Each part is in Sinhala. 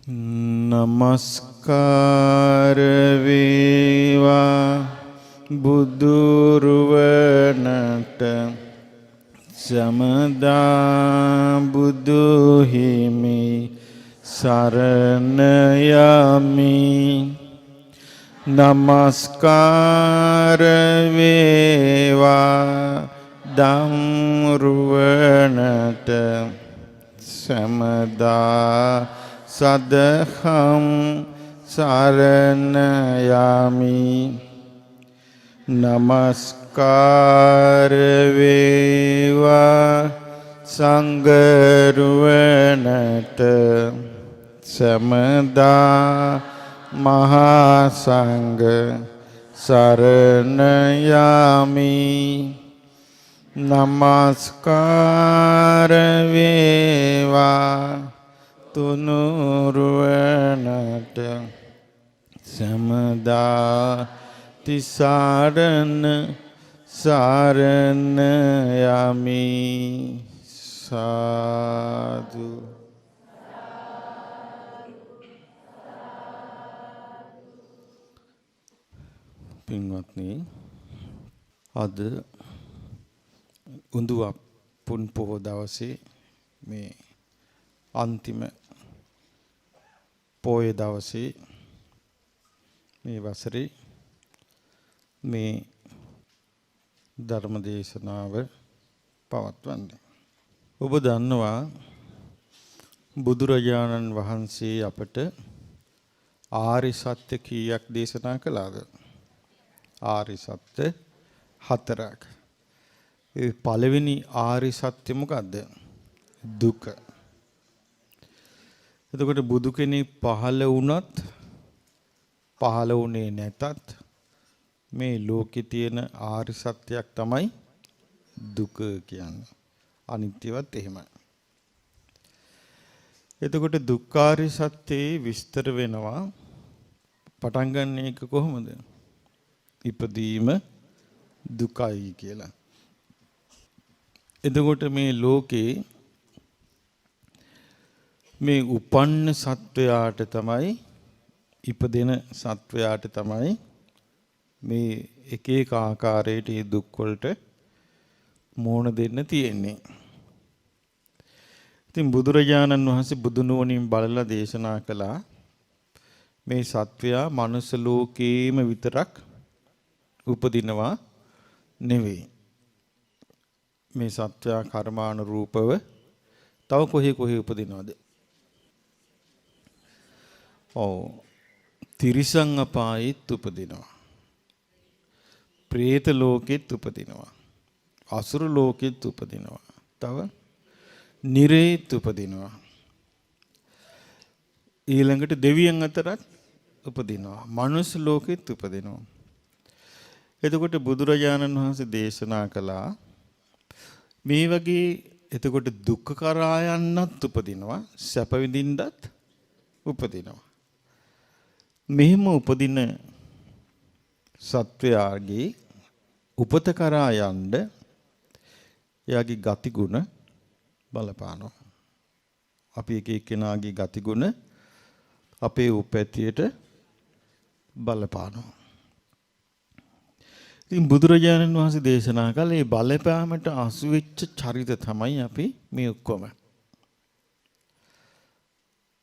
නමස්කාර වේවා බුදුරුවනට සමදා බුදු හිමි සරණ යමි. නමස්කාර වේවා ධම්රුවනට සමදා සදහම් සරණ යමි. නමස්කාර වේවා සංඝරුවනට සමදා මහා සංඝ සරණ යමි. නමස්කාර වේවා තුනුරුවනට සමදා තිසරණ සරණ යමි. සාදු. පින්වත්නි, අද උඳුවප් පුන් පොහොය දවසේ මේ අන්තිම පොය දවසේ මේ වසරේ මේ ධර්ම දේශනාව පවත්වන්නේ. ඔබ දන්නවා බුදුරජාණන් වහන්සේ අපට ආර්ය සත්‍ය කීයක් දේශනා කළාද? ආර්ය සත්‍ය 4ක්. ඒ පළවෙනි ආර්ය සත්‍ය මොකද්ද? දුක. එතකොට බුදු කෙනෙක් පහළ වුණත් පහළ වුණේ නැතත් මේ ලෝකේ තියෙන ආර්ය සත්‍යයක් තමයි දුක කියන්නේ. අනිත්‍යවත් එහෙමයි. එතකොට දුක්ඛාරය සත්‍යයේ විස්තර වෙනවා. පටන් ගන්න එක කොහොමද? ඉපදීම දුකයි කියලා. එතකොට මේ ලෝකේ මේ උපන්න සත්වයාට තමයි, ඉපදෙන සත්වයාට තමයි මේ එක එක ආකාරයට මේ දුක් වලට මුහුණ දෙන්න තියෙන්නේ. ඉතින් බුදුරජාණන් වහන්සේ බුදු නුවණින් බලලා දේශනා කළා මේ සත්වයා මනුස්ස ලෝකේම විතරක් උපදිනවා නෙවෙයි. මේ සත්වයා කර්මානුරූපව තව කොහේ උපදිනවද? තිරිසන් අපායෙත් උපදිනවා. പ്രേත ලෝකෙත් උපදිනවා. අසුර ලෝකෙත් උපදිනවා. තව නිරේත් උපදිනවා. ඊළඟට දෙවියන් අතරත් උපදිනවා. මනුස්ස ලෝකෙත් උපදිනවා. එතකොට බුදුරජාණන් වහන්සේ දේශනා කළා මේ වගේ එතකොට දුක්ඛ කරා යන්නත් උපදිනවා, සැප විඳින්නත් උපදිනවා. මෙහෙම උපදින සත්වයාගේ උපත කරා යන්න එයාගේ ගතිගුණ බලපානවා. අපි එක එක්කෙනාගේ ගතිගුණ අපේ උපැතියට බලපානවා. ඉතින් බුදුරජාණන් වහන්සේ දේශනා කළ මේ බලපෑමට අසු වෙච්ච චරිත තමයි අපි මේ ඔක්කොම.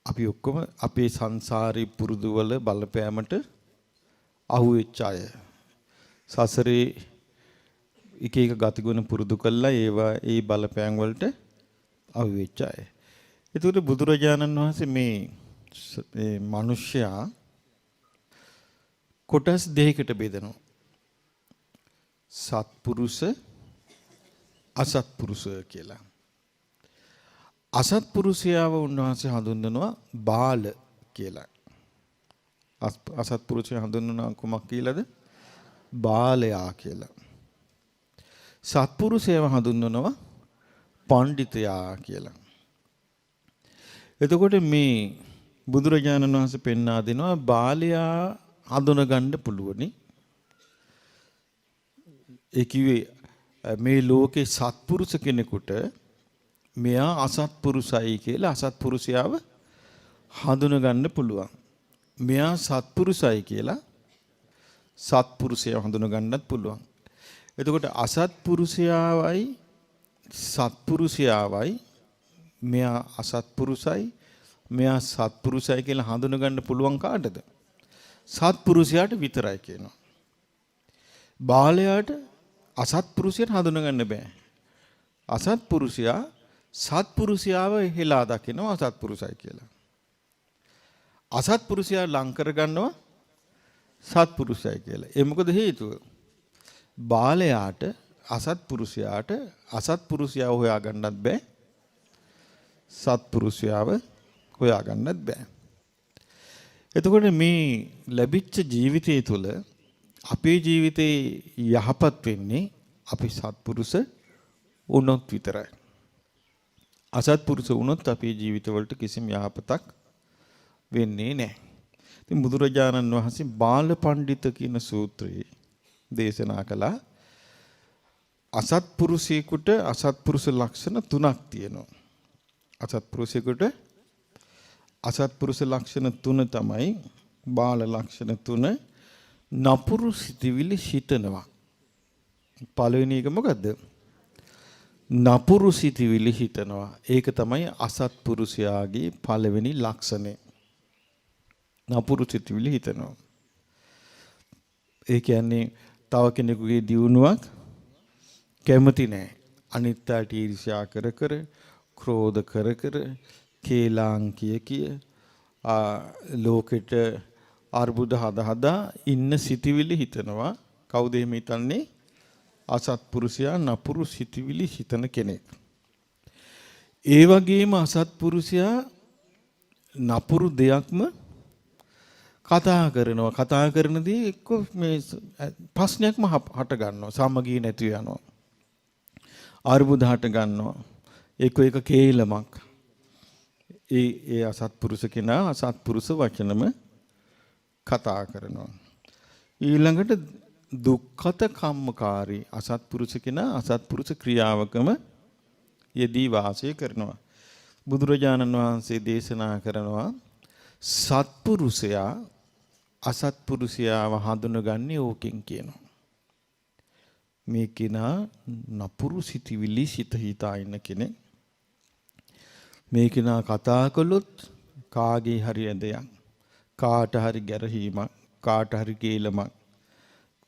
අපි ඔක්කොම අපේ සංසාරී පුරුදු වල බලපෑමට අහු වෙච්ච අය. සසරේ එක එක ගතිගුණ පුරුදු කළා ඒවා ඒ බලපෑම් වලට අහු වෙච්ච අය. ඒකට බුදුරජාණන් වහන්සේ මේ මිනිස්යා කොටස් දෙකකට බෙදනවා. සත්පුරුෂ අසත්පුරුෂ කියලා. අසත්පුරුෂයාව උන්වහන්සේ හඳුන්වනවා බාල කියලා. අසත්පුරුෂයා හඳුන්වනවා කොමක් කියලාද? බාලයා කියලා. සත්පුරුෂයව හඳුන්වනවා පඬිතයා කියලා. එතකොට මේ බුදුරජාණන් වහන්සේ පෙන්වා දෙනවා බාලයා හඳුනගන්න පුළුවනි. ඒ කිව්වේ මේ ලෝකේ සත්පුරුෂ කෙනෙකුට මෙයා අසත්පුරුසයි කියලා අසත්පුරුෂයාව හඳුන ගන්න පුළුවන්. මෙයා සත්පුරුසයි කියලා සත්පුරුෂය හඳුන ගන්නත් පුළුවන්. එතකොට අසත්පුරුෂයාවයි සත්පුරුෂයාවයි මෙයා අසත්පුරුසයි මෙයා සත්පුරුසයි කියලා හඳුන ගන්න පුළුවන් කාටද? සත්පුරුෂයාට විතරයි කියනවා. බාලයාට අසත්පුරුෂයාට හඳුන ගන්න බෑ. අසත්පුරුෂයා සත්පුරුෂයාව හෙලා දකිනවා අසත්පුරුසයි කියලා. අසත්පුරුෂයා ලං කර ගන්නවා සත්පුරුෂයි කියලා. ඒ මොකද හේතුව? බාලයාට අසත්පුරුෂයාට අසත්පුරුෂයා හොයා ගන්නත් බෑ. සත්පුරුෂයාව හොයා ගන්නත් බෑ. එතකොට මේ ලැබිච්ච ජීවිතය තුළ අපේ ජීවිතේ යහපත් වෙන්නේ අපි සත්පුරුෂ වුණොත් විතරයි. අසත්පුරුෂ වුණොත් අපේ ජීවිතවලට කිසිම යහපතක් වෙන්නේ නැහැ. ඉතින් බුදුරජාණන් වහන්සේ බාල පඬිත කියන සූත්‍රයේ දේශනා කළා අසත්පුරුෂයෙකුට අසත්පුරුෂ ලක්ෂණ 3ක් තියෙනවා. අසත්පුරුෂයෙකුට අසත්පුරුෂ ලක්ෂණ 3 තමයි බාල ලක්ෂණ 3 නපුරු සිටිවිලි හිතනවා. පළවෙනි එක මොකද්ද? නපුරු සිටිවිලි හිතනවා. ඒක තමයි අසත්පුරුෂයාගේ පළවෙනි ලක්ෂණය. නපුරු සිටිවිලි හිතනවා. ඒ කියන්නේ තව කෙනෙකුගේ දියුණුවක් කැමති නැහැ. අනිත් අයට ඊර්ෂ්‍යා කර කර, ක්‍රෝධ කර කර, කේලාම් කිය ලෝකෙට අර්බුද හදා ඉන්න සිටිවිලි හිතනවා. කවුද එහෙම හිතන්නේ? අසත්පුරුෂයා නපුරු සිටිවිලි හිතන කෙනෙක්. ඒ වගේම අසත්පුරුෂයා නපුරු දෙයක්ම කතා කරනවා. කතා කරනදී එක්ක මේ ප්‍රශ්නයක්ම හට ගන්නවා. සමගිය නැති වෙනවා. අර්බුද හට ගන්නවා. එක්ක එක කේලමක්. ඒ අසත්පුරුෂ කෙනා අසත්පුරුෂ වචනම කතා කරනවා. ඊළඟට දුක්ඛත කම්මකාරී අසත්පුරුෂ කෙනා අසත්පුරුෂ ක්‍රියාවකම යෙදී වාසය කරනවා. බුදුරජාණන් වහන්සේ දේශනා කරනවා සත්පුරුෂයා අසත්පුරුෂයාව හඳුනගන්නේ ඕකෙන් කියනවා. මේ කෙනා නපුරු සිටිවිලි හිතා ඉන්න කෙනෙක්. මේ කෙනා කතා කළොත් කාගේ හරි ඇදයක්, කාට හරි ගැරහීමක්, කාට හරි කේලමක්,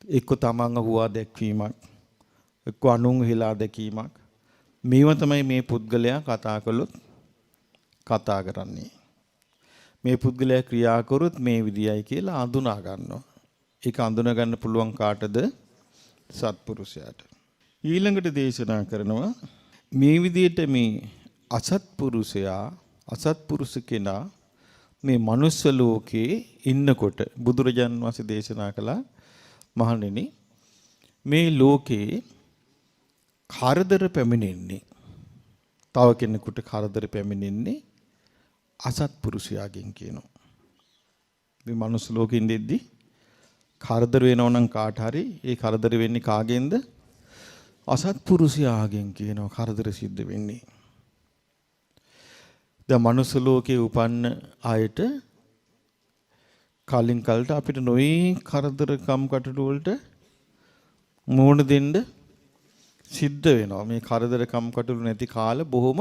එක්ක තමන්ව හුවා දැක්වීමක්, එක්ක අනුන් හෙලා දැකීමක්, මේව තමයි මේ පුද්ගලයා කතා කළොත් කතා කරන්නේ. මේ පුද්ගලයා ක්‍රියා කරොත් මේ විදියයි කියලා අඳුනා ගන්නවා. ඒක අඳුනා ගන්න පුළුවන් කාටද? සත්පුරුෂයාට. ඊළඟට දේශනා කරනවා මේ විදියට මේ අසත්පුරුෂයා අසත්පුරුෂ කෙනා මේ මනුස්ස ලෝකේ ඉන්නකොට බුදුරජාන් වහන්සේ දේශනා කළා මහණෙනි මේ ලෝකේ කරදර පැමිණෙන්නේ තව කෙනෙකුට කරදර පැමිණෙන්නේ අසත්පුරුෂයාගෙන් කියනවා. මේ මනුස්ස ලෝකෙ ඉඳෙද්දි කරදර වෙනව නම් කාට හරි ඒ කරදර වෙන්නේ කාගෙන්ද? අසත්පුරුෂයාගෙන් කියනවා කරදර සිද්ධ වෙන්නේ. දැන් මනුස්ස ලෝකේ උපන්න අයට කලින් කලට අපිට නොයි කරදර කම්කටොළු වලට මුහුණ දෙන්න සිද්ධ වෙනවා. මේ කරදර කම්කටොළු නැති කාල බොහොම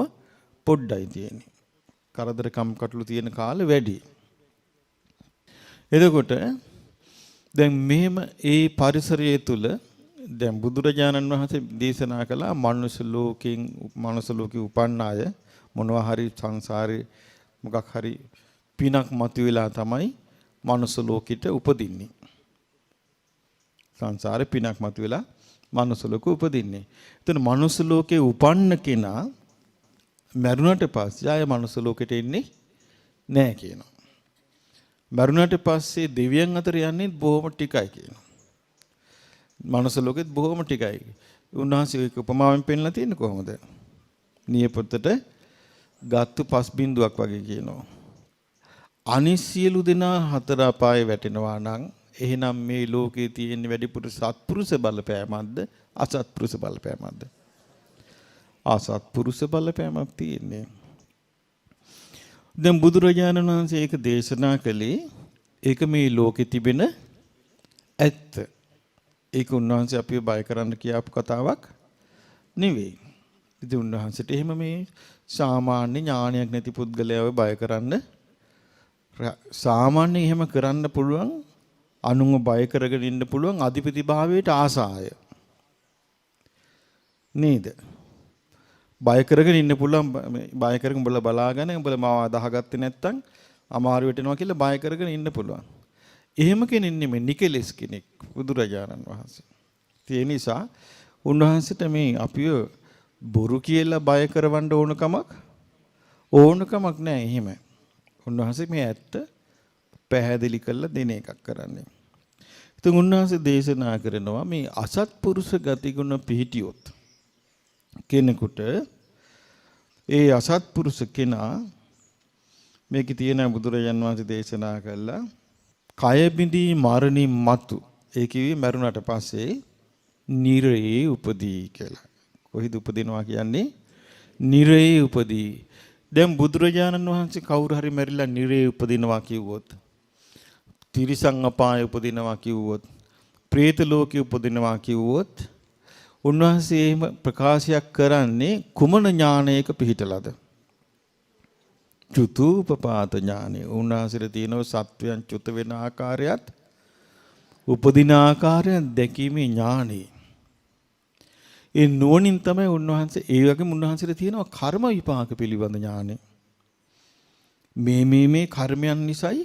පොඩ්ඩයි තියෙන්නේ. කරදර කම්කටොළු තියෙන කාල වැඩි. එතකොට දැන් මෙහෙම ඒ පරිසරය තුල දැන් බුදුරජාණන් වහන්සේ දේශනා කළා මනුස්ස ලෝකේ උපන්න අය මොනවා හරි සංසාරේ මොකක් හරි පිනක් මතුවලා තමයි මනුස්ස ලෝකෙට උපදින්නේ. සංසාරේ පිනක් මතුවලා මනුස්ස ලෝකෙ උපදින්නේ. එතන මනුස්ස ලෝකේ උපන්න කෙනා මරුණට පස්සේ ආය මනුස්ස ලෝකෙට එන්නේ නැහැ කියනවා. මරුණට පස්සේ දෙවියන් අතර යන්නේ බොහොම ටිකයි කියනවා. මනුස්ස ලෝකෙත් බොහොම ටිකයි. උන්වහන්සේ ඒක උපමාවෙන් පෙන්නලා තියෙන්නේ කොහොමද? නියපොත්තට ගත්තු පස් බින්දුවක් වගේ කියනවා. අනිත් සියලු දෙනා හතර අපායේ වැටෙනවා නම් එහෙනම් මේ ලෝකේ තියෙන වැඩිපුර සත්පුරුෂ බලපෑමක්ද අසත්පුරුෂ බලපෑමක්ද? අසත්පුරුෂ බලපෑමක් තියෙන්නේ. දැන් බුදුරජාණන් වහන්සේ ඒක දේශනා කළේ ඒක මේ ලෝකෙ තිබෙන ඇත්ත. ඒක උන්වහන්සේ අපිව බය කරන්න කියාපු කතාවක් නෙවෙයි. ඉතින් උන්වහන්සේට එහෙම මේ සාමාන්‍ය ඥානයක් නැති පුද්ගලයාව බය කරන්න සාමාන්‍ය එහෙම කරන්න පුළුවන් අනුන්ව බය කරගෙන ඉන්න පුළුවන් අධිපති භාවයට ආසාය. නේද? බය කරගෙන ඉන්න පුළුවන් බය කරගෙන උඹලා බලාගෙන උඹලා මාව අදහගත්තේ නැත්තම් අමාරු වෙටෙනවා කියලා බය කරගෙන ඉන්න පුළුවන්. එහෙම කෙනෙක් නෙමෙයි නිකලස් කෙනෙක් බුදුරජාණන් වහන්සේ. ඒ නිසා උන්වහන්සේට මේ අපිව බොරු කියලා බය කරවන්න ඕනකමක් නැහැ එහෙම. උන්වහන්සේ මේ ඇත්ත පැහැදිලි කරලා දෙන එකක් කරන්නේ. ඉතින් උන්වහන්සේ දේශනා කරනවා මේ අසත්පුරුෂ ගතිගුණ පිහිටියොත් කෙනෙකුට ඒ අසත්පුරුෂ කෙනා මේකේ තියෙන බුදුරජාන් වහන්සේ දේශනා කළා කය බිඳී මරණින් මතු ඒ කිව්වේ මරුණට පස්සේ නිරේ උපදී කියලා. කොහේද උපදිනවා කියන්නේ? නිරේ උපදී. දැන් බුදුරජාණන් වහන්සේ කවුරු හරි මැරිලා නිරේ උපදිනවා කිව්වොත්, තිරිසන් අපායේ උපදිනවා කිව්වොත්, പ്രേත ලෝකේ උපදිනවා කිව්වොත් උන්වහන්සේ එහෙම ප්‍රකාශයක් කරන්නේ කුමන ඥානයක පිහිටලාද? චුතූපපාත ඥානෙ. උන්වහන්සේට තියෙනවා සත්වයන් චුත වෙන ආකාරයත් උපදින ආකාරයත් දැකීමේ ඥානෙ. ඒ නුවණින් තමයි උන්වහන්සේ ඒ වගේම උන්වහන්සේට තියෙනවා කර්ම විපාක පිළිබඳ ඥානෙ. මේ කර්මයන් නිසායි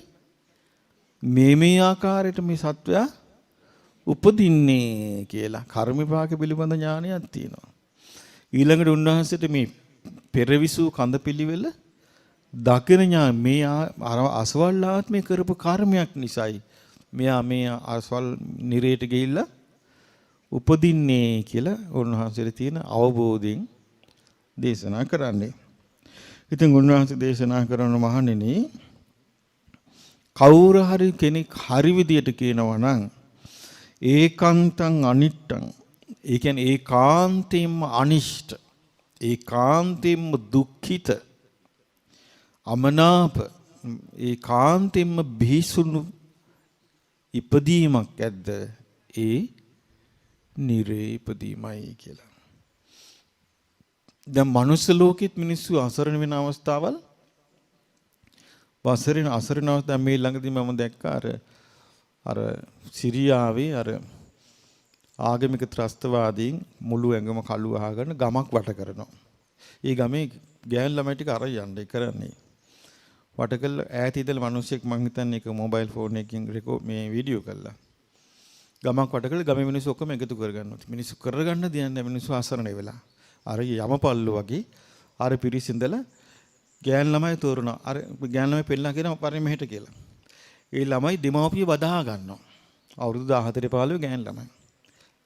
මේ ආකාරයට මේ සත්වයා උපදින්නේ කියලා කර්ම විපාක පිළිබඳ ඥානයක් තියෙනවා. ඊළඟට උන්වහන්සේට මේ පෙරවිසු කඳ පිළිවෙල දකින ඥාන මේ අසවල් ආත්මේ කරපු කර්මයක් නිසායි මෙයා මේ අසවල් නිරේට ගිහිල්ලා උපදින්නේ කියලා උන්වහන්සේට තියෙන අවබෝධයෙන් දේශනා කරන්නේ. ඉතින් උන්වහන්සේ දේශනා කරන මහණෙනි කවුරු හරි කෙනෙක් හරි විදියට කියනවා නම් ඒකාන්තං අනිට්ටං ඒ කියන්නේ ඒකාන්තයෙන්ම අනිෂ්ට ඒකාන්තයෙන්ම දුක්ඛිත අමනාප ඒකාන්තයෙන්ම බිහිසුණු ඉපදීමක් ඇද්ද ඒ නිරේ ඉපදීමයි කියලා. දැන් මනුස්ස ලෝකෙත් මිනිස්සු අසරණ වෙන අවස්ථාවල් වසරේ අසරණ අවස්ථා මේ ළඟදී මම දැක්කා අර සිරියාවේ අර ආගමික ත්‍රස්තවාදීන් මුළු ඇඟම කළු අහගෙන ගමක් වට කරනවා. ඒ ගමේ ගෑන් ළමයි ටික අර යන්නේ කරන්නේ. වට කළ ඈත ඉඳලා මිනිස්සෙක් මං හිතන්නේ ඒක මොබයිල් ෆෝන් එකකින් මේ වීඩියෝ කළා. ගමක් වට කළ ගමේ මිනිස්සු ඔක්කොම එකතු කරගන්නවා. මිනිස්සු කරගන්න දෙන්නේ මිනිස්සු අසරණ වෙලා. අර යමපල්ලු වගේ අර පිරිස ඉඳලා ගෑන් ළමයි තෝරනවා. අර ගෑන් ළමයි පෙන්නලා කියනවා පරි මෙහෙට කියලා. ඒ ළමයි දෙමාපිය බදා ගන්නවා. අවුරුදු 14 15 ගෑන් ළමයි.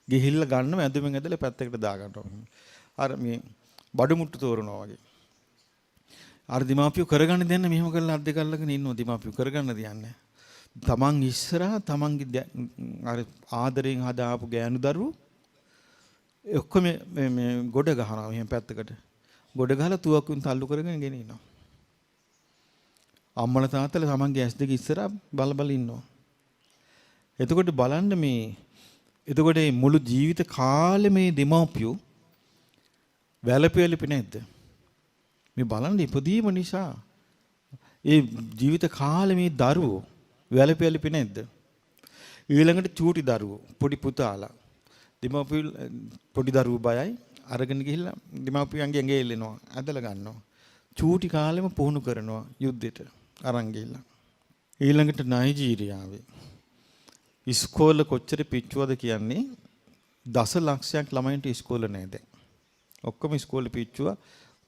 ගිහිල්ලා ගන්නව ඇඳුමින් ඇදලා පැත්තකට දා ගන්නවා. අර මේ බඩු මුට්ටු තෝරනවා වගේ. අර දෙමාපිය කරගන්න දෙන්න මෙහෙම කරලා අද්ද කල්ලගෙන ඉන්නවා දෙමාපිය කරගන්න දෙන්නේ. තමන් ඉස්සරහා තමන්ගේ අර ආදරෙන් හදාපු ගෑනු දරුවෝ ඔක්කොම මේ ගොඩ ගහනවා මෙහෙම පැත්තකට. ගොඩ ගහලා තුවක්කුන් තල්ලු කරගෙන ගෙනිනවා. අම්මලා තාත්තලා තමන්ගේ ඇස් දෙක ඉස්සරහා බල ඉන්නවා. එතකොට බලන්න එතකොට මේ මුළු ජීවිත කාලේ මේ දෙමාපියෝ වැළපෙලිපි නැද්ද? මේ බලන්න ඉපදීම නිසා ඒ ජීවිත කාලේ මේ දරුවෝ වැළපෙලිපි නැද්ද? ඊළඟට චූටි දරුවෝ පොඩි පුතාලා දෙමාපියෝ පොඩි දරුවෝ බයයි අරගෙන ගිහිල්ලා දෙමාපියන්ගේ ඇඟේ එල්ලෙනවා ඇදලා ගන්නවා. චූටි කාලෙම පුහුණු කරනවා යුද්ධෙට අරන් ගිහිල්ලා. ඊළඟට නයිජීරියාවේ ඉස්කෝල කොච්චර පිච්චුවද කියන්නේ දසලක්ෂයක් ළමයින්ට ඉස්කෝල නැහැ දැන්. ඔක්කොම ඉස්කෝල පිච්චුවා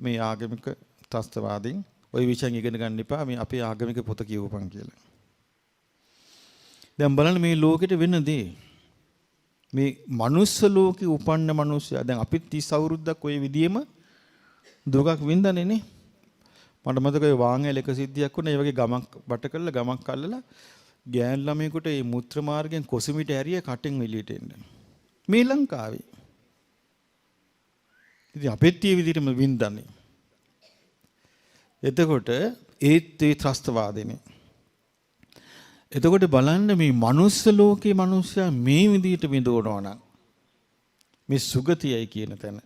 මේ ආගමික ත්‍රස්තවාදීන් ওই විෂයන් ඉගෙන ගන්න එපා මේ අපේ ආගමික පොත කියවපන් කියලා. දැන් බලන්න මේ ලෝකෙට වෙන දේ. මේ මනුස්ස ලෝකේ උපන්න මිනිස්සයා දැන් අපිත් 30 අවුරුද්දක් ওই විදියෙම දුකක් වින්දානේ නේ. මට මතකයි වාංගල් එක සිද්ධියක් වුණා. ඒ වගේ ගමක් වට කළා ගමක් අල්ලලා ගෑන් ළමයෙකුට මේ මුත්‍ර මාර්ගයෙන් කොසමිට ඇරිය කටෙන් එළියට එන්න. මේ ලංකාවේ. ඉතින් අපිත් මේ විදිහටම වින්දානේ. එතකොට ඒත් ඒ ත්‍රස්තවාදිනේ. එතකොට බලන්න මේ මනුස්ස ලෝකේ මිනිස්සයා මේ විදිහට විඳවනවා නම් මේ සුගතියයි කියන තැන.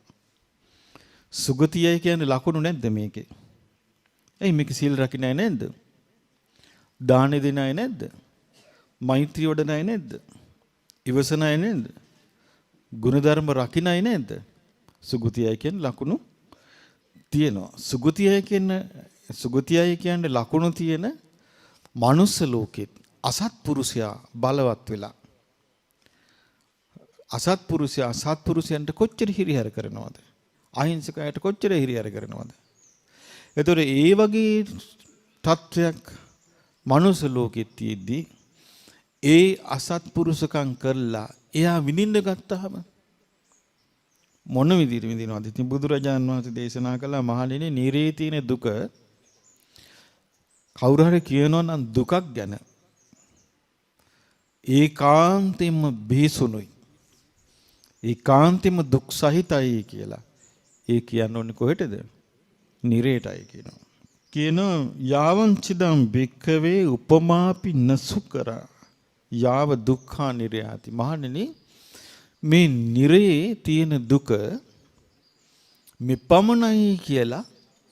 සුගතියයි කියන්නේ ලකුණු නැද්ද මේකේ? එයි මේක සීල් රකින්න අය නැද්ද? දාන දෙන අය නැද්ද? මෛත්‍රිය වඩන අය නැද්ද? ඉවසන අය නැද්ද? ගුණධර්ම රකින්න අය නැද්ද? සුගතියයි කියන ලකුණු තියෙනවා. සුගතියයි කියන්නේ ලකුණු තියෙන මනුස්ස ලෝකෙත් අසත්පුරුෂයා බලවත් වෙලා සත්පුරුෂයන්ට කොච්චර හිරිහැර කරනවද? අහිංසකයට කොච්චර හිරිහැර කරනවද? ඒතොර ඒ වගේ තත්වයක් මනුස්ස ලෝකෙත් තියෙද්දි ඒ අසත්පුරුෂකම් කරලා එයා විඳින්න ගත්තාම මොන විදිහට විඳිනවද? ඉතින් බුදුරජාණන් වහන්සේ දේශනා කළා මහණෙනි නිරේ තියෙන දුක කවුරු හරි කියනවා නම් දුකක් ගැන ඒකාන්තයෙන්ම බේසුනුයි. ඒකාන්තයෙන්ම දුක් සහිතයි කියලා. ඒ කියන්නේ කොහෙටද? නිරේටයි කියනවා. කියනවා යාවං චිදම් භික්ඛවේ උපමාපි නසුකර යාව දුක්ඛා නිරයාති. මහණෙනි මේ නිරේ තියෙන දුක මෙපමණයි කියලා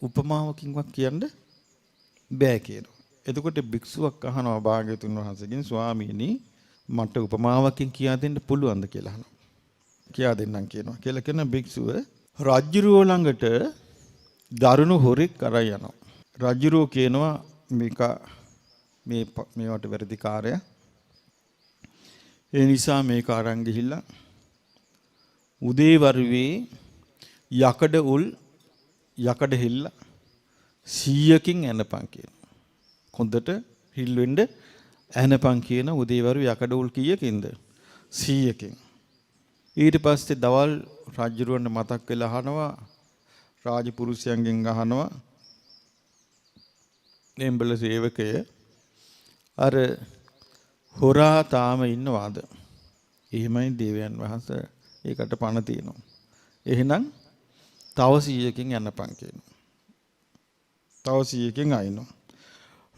උපමාවකින්වත් කියන්න බෑ කියනවා. එතකොට භික්ෂුවක් අහනවා භාග්‍යතුන් වහන්සේගෙන් ස්වාමීනි මට උපමාවකින් කියා දෙන්න පුළුවන්ද කියලා අහනවා. කියා දෙන්නම් කියනවා. කියලා කියන භික්ෂුව රජුරුව ළඟට දරුණු හොරෙක් කරා යනවා. රජුරුව කියනවා මේවට වැරදි කාර්යයක්. ඒ නිසා මේක අරන් ගිහිල්ලා උදේ වරුවේ යකඩ හිල්ල 100කින් ඇනපන් කියනවා. හොඳට හිල් වෙන්න ඇනපන් කියන උදේවරු යකඩ උල් කීයකින්ද? 100කින්. ඊට පස්සේ දවල් රජුරවන්න මතක් වෙලා අහනවා රාජපුරුෂයන්ගෙන් අහනවා එම්බල සේවකය අර හොරා තාම ඉන්නවාද? එහෙමයි දේවයන් වහන්සේ ඒකට පණ තියෙනවා. එහෙනම් තව 100කින් යන්නපන් කියනවා. තව 100කින් අයින්නවා.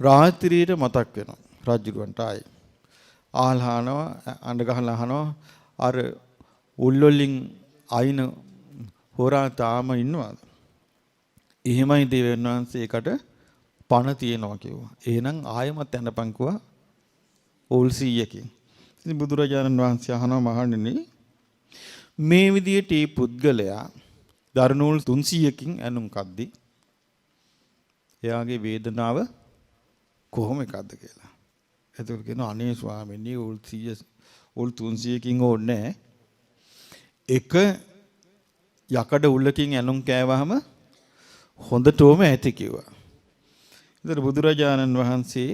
රාත්‍රියට මතක් වෙනවා රජුරවන්ට ආයි. ආල්හනවා අඬ ගහලා අහනවා අර උල්වලින් අයින හොරා තාම ඉන්නවාද? එහෙමයි දේවයන් වහන්සේ ඒකට පණ තියෙනවා කිව්වා. එහෙනම් ආයෙමත් යන්නපන් කිව්වා ඕල් 100කින්. ඉතින් බුදුරජාණන් වහන්සේ අහනවා මහණෙනි මේ විදියට මේ පුද්ගලයා දරනූල් 300කින් ඇනුම් කද්දි එයාගේ වේදනාව කොහොම එකක්ද කියලා. එතකොට කියනවා අනේ ස්වාමීනි ඕල් 300කින් ඕනේ එක යකඩ උල්ලකින් ඇනුම් කෑවහම හොඳටම ඇති කිව්වා. ඉතින් බුදුරජාණන් වහන්සේ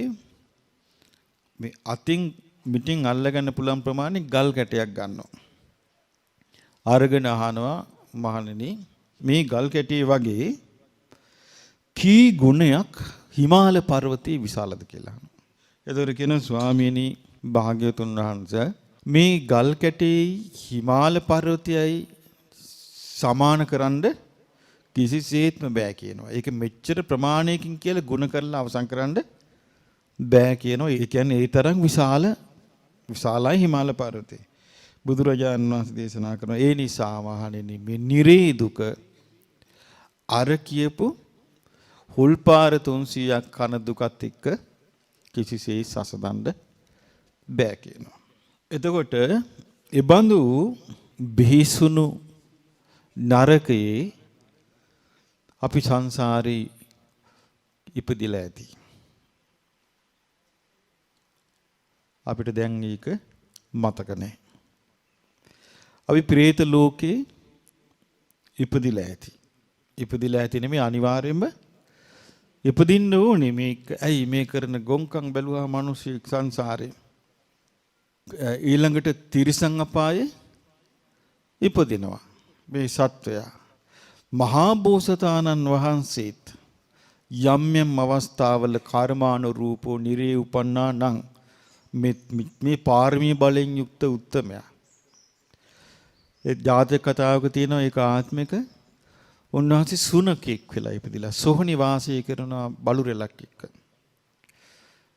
මේ අතින් මිටින් අල්ලගන්න පුළුවන් ප්‍රමාණය ගල් කැටයක් ගන්නවා. අරගෙන අහනවා මහණෙනි මේ ගල් කැටිය වගේ කී ගුණයක් හිමාල පර්වතයේ විශාලද කියලා. එතකොට කියන ස්වාමීනි භාග්‍යවතුන් වහන්සේ මේ ගල් කැටේ හිමාල පර්වතයයි සමානකරන්න කිසිසේත්ම බෑ කියනවා. ඒක මෙච්චර ප්‍රමාණයකින් කියලා ගුණ කරලා අවසන් කරන්න බෑ කියනවා. ඒ කියන්නේ ඒ තරම් විශාලයි හිමාල පර්වතය. බුදුරජාණන් වහන්සේ දේශනා කරනවා ඒ නිසා මහණෙනි මේ නිරේ දුක අර කියපු හුල්පාර 300ක් කන දුකත් එක්ක කිසිසේ සසඳන්න බෑ කියනවා. එතකොට එබඳු බිහිසුණු නරකයේ අපි සංසාරේ ඉපදිලා ඇති. අපිට දැන් ඒක මතක නැහැ. අපි പ്രേත ලෝකේ ඉපදිලා ඇති. ඉපදිලා ඇති නෙමෙයි අනිවාර්යයෙන්ම ඉපදින්න ඕනේ. මේක ඇයි මේ කරන ගොංකම් බැලුවා මිනිස්සු සංසාරේ. ඊළඟට තිරිසන් අපායේ ඉපදිනවා මේ සත්වයා. මහා බෝසතාණන් වහන්සේත් යම් යම් අවස්ථාවල කර්මානුරූපෝ නිරේ උපන්නා නම් මේ පාරමී බලෙන් යුක්ත උත්තමයා. ඒ ජාතක කතාවක තියෙනවා ඒක ආත්මික උන්වහන්සේ සුනකෙක් වෙලා ඉපදිලා සොහොනි වාසය කරන බලු රැලක් එක්ක.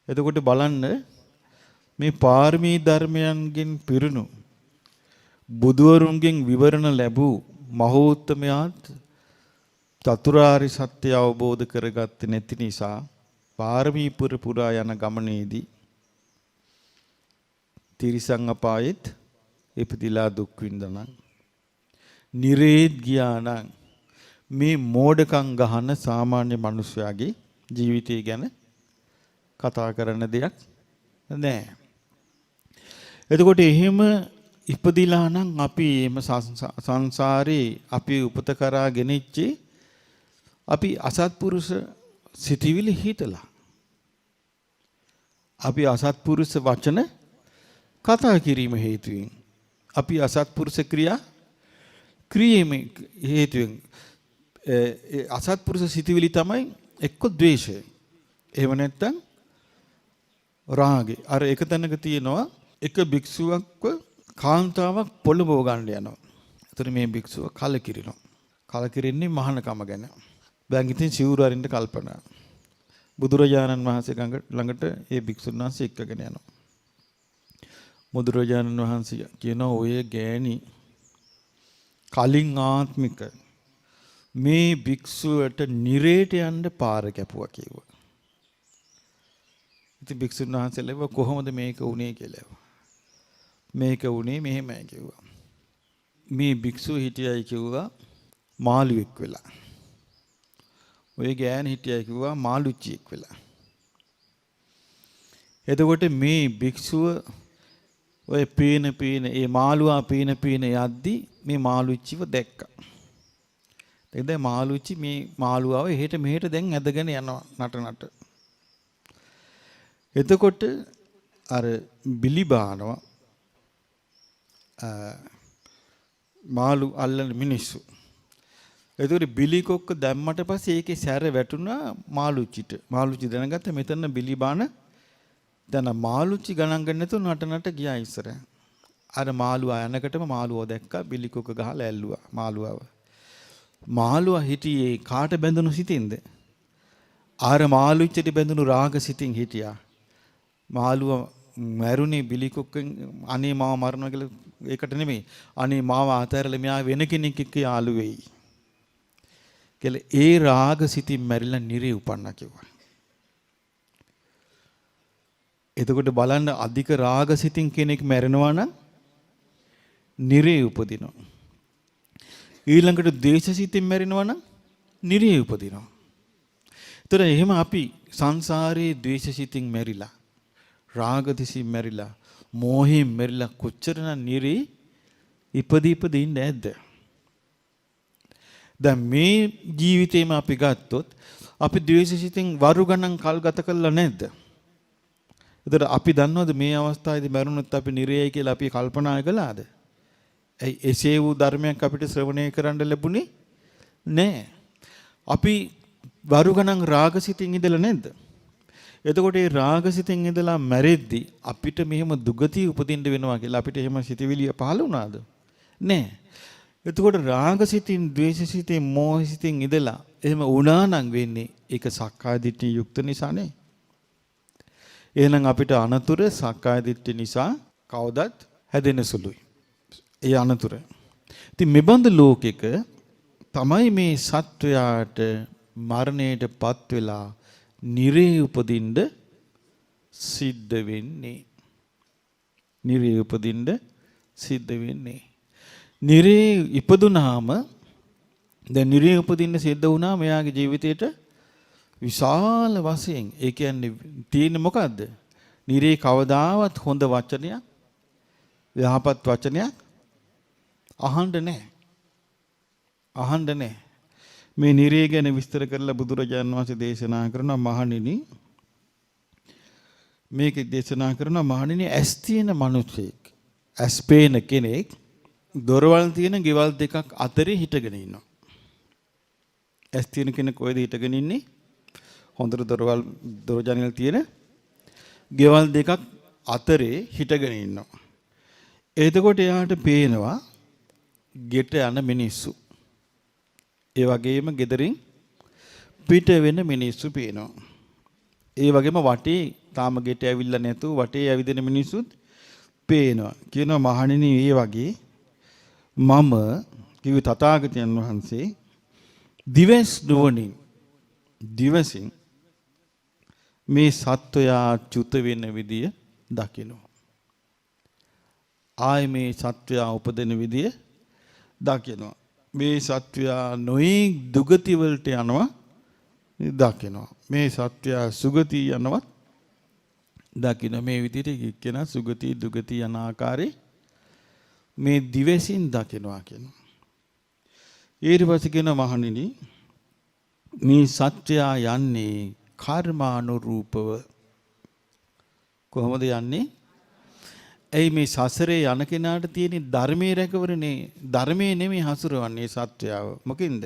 එතකොට බලන්න මේ පාරමී ධර්මයන්ගෙන් පිරුණු බුදුවරුන්ගෙන් විවරණ ලැබූ මහෝත්තමයාත් චතුරාර්ය සත්‍ය අවබෝධ කරගත්තේ නැති නිසා පාරමී පුරා යන ගමනේදී තිරිසං අපායෙත් ඉපදිලා දුක් විඳනනම් නිරේත් ගියානම් මේ මෝඩකම් ගහන සාමාන්‍ය මිනිසයාගේ ජීවිතය ගැන කතා කරන්න දෙයක් නැහැ. එතකොට එහෙම ඉපදිලා නම් අපි එම සංසාරේ අපි උපත කරා ගෙනිච්චි අපි අසත්පුරුෂ සිටිවිලි හිතලා අපි අසත්පුරුෂ වචන කතා කිරීම හේතුවෙන් අපි අසත්පුරුෂ ක්‍රියාම හේතුවෙන් අසත්පුරුෂ සිටිවිලි තමයි එක්ක ද්වේෂය. එහෙම නැත්නම් රාගය. අර එක තැනක තියෙනවා එක භික්ෂුවක්ව කාන්තාවක් පොළඹව ගන්න යනවා. ඒතර මේ භික්ෂුව කලකිරිනවා. කලකිරින්නේ මහානකම ගැන. දැන් ඉතින් සිවුරු අරින්න කල්පනා. බුදුරජාණන් වහන්සේ ළඟට ඒ භික්ෂුන් වහන්සේ එක්කගෙන යනවා. බුදුරජාණන් වහන්සේ කියනවා ඔය ගෑණි කලින් ආත්මික මේ භික්ෂුවට නිරේට යන්න පාර කැපුවා කිව්වා. ඉතින් භික්ෂුන් වහන්සේ ලැබව කොහොමද මේක වුනේ කියලා. මේක වුනේ මෙහෙමයි කිව්වා. මේ භික්ෂුව හිටියයි කිව්වා මාළුවෙක් වෙලා. ඔය ගෑණි හිටියයි කිව්වා මාළුච්චියෙක් වෙලා. එතකොට මේ භික්ෂුව ඔය පීන ඒ මාළුවා පීන යද්දි මේ මාළුච්චිව දැක්කා. දැන් මාළුච්චි මේ මාළුවාව එහෙට මෙහෙට දැන් ඇදගෙන යනවා නට. එතකොට අර බිලි බානවා මාළු අල්ලන මිනිස්සු. එතකොට බිලි කොක්ක දැම්මට පස්සේ ඒකේ සැර වැටුණා මාළුච්චිට. මාළුච්චි දැනගත්ත මෙතන බිලි බාන දැන් මාළුච්චි ගණන් ගන්න නැතුව නට ගියා ඉස්සර. අර මාළුවා යනකටම මාළුවෝ දැක්කා බිලි කොක්ක ගහලා ඇල්ලුවා මාළුවාව. මාළුවා හිටියේ කාට බැඳුණු සිතින්ද? ආර මාළුච්චිට බැඳුණු රාග සිතින් හිටියා. මාළුවා මැරුණේ බිලි කොක්කෙන් අනේ මාව මරනවා කියලා ඒකට නෙමෙයි. අනේ මාව අතහැරලා මෙයා වෙන කෙනෙක් එක්ක යාළු වෙයි. කියලා ඒ රාග සිතින් මැරිලා නිරේ උපන්නා කිව්වා. එතකොට බලන්න අධික රාග සිතින් කෙනෙක් මැරෙනවා නම් නිරේ උපදිනවා. ඊළඟට ද්වේෂ සිතින් මැරෙනවා නම් නිරේ උපදිනවා. ඒතර එහෙම අපි සංසාරේ ද්වේෂ සිතින් මැරිලා රාග දිසින් මැරිලා මෝහයෙන් මැරිලා කොච්චරනම් නිරේ ඉපදී නැද්ද? දැන් මේ ජීවිතේම අපි ගත්තොත් අපි ද්වේෂ සිතින් වරු ගණන් කල් ගත කළා නැද්ද? ඒතර අපි දන්නවද මේ අවස්ථාවේදී මරුණොත් අපි නිරයයි කියලා අපි කල්පනා කළාද? ඇයි එසේ වූ ධර්මයක් අපිට ශ්‍රවණය කරන්න ලැබුණේ නැහැ. අපි වරු ගණන් රාගසිතින් ඉඳලා නැද්ද? එතකොට මේ රාගසිතින් ඉඳලා මැරෙද්දි අපිට මෙහෙම දුගතිය උපදින්න වෙනවා කියලා අපිට එහෙම සිතවිලිය පහළ වුණාද? නැහැ. එතකොට රාගසිතින්, ද්වේෂසිතින්, මෝහසිතින් ඉඳලා එහෙම වුණා නම් වෙන්නේ ඒක සක්කාය දිට්ඨිය යුක්ත නිසානේ. එහෙනම් අපිට අනතුරු සක්කාය දිට්ඨිය නිසා කවදත් හැදෙන සුළුයි. ඒ අනතුර. ඉතින් මෙබඳු ලෝකෙක තමයි මේ සත්වයාට මරණයටපත් වෙලා නිරේ උපදින්න සිද්ධ වෙන්නේ. නිරේ උපදින්න සිද්ධ වෙන්නේ. නිරේ ඉපදුනාම දැන් නිරේ උපදින්න සිද්ධ වුණාම එයාගේ ජීවිතේට විශාල වශයෙන් ඒ කියන්නේ තියෙන්නේ මොකද්ද? නිරේ කවදාවත් හොඳ වචනයක් යහපත් වචනයක් අහන්න නැහැ. අහන්න නැහැ. මේ නිරේ ගැන විස්තර කරලා බුදුරජාණන් වහන්සේ දේශනා කරනවා මහණෙනි මේක දේශනා කරනවා මහණෙනි ඇස් තියෙන මිනිසෙක් ඇස් පේන කෙනෙක් දොරවල් තියෙන ගෙවල් දෙකක් අතරේ හිටගෙන ඉන්නවා. ඇස් තියෙන කෙනෙක් කොහෙද හිටගෙන ඉන්නේ? හොඳට දොර ජනෙල් තියෙන ගෙවල් දෙකක් අතරේ හිටගෙන ඉන්නවා. එතකොට එයාට පේනවා ගෙට යන මිනිස්සු. ඒ වගේම gederin පිට වෙන මිනිස්සු පේනවා. ඒ වගේම වටේ තාම ගෙට ඇවිල්ලා නැතුව වටේ ඇවිදින මිනිස්සුත් පේනවා. කියනවා මහණෙනි මේ වගේ මම කිව්ව තථාගතයන් වහන්සේ දිවස් නුවණින් දිවසින් මේ සත්වයා චුත වෙන විදිය දකිනවා. ආයි මේ සත්වයා උපදින විදිය දකිනවා. මේ සත්වයා නොයේ දුගති වලට යනවා දකිනවා. මේ සත්වයා සුගති යනවා දකිනවා. මේ විදිහට කියන සුගති දුගති යන ආකාරي මේ දිවසින් දකිනවා කියනවා. ඊට පස්සේ කියන මහණෙනි මේ සත්වයා යන්නේ කර්මානුරූපව. කොහොමද යන්නේ? එයි මේ සසරේ යන කෙනාට තියෙන ධර්මයේ රැකවරනේ. ධර්මයේ නෙමෙයි හසුරවන්නේ සත්වයාව. මොකින්ද?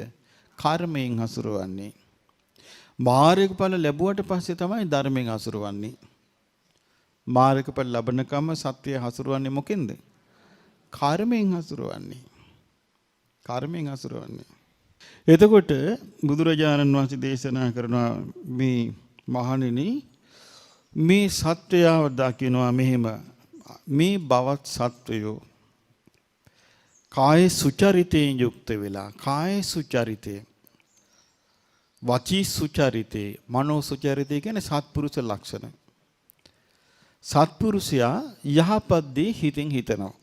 කර්මයෙන් හසුරවන්නේ. මාර්ගඵල ලැබුවට පස්සේ තමයි ධර්මයෙන් හසුරවන්නේ. මාර්ගඵල ලැබනකම සත්වය හසුරවන්නේ මොකෙන්ද? කර්මයෙන් හසුරවන්නේ. කර්මයෙන් හසුරවන්නේ. එතකොට බුදුරජාණන් වහන්සේ දේශනා කරන මේ මහණෙනි මේ සත්වයාව දකිනවා මෙහෙම මේ බවත් සත්වයෝ කාය සුචරිතයෙන් යුක්ත වෙලා කාය සුචරිතේ වචී සුචරිතේ මනෝ සුචරිතේ කියන්නේ සත්පුරුෂ ලක්ෂණ. සත්පුරුෂයා යහපත් දේ හිතින් හිතනවා.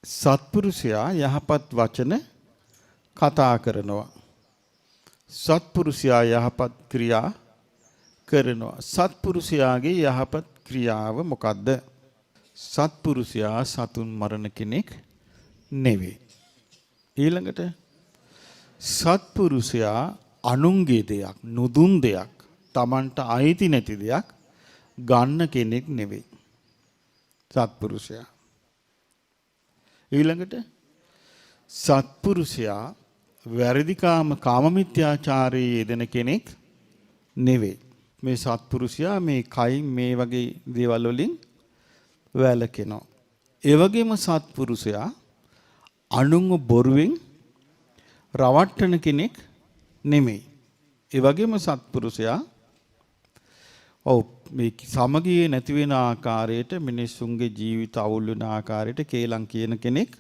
සත්පුරුෂයා යහපත් වචන කතා කරනවා. සත්පුරුෂයා යහපත් ක්‍රියා කරනවා. සත්පුරුෂයාගේ යහපත් ක්‍රියාව මොකද්ද? සත්පුරුෂයා සතුන් මරණ කෙනෙක් නෙවෙයි. ඊළඟට සත්පුරුෂයා අනුන්ගේ දෙයක්, නුදුන් දෙයක්, Tamanට අයිති නැති දෙයක් ගන්න කෙනෙක් නෙවෙයි. සත්පුරුෂයා. ඊළඟට සත්පුරුෂයා වැරදිකාම කාමමිත්‍යාචාරයේ යෙදෙන කෙනෙක් නෙවෙයි. මේ සත්පුරුෂයා මේ කයින් මේ වගේ දේවල් වලින් වැළකෙනවා. ඒ වගේම සත්පුරුෂයා අනුන්ව බොරුවෙන් රවට්ටන කෙනෙක් නෙමෙයි. ඒ වගේම සත්පුරුෂයා මේ සමගියේ නැති වෙන ආකාරයට මිනිස්සුන්ගේ ජීවිත අවුල් වෙන ආකාරයට කේලම් කියන කෙනෙක්,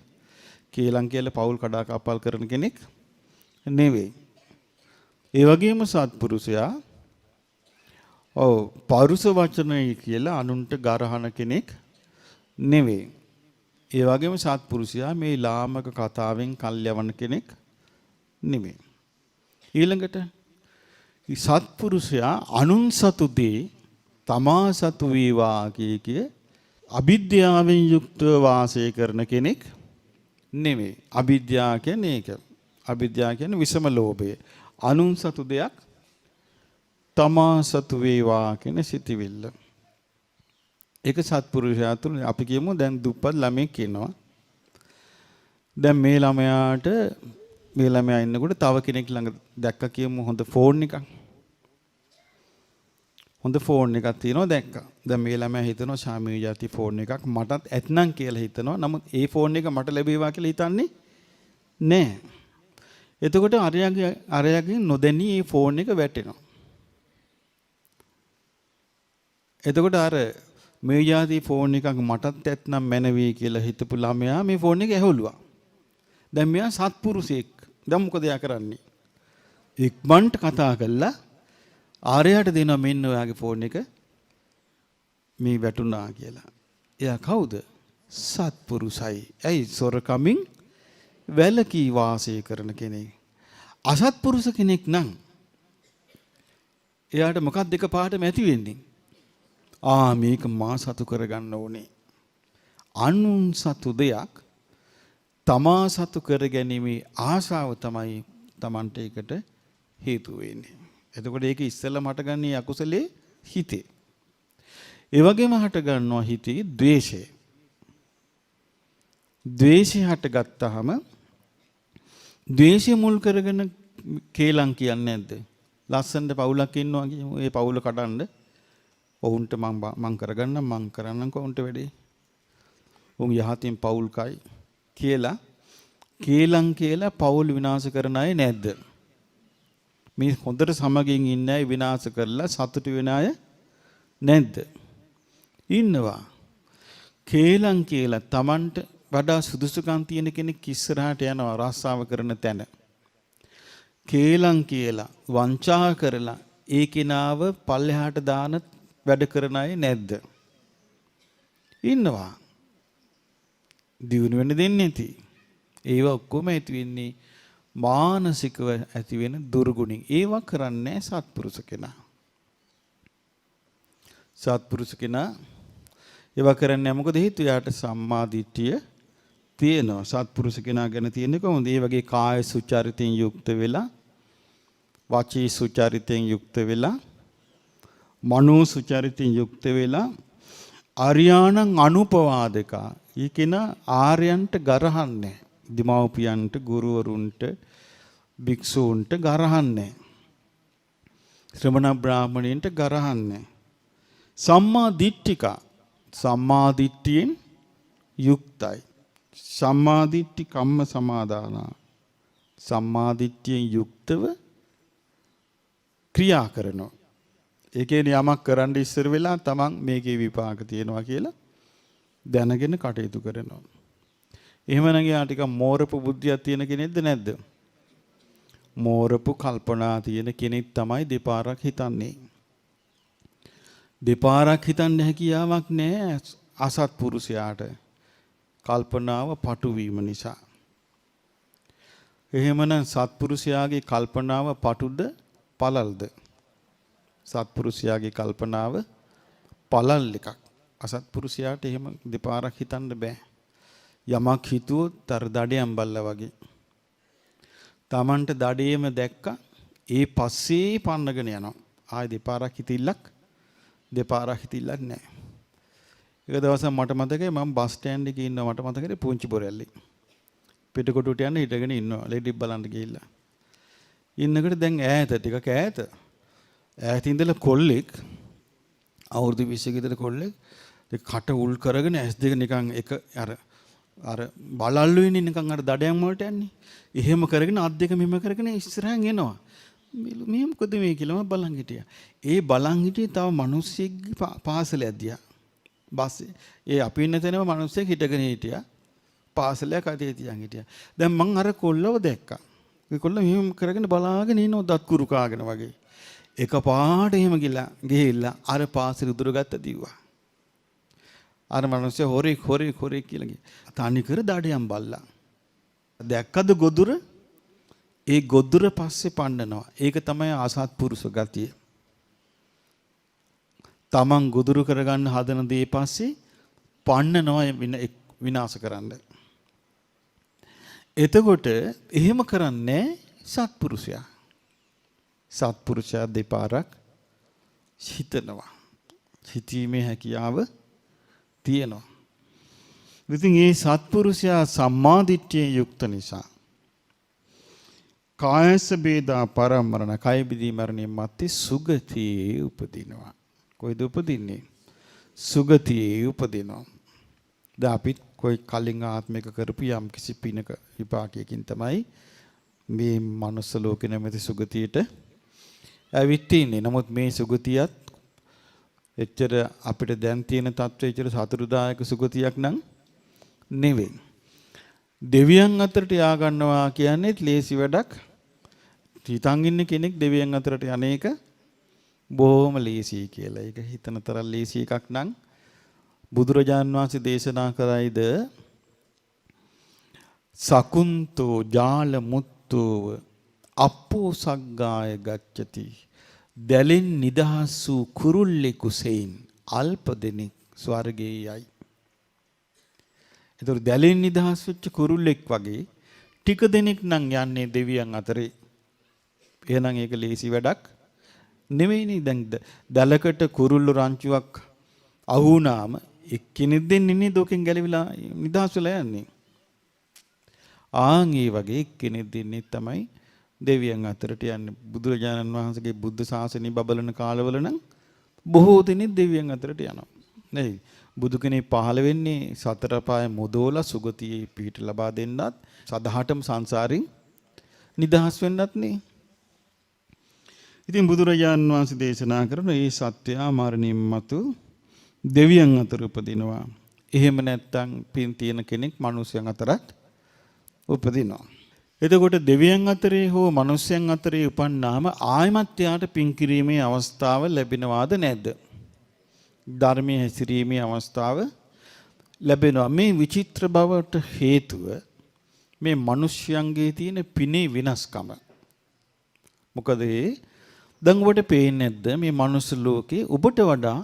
කේලම් කියලා පෞල් කඩාකප්පල් කරන කෙනෙක් නෙවෙයි. ඒ වගේම සත්පුරුෂයා පරුස වචනයි කියලා අනුන්ට ගරහන කෙනෙක් නෙවෙයි. ඒ වගේම සත්පුරුෂයා මේ ලාමක කතාවෙන් කල්යවන කෙනෙක් නෙවෙයි. ඊළඟට සත්පුරුෂයා අනුන් සතු දේ තමා සතු වේවා කිය අවිද්‍යාවෙන් යුක්තව වාසය කරන කෙනෙක් නෙවෙයි. අවිද්‍යාව කියන්නේ ඒක. අවිද්‍යාව කියන්නේ විසම ලෝභය. අනුන් සතු දෙයක් තමා සතු වේවා කියන සිටිවිල්ල. ඒක සත්පුරුෂයා තුළ අපි කියමු දැන් දුප්පත් ළමෙක් ඉන්නවා. දැන් මේ ළමයා ඉන්නකොට තව කෙනෙක් ළඟ දැක්ක කියමු හොඳ ෆෝන් එකක්. හොඳ ෆෝන් එකක් තියෙනවා දැක්කා. දැන් මේ ළමයා හිතනවා ශාමී යති ෆෝන් එකක් මටත් ඇත්නම් කියලා හිතනවා. නමුත් ඒ ෆෝන් එක මට ලැබේවා කියලා හිතන්නේ නැහැ. එතකොට අරයාගෙන් නොදැනී මේ ෆෝන් එක වැටෙනවා. එතකොට අර මේ යාදී ෆෝන් එකක් මටත් ඇත්නම් මැනවි කියලා හිතපු ළමයා මේ ෆෝන් එක ඇහුලුවා. දැන් මෙයා සත්පුරුෂයෙක්. දැන් මොකද එයා කරන්නේ? ඉක්මනට කතා කළා ආරයට දෙනවා මෙන්න ඔයාගේ ෆෝන් එක මේ වැටුණා කියලා. එයා කවුද? සත්පුරුසයි. ඇයි සොරකමින් වැලකී වාසය කරන කෙනෙක්. අසත්පුරුෂ කෙනෙක් නම් එයාට මොකක්ද දෙක පාටම ඇති වෙන්නේ? මේක මා සතු කරගන්න ඕනේ. අනුන් සතු දෙයක් තමා සතු කරගැනීමේ ආශාව තමයි Tamante එකට හේතු වෙන්නේ. එතකොට ඒක ඉස්සෙල්ලා හටගන්නේ අකුසලයේ හිතේ. ඒ වගේම හට ගන්නවා හිතේ ද්වේෂය. ද්වේෂය හටගත්තාම ද්වේෂය මුල් කරගෙන කේලම් කියන්නේ නැද්ද? ලස්සනට පවුලක් ඉන්නවා කියමු. ඒ පවුල කඩන්න ඔවුන්ට මං කරගන්නම් මං කරන්නම් කොවුන්ට වැඩේ. උන් යහතින් පවුල් කයි කියලා කේලම් කියලා පවුල් විනාශ කරන අය නැද්ද? මේ හොඳට සමගින් ඉන්න අය විනාශ කරලා සතුටු වෙන අය නැද්ද? ඉන්නවා. කේලම් කියලා Tamanට වඩා සුදුසුකම් තියෙන කෙනෙක් ඉස්සරහට යනවා රස්සාව කරන තැන. කේලම් කියලා වංචා කරලා ඒ කෙනාව පල්ලෙහාට දාන වැඩ කරන අය නැද්ද? ඉන්නවා. දියුණු වෙන්න දෙන්නේ නැති. ඒව ඔක්කොම ඇති වෙන්නේ මානසිකව ඇති වෙන දුර්ගුණින්. ඒව කරන්නේ සත්පුරුෂ කෙනා. සත්පුරුෂ කෙනා ඒව කරන්නේ මොකද හේතුව? යාට සම්මා දිට්ඨිය තියෙනවා. සත්පුරුෂ කෙනා ගැන තියෙන්නේ කොහොමද? ඒ වගේ කාය සුචරිතෙන් යුක්ත වෙලා, වාචී සුචරිතෙන් යුක්ත වෙලා, මනෝ සුචරිතෙන් යුක්ත වෙලා, ආර්යාණං අනුපවාදකා. ඊකින ආර්යයන්ට ගරහන්නේ. දිමව්පියන්ට, ගුරුවරුන්ට, භික්ෂූන්ට ගරහන්නේ. ශ්‍රමණ බ්‍රාහමණයන්ට ගරහන්නේ. සම්මා දිට්ඨිකා. සම්මා දිට්ඨියෙන් යුක්තයි. සම්මා දිට්ඨි කම්ම සමාදාන. සම්මා දිට්ඨියෙන් යුක්තව ක්‍රියා කරනවා. ඒ කියන්නේ යමක් කරන්න ඉස්සර වෙලා තමන් මේකේ විපාක තියෙනවා කියලා දැනගෙන කටයුතු කරනවා. එහෙමනම් යා ටික මෝරපු බුද්ධියක් තියෙන කෙනෙක්ද නැද්ද? මෝරපු කල්පනා තියෙන කෙනෙක් තමයි දෙපාරක් හිතන්නේ. දෙපාරක් හිතන්න හැකියාවක් නැහැ අසත්පුරුෂයාට. කල්පනාව පටු වීම නිසා. එහෙමනම් සත්පුරුෂයාගේ කල්පනාව පටුද පළල්ද? සත්පුරුෂයාගේ කල්පනාව පළල් එකක්. අසත්පුරුෂයාට එහෙම දෙපාරක් හිතන්න බෑ. යමක් හිතුවොත් අර දඩයන් බල්ලා වගේ. Tamanට දඩේම දැක්ක ඒ පස්සේ පන්නගෙන යනවා. ආයි දෙපාරක් හිතිල්ලක් නැහැ. එක දවසක් මට මතකයි මම බස් ස්ටෑන්ඩ් එකේ ඉන්නවා. මට මතකයි පුංචි බොරැල්ලේ. පිටකොටුවට යන්න හිටගෙන ඉන්නවා. ලෙඩික් බලන්න ගිහිල්ලා. ඉන්නකොට දැන් ටිකක් ඈත ඉඳලා කොල්ලෙක් අවුරුදු 20 කට කොල්ලෙක් කට උල් කරගෙන ඇස් දෙක නිකන් එක අර බලල්ලු වෙන්නේ නිකන් අර දඩයන් වලට යන්නේ. එහෙම කරගෙන අත් දෙක මෙහෙම කරගෙන ඉස්සරහන් එනවා. මේ මොකද මේ කියලා මම බලන් හිටියා. ඒ බලන් හිටියේ තව මිනිස්සෙක්ගේ පාසලයක් දිහා. බස්සේ ඒ අපි ඉන්න තැනම මිනිස්සෙක් හිටගෙන හිටියා. පාසලයක් අතේ තියන් හිටියා. දැන් මං අර කොල්ලව දැක්කා. ඒ කොල්ල මෙහෙම කරගෙන බලාගෙන ඉනවා දත් කුරු කාගෙන වගේ. එකපාරට එහෙම ගිහිල්ලා අර පාසල උදුරගත්ත දිව්වා. අර මිනිස්සු හොරේ කියලා ගියා. තනිකර දඩයන් බල්ලා. දැක්කද ගොදුර? ඒ ගොදුර පස්සේ පන්නනවා. ඒක තමයි අසත්පුරුෂ ගතිය. තමන් ගොදුරු කරගන්න හදන දේ පස්සේ පන්නනවා විනාශ කරන්න. එතකොට එහෙම කරන්නේ සත්පුරුෂයා. සත්පුරුෂයා දෙපාරක් හිතනවා. හිතීමේ හැකියාව තියෙනවා. ඉතින් මේ සත්පුරුෂයා සම්මාදිට්ඨියෙන් යුක්ත නිසා කායස බේදා පරමරණ කය බිදී මරණය මැත්තේ සුගතියේ උපදිනවා. කොයිද උපදින්නේ? සුගතියේ උපදිනවා. දැන් අපි කොයි කලින් ආත්මික කරපු යම් කිසි පිනක විපාකයකින් තමයි මේ මනුස්ස ලෝකෙ නැමැති සුගතියට ඇවිත් ඉන්නේ. නමුත් මේ සුගතියත් එච්චර අපිට දැන් තියෙන තත්ත්වය එච්චර සතුටුදායක සුගතියක් නම් නෙවෙයි. දෙවියන් අතරට යා ගන්නවා කියන්නේ ලේසි වැඩක්. හිතන් ඉන්න කෙනෙක් දෙවියන් අතරට යන්නේක බොහොම ලේසි කියලා. ඒක හිතන තරම් ලේසි එකක් නම් බුදුරජාන් වහන්සේ දේශනා කරයිද සකුන්තෝ ජාල මුත්තෝ අපෝ සග්ගාය ගච්ඡති. දැලෙන් නිදහස් වූ කුරුල්ලෙකුසෙයින් අල්ප දෙනෙක් ස්වර්ගයේ යයි. ඒතර දැලෙන් නිදහස් වෙච්ච කුරුල්ලෙක් වගේ ටික දෙනෙක් නම් යන්නේ දෙවියන් අතරේ. එහෙනම් ඒක ලේසි වැඩක් නෙවෙයිනේ. දැන් දැලකට කුරුල්ල රංචුවක් අහු වුණාම එක්කෙනෙක් දෙන්නේ දුකෙන් ගැලවිලා නිදහස් වෙලා යන්නේ. ආන් ඒ වගේ එක්කෙනෙක් දෙන්නේ තමයි දෙවියන් අතරට යන්නේ. බුදුරජාණන් වහන්සේගේ බුද්ධ ශාසනය බබලන කාලවල නම් බොහෝ දෙනෙක් දෙවියන් අතරට යනවා. නේ බුදු කෙනෙක් පහළ වෙන්නේ සතර පාය මොදෝලා සුගතියේ පිහිට ලබා දෙන්නත් සදහටම සංසාරින් නිදහස් වෙන්නත් නේ. ඉතින් බුදුරජාන් වහන්සේ දේශනා කරන මේ සත්‍යය මරණින් මතු දෙවියන් අතර උපදිනවා. එහෙම නැත්නම් පින් තියෙන කෙනෙක් මිනිස්යන් අතරත් උපදිනවා. එතකොට දෙවියන් අතරේ හෝ මිනිස්යන් අතරේ උපන්නාම ආයමත් යාට පින් කිරීමේ අවස්ථාව ලැබෙනවාද නැද්ද? ධර්මයේ හැසිරීමේ අවස්ථාව ලැබෙනවා. මේ විචිත්‍ර බවට හේතුව මේ මිනිස්යන්ගේ තියෙන පිනේ වෙනස්කම. මොකද දැන් ඔබට පේන්නේ නැද්ද මේ මනුස්ස ලෝකේ ඔබට වඩා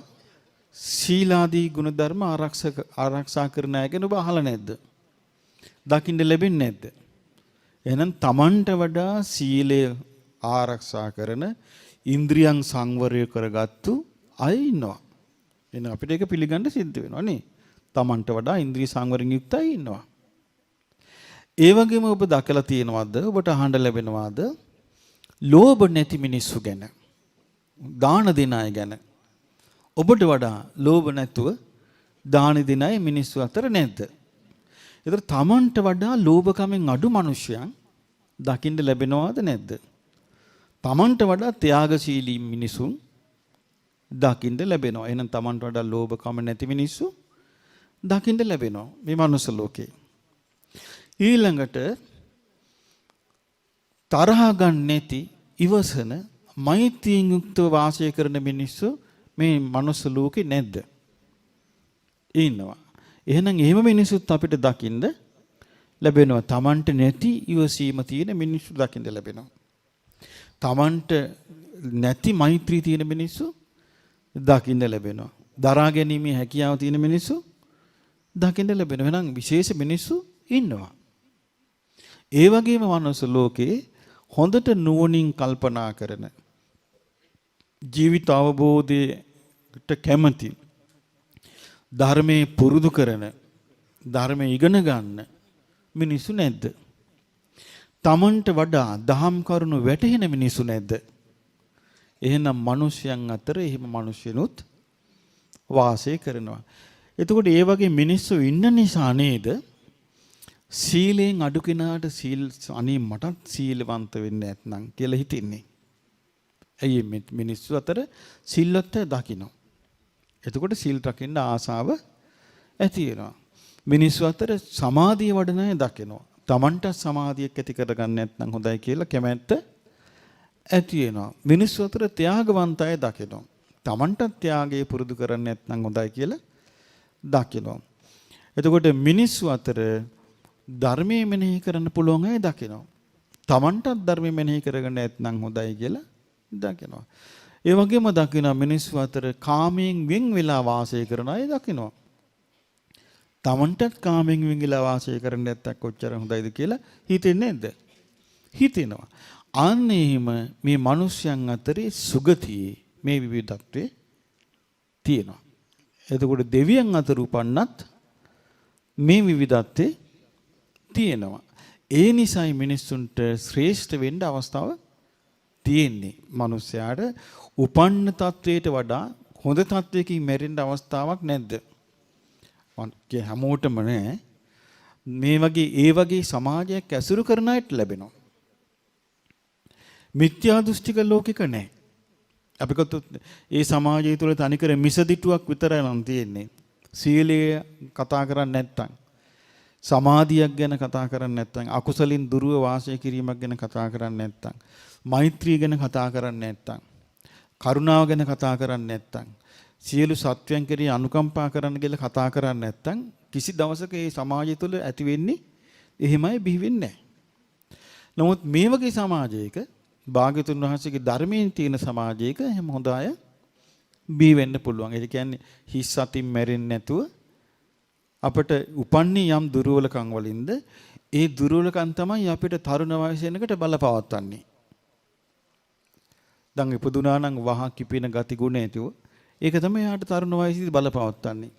සීලාදී ගුණධර්ම ආරක්ෂා කරන අය ගැන ඔබ අහලා නැද්ද? දකින්න ලැබෙන්නේ නැද්ද? එහෙනම් Tamanට වඩා සීලය ආරක්ෂා කරන ඉන්ද්‍රියන් සංවරය කරගත්තු අය ඉන්නවා. එහෙනම් අපිට ඒක පිළිගන්න සිද්ධ වෙනවා නේ. Tamanට වඩා ඉන්ද්‍රිය සංවරයෙන් යුක්ත අය ඉන්නවා. ඒ වගේම ඔබ දැකලා තියෙනවද? ඔබට අහන්න ලැබෙනවද? ලෝභ නැති මිනිස්සු ගැන, දාන දෙන අය ගැන. ඔබට වඩා ලෝභ නැතුව දාන දෙන අය මිනිස්සු අතර නැද්ද? ඒතර තමන්ට වඩා ලෝභකමෙන් අඩු මිනිසයන් දකින්න ලැබෙනවද නැද්ද? තමන්ට වඩා ත්‍යාගශීලී මිනිසුන් දකින්න ලැබෙනවා. එහෙනම් තමන්ට වඩා ලෝභකම නැති මිනිස්සු දකින්න ලැබෙනවා මේ මනුස්ස ලෝකේ. ඊළඟට තරහ ගන්න නැති ඉවසන මෛත්‍රියෙන් යුක්තව වාසය කරන මිනිස්සු මේ මනුස්ස ලෝකේ නැද්ද? ඉන්නවා. එහෙනම් එහෙම මිනිස්සුත් අපිට දකින්න ලැබෙනවා. Tamanට නැති ඉවසීම තියෙන මිනිස්සු දකින්න ලැබෙනවා. Tamanට නැති මෛත්‍රී තියෙන මිනිස්සු දකින්න ලැබෙනවා. දරා ගැනීමේ හැකියාව තියෙන මිනිස්සු දකින්න ලැබෙනවා. එහෙනම් විශේෂ මිනිස්සු ඉන්නවා. ඒ වගේම මනුස්ස ලෝකේ හොඳට නුවණින් කල්පනා කරන ජීවිත අවබෝධයට කැමති ධර්මයේ පුරුදු කරන ධර්මයේ ඉගෙන ගන්න මිනිස්සු නැද්ද? තමන්ට වඩා දහම් කරුණු වැටහෙන මිනිස්සු නැද්ද? එහෙනම් මිනිස්යන් අතර එහෙම මිනිස්සුනුත් වාසය කරනවා. එතකොට ඒ වගේ මිනිස්සු ඉන්න නිසා නේද සීලෙන් අඩු කෙනාට සීල් අනේ මටත් සීලවන්ත වෙන්න නැත්නම් කියලා හිතෙන්නේ. ඇයි මිනිස්සු අතර සිල්වත් දකින්න. එතකොට සීල් රකින්න ආසාව ඇති වෙනවා. මිනිස්සු අතර සමාධිය වඩන අය දකිනවා. Tamanට සමාධියක් ඇති කරගන්න නැත්නම් හොඳයි කියලා කැමැත්ත ඇති වෙනවා. මිනිස්සු අතර ත්‍යාගවන්ත අය දකිනවා. Tamanට ත්‍යාගය පුරුදු කරන්නේ නැත්නම් හොඳයි කියලා දකිනවා. එතකොට මිනිස්සු අතර ධර්මයේ මෙනෙහි කරන්න පුළුවන් අය දකිනවා. Tamanටත් ධර්මයේ මෙනෙහි කරගන්න නැත්නම් හොඳයි කියලා දකිනවා. ඒ වගේම දකිනවා මිනිස්සු අතර කාමයෙන් වෙන් වෙලා වාසය කරන අය දකිනවා. Tamanටත් කාමයෙන් වෙන් වෙලා වාසය කරන්න නැත්තම් කොච්චර හොඳයිද කියලා හිතෙන්නේ නැද්ද? හිතෙනවා. අන්න එහෙම මේ මිනිස්යන් අතරේ සුගතියේ මේ විවිධත්වයේ තියෙනවා. එතකොට දෙවියන් අතර උපන්නත් මේ විවිධත්වයේ තියෙනවා. ඒ නිසායි මිනිස්සුන්ට ශ්‍රේෂ්ඨ වෙන්න අවස්ථාව තියෙන්නේ. මිනිස්යාට උපන්න තත්වයට වඩා හොඳ තත්වයකින් මැරෙන්න අවස්ථාවක් නැද්ද? හැමෝටම නෑ. ඒ වගේ සමාජයක් ඇසුරු කරන අයට ලැබෙනවා. මිත්‍යා දෘෂ්ටික ලෝකික නෑ. අපි කොහොත් ඒ සමාජය තුළ තනිකර මිසදිටුවක් විතරයි නම් තියෙන්නේ. සීලය කතා කරන්නේ නැත්තම්, සමාධියක් ගැන කතා කරන්නේ නැත්තම්, අකුසලින් දුරව වාසය කිරීමක් ගැන කතා කරන්නේ නැත්තම්, මෛත්‍රිය ගැන කතා කරන්නේ නැත්තම්, කරුණාව ගැන කතා කරන්නේ නැත්තම්, සියලු සත්වයන් කෙරෙහි අනුකම්පා කරන්න කියලා කතා කරන්නේ නැත්තම් කිසි දවසක මේ සමාජය තුළ ඇති වෙන්නේ එහෙමයි බිහි වෙන්නේ නැහැ. නමුත් මේ වගේ සමාජයක භාග්‍යතුන් වහන්සේගේ ධර්මයෙන් තියෙන සමාජයක එහෙම හොඳ අය බිහි වෙන්න පුළුවන්. ඒ කියන්නේ හිස් අතින් මැරෙන්නේ නැතුව අපිට උපන්නේ යම් දුර්වලකම් වලින්ද ඒ දුර්වලකම් තමයි අපිට තරුණ වයසේනකට බලපවත්වන්නේ. දැන් ඉපදුනා නම් වහ කිපෙන ගති ගුණ ඇතිව ඒක තමයි එයාට තරුණ වයසේදී බලපවත්වන්නේ.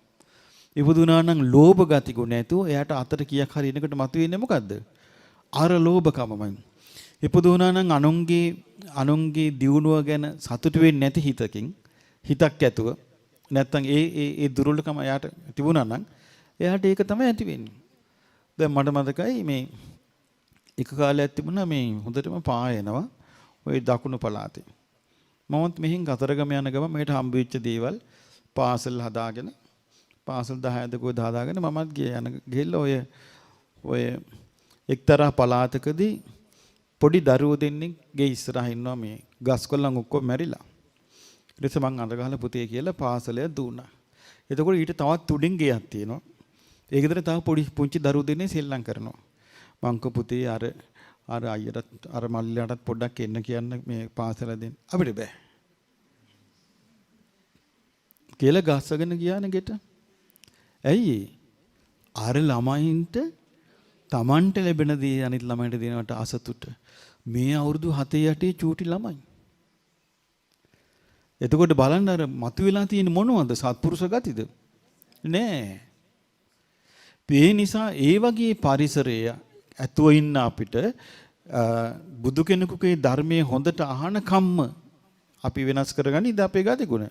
ඉපදුනා නම් ලෝභ ගති ගුණ ඇතිව එයාට අතට කීයක් හරි එනකොට මතුවෙන්නේ මොකද්ද? අර ලෝභකමයි. ඉපදුනා නම් අනුන්ගේ දියුණුව ගැන සතුටු වෙන්නේ නැති හිතක් ඇතුව නැත්තම් ඒ දුර්වලකම එයාට තිබුණා නම් එයාට ඒක තමයි ඇති වෙන්නේ. දැන් මට මතකයි මේ එක කාලයක් තිබුණා මේ හොඳටම පායනවා ওই දකුණු පළාතේ. මමත් මෙහින් කතරගම යන ගම මේකට හම්බ වෙච්ච දේවල් පාසල් හදාගෙන පාසල් 10ද කොයි හදාගෙන මමත් ගිහිල්ලා ඔය එක්තරා පළාතකදී පොඩි දරුවෝ දෙන්නෙක්ගේ ඉස්සරහ ඉන්නවා මේ ගස්කොල්ලන් ඔක්කොම මැරිලා. ඊට පස්සේ මං අඳ ගහලා පුතේ කියලා පාසලේ දුන්නා. එතකොට ඊට තවත් උඩින් ගියක් තියෙනවා. ඒක විතර තව පුංචි දරුවෝ දෙන්නේ සෙල්ලම් කරනවා. මං කෝ පුතේ අර අයියටත් අර මල්ලියටත් පොඩ්ඩක් එන්න කියන්න මේ පාසල දෙන්න. අපිට බෑ. කියලා ගස්සගෙන ගියානේ ගෙට. ඇයි අර ළමයින්ට Tamanට ලැබෙන දේ අනිත් ළමයින්ට දෙනවට අසතුට මේ අවුරුදු 7-8 චූටි ළමයි. එතකොට බලන්න අර මතුවලා තියෙන මොනවද සත්පුරුෂ ගතිද? නෑ. ඒ නිසා ඒ වගේ පරිසරය ඇතුව ඉන්න අපිට බුදු කෙනෙකුගේ ධර්මයේ හොඳට අහන කම්ම අපි වෙනස් කරගන්නේ අපේ ගතිගුණ.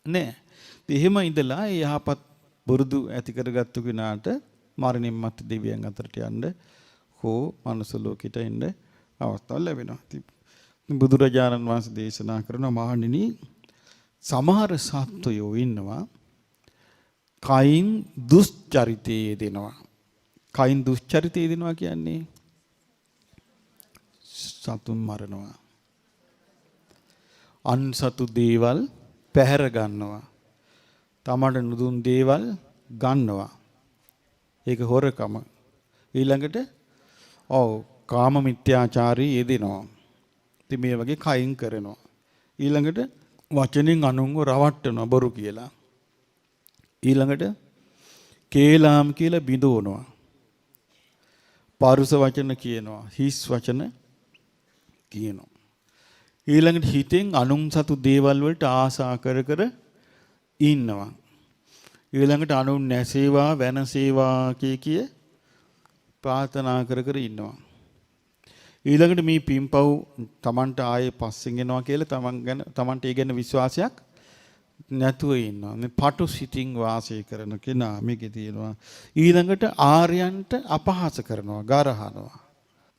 නෑ. එහෙම ඉඳලා යහපත් බුරුදු ඇති කරගත්තු කෙනාට මරණින් මත් දෙවියන් අතරට යන්න හෝ මනුස්ස ලෝකෙට එන්න අවස්ථාව ලැබෙනවා. බුදුරජාණන් වහන්සේ දේශනා කරන මහණෙනි සමහර සත්වයෝ ඉන්නවා කයින් දුෂ්චරිතයේ දෙනවා. කයින් දුෂ්චරිතයේ දෙනවා කියන්නේ සතුන් මරනවා. අන්සතු දේවල් පැහැර ගන්නවා. තමට නුදුන් දේවල් ගන්නවා. ඒක හොරකම. ඊළඟට කාම මිත්‍යාචාරී යෙදෙනවා. ඉතින් මේ වගේ කයින් කරනවා. ඊළඟට වචනෙන් අනුන්ව රවට්ටනවා බොරු කියලා. ඊළඟට කේලාම් කියලා බිඳවනවා. පරුස වචන කියනවා. හිස් වචන කියනවා. ඊළඟට හිතෙන් අනුන් සතු දේවල් වලට ආසා කර කර ඉන්නවා. ඊළඟට අනුන් නැසේවා වෙනසේවා කිය ප්‍රාර්ථනා කර කර ඉන්නවා. ඊළඟට මේ පින්පව් Tamanට ආයේ පස්සෙන් එනවා කියලා Tamanට ඒ ගැන විශ්වාසයක් නැතුව ඉන්නවා. මේ පටු සිතින් වාසය කරන කෙනා මේකේ තියෙනවා. ඊළඟට ආර්යයන්ට අපහාස කරනවා, ගරහනවා.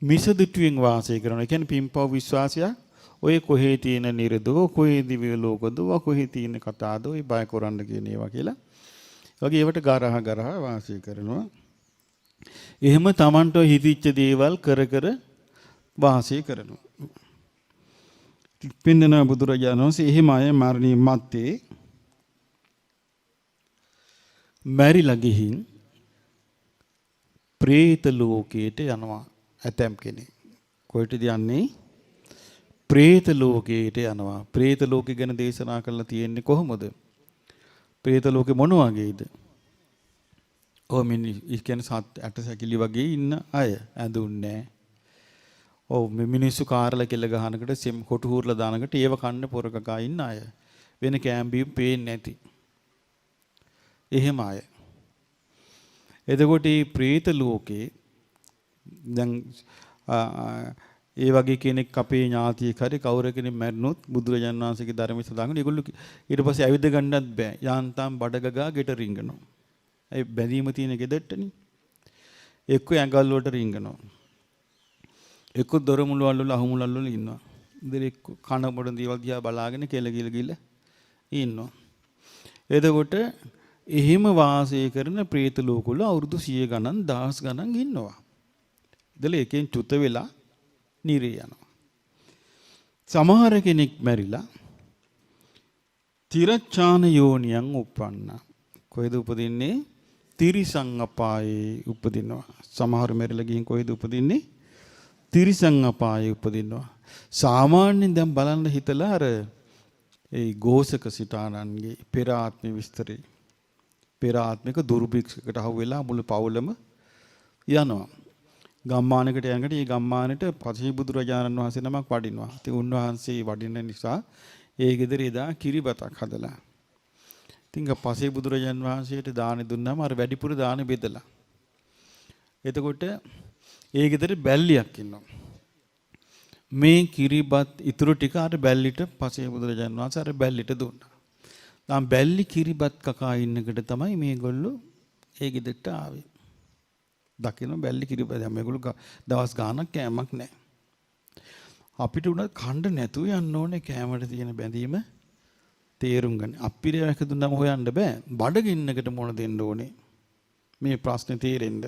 මිසදිටුවෙන් වාසය කරනවා. ඒ කියන්නේ පින්පව් විශ්වාසයක් ඔය කොහේ තියෙන නිරදෝ, කොහේ දිව්‍ය ලෝකදෝ, කොහේ තියෙන කතාද, ඔය බය කරන්න කියන ඒවා කියලා. වගේ ඒවට ගරහ වාසය කරනවා. එහෙම Tamanට හිතිච්ච දේවල් කර කර වාසය කරනවා. පින්නන බුදුරජාණන් වහන්සේ එහෙම අය මරණින් මත්තේ මැරිලා ගිහින් പ്രേත ලෝකයට යනවා ඇතම් කෙනෙක්. කොහෙටද යන්නේ? പ്രേත ලෝකයට යනවා. പ്രേත ලෝකෙ ගැන දේශනා කරලා තියෙන්නේ කොහොමද? പ്രേත ලෝකෙ මොන වගේද? කියන්නේ සත් ඇටසැකිලි වගේ ඉන්න අය ඇඳුන්නේ. මේ මිනිස්සු කාරලා කෙල ගහනකට සෙම් කොටු හුරලා දානකට ඒව කන්න පොරකකා ඉන්න අය. වෙන කැම්බියුම් පේන්නේ නැති. එහෙම අය. එතකොට මේ പ്രേත ලෝකේ දැන් ඒ වගේ කෙනෙක් අපේ ඥාතියෙක් හරි කවුරු කෙනෙක් මැරුණොත් බුදුරජාණන් වහන්සේගේ ධර්මයේ සඳහන් කරන ඒගොල්ලෝ ඊට පස්සේ ඇවිද ගන්නත් බෑ. යාන්තම් බඩගගා ගෙට රිංගනවා. ඒ බැඳීම තියෙන ගෙදරටනේ. එක්ක ඇඟල් වලට රිංගනවා. එක්ක දොර මුළු අල්ලලා අහු මුළු අල්ලලා ඉන්නවා. ඉතින් එක්ක කන පොඩ දේවල් දිහා බලාගෙන කෙල ගිල ඉන්නවා. එතකොට එහෙම වාසය කරන പ്രേත ලෝකවල අවුරුදු 100 ගණන් 1000 ගණන් ඉන්නවා. ඉතල එකෙන් චුත වෙලා නිරේ යනවා. සමහර කෙනෙක් මැරිලා තිරච්ඡාන යෝනියන් උපන්නා. කොහෙද උපදින්නේ? තිරිසන් අපායේ උපදිනවා. සමහර මැරිලා ගිහින් කොහෙද උපදින්නේ? තිරිසන් අපායේ උපදිනවා. සාමාන්‍යයෙන් දැන් බලන්න හිතලා අර ඒ ഘോഷක සිතානන්ගේ පෙර ආත්ම විස්තරේ පෙර ආත්මික දුර්භික්ෂයකට අහු වෙලා මුළු පවුලම යනවා. ගම්මානයකට යනකොට ඒ ගම්මානෙට පසේ බුදුරජාණන් වහන්සේ නමක් වඩිනවා. ඉතින් උන්වහන්සේ වඩින නිසා ඒ ගෙදර එදා කිරිබතක් හදලා. ඉතින් පසේ බුදුරජාණන් වහන්සේට දාන දුන්නාම අර වැඩිපුර දාන බෙදලා. එතකොට ඒ ගෙදර බැල්ලියක් ඉන්නවා. මේ කිරිබත් ඉතුරු ටික අර බැල්ලිට පසේ බුදුරජාණන් වහන්සේ අර බැල්ලිට දුන්නා. දැන් බැල්ලි කිරිබත් කකා ඉන්නකට තමයි මේගොල්ලෝ ඒ ගෙදරට ආවේ. දකින්න බැල්ලි කිරිබත් දැන් මේගොල්ලෝ දවස් ගාණක් කෑමක් නැහැ. අපිට උනත් කණ්ඩ නැතුව යන්න ඕනේ කෑමට තියෙන බැඳීම තේරුම් ගන්න. අපිරිය රැක දුන්නම හොයන්න බෑ. බඩගින්නකට මොන දෙන්න ඕනේ. මේ ප්‍රශ්නේ තේරෙන්න.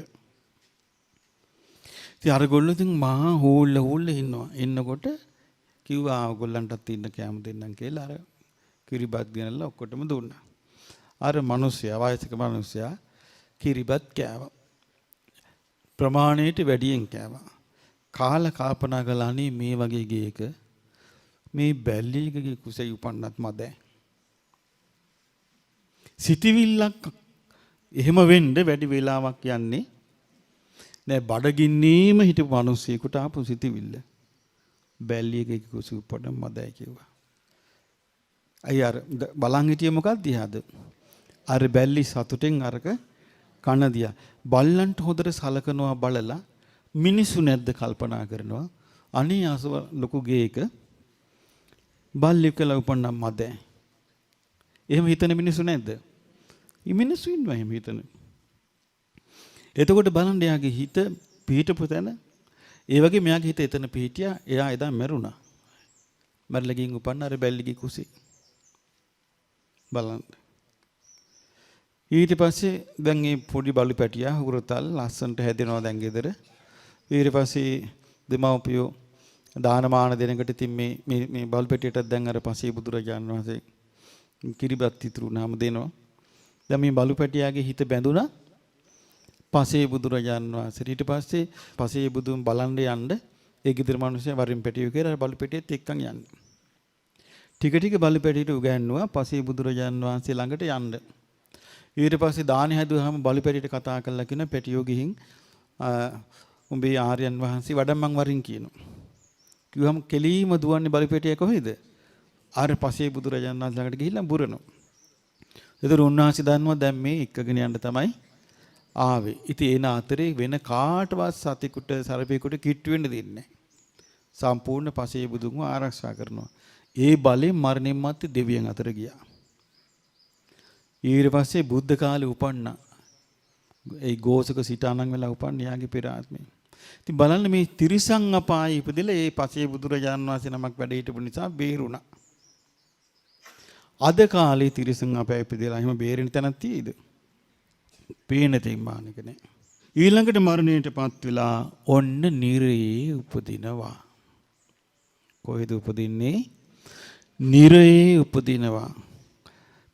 ඉතින් අරගොල්ලෝ ඉතින් මහා හෝල්ල ඉන්නවා. ඉන්නකොට කිව්වා ඔයගොල්ලන්ටත් ඉන්න කැම දෙන්නම් කියලා අර කිරිබත් ගෙනල්ලා ඔක්කොටම දුන්නා. අර මිනිස්සයා වයසක මිනිස්සයා කිරිබත් කෑවා. ප්‍රමාණයට වැඩියෙන් කෑවා. කාලා කල්පනා කළා අනේ මේ වගේ ගේක මේ බැල්ලියකගේ කුසෙයි උපන්නත් මදයි. සිටිවිල්ලක් එහෙම වෙන්න වැඩි වෙලාවක් යන්නේ නෑ. බඩගින්නීම හිටපු මිනිස්සෙකුට ආපු සිටිවිල්ල බැල්ලියකගේ කුසෙයි උපන්න මදයි කිව්වා. අය අර බලන් හිටියේ මොකක්ද දිහාද? අර බැල්ලි සතුටෙන් අරක කන දියා. බල්ලන්ට හොදට සලකනවා බලලා මිනිස්සු නැද්ද කල්පනා කරනවා. අනේ අසව ලොකු ගේක බල්ලෙක් කියලා උපන්නම් මදයි. එහෙම හිතන මිනිස්සු නැද්ද? මේ මිනිස්සු ඉන්නවා එහෙම හිතන. එතකොට බලන්න එයාගේ හිත පිහිටපු තැන ඒ වගේ මෙයාගේ හිත එතන පිහිටියා. එයා එදා මැරුණා. මැරලා ගින් උපන්න අර බැල්ලිගේ කුසේ. බලන්න. ඊට පස්සේ දැන් මේ පොඩි බලු පැටියා හුරතල් ලස්සන්ට හැදෙනවා දැන් ගෙදර. ඊට පස්සේ දෙමව්පියෝ දානමාන දෙනකට ඉතින් මේ බලු පැටියටත් දැන් අර පසේ බුදුරජාණන් වහන්සේ කිරිබත් ඉතුරුනාම දෙනවා. දැන් මේ බලු පැටියාගේ හිත බැඳුණා පසේ බුදුරජාණන් වහන්සේ. ඊට පස්සේ පසේ බුදුන් බලන්න යන්න ඒ ගෙදර මිනිස්සු වරින් පැටියෝ කියලා බලු පැටියත් එක්කන් යන්න. ටික ටික බලු පැටියට උගන්වුවා පසේ බුදුරජාණන් වහන්සේ ළඟට යන්න. ඊට පස්සේ දානි හැදුවාම බලු පැටියට කතා කරලා කියන පැටියෝ ගිහින් උඹේ ආර්යයන් වහන්සේ වඩම්මන් වරින් කියනවා. කිව්වම කෙලීම දුවන්නේ බලු පැටිය කොහෙද? ආර පසේ බුදුරජාණන් වහන්සේ ළඟට ගිහිල්ලා බුරනවා. ඒතර උන්වහන්සේ දන්නවා දැන් මේ එක්කගෙන යන්න තමයි ආවේ. ඉතින් එන අතරේ වෙන කාටවත් සතෙකුට සර්පෙකුට කිට්ටු වෙන්න දෙන්නේ නැහැ. සම්පූර්ණ පසේ බුදුන්ව ආරක්ෂා කරනවා. ඒ බලෙන් මරණින් මත්තේ දෙවියන් අතර ගියා. ඊට පස්සේ බුද්ධ කාලේ උපන්නා. ඒ ගෝසක සිතානන් වෙලා උපන්න යාගේ පෙර ආත්මේ. ඉතින් බලන්න මේ තිරිසන් අපායේ ඉපදෙලා ඒ පසේ බුදුරජාණන් වහන්සේ නමක් වැඩ හිටපු නිසා බේරුණා. අද කාලේ තිරිසන් අපායේ ඉපදෙලා එහෙම බේරෙන්න තැනක් තියෙයිද? පේන තෙම්මානක නෑ. ඊළඟට මරණයටපත් වෙලා ඔන්න නිරේ උපදිනවා. කොහෙද උපදින්නේ? නිරේ උපදිනවා.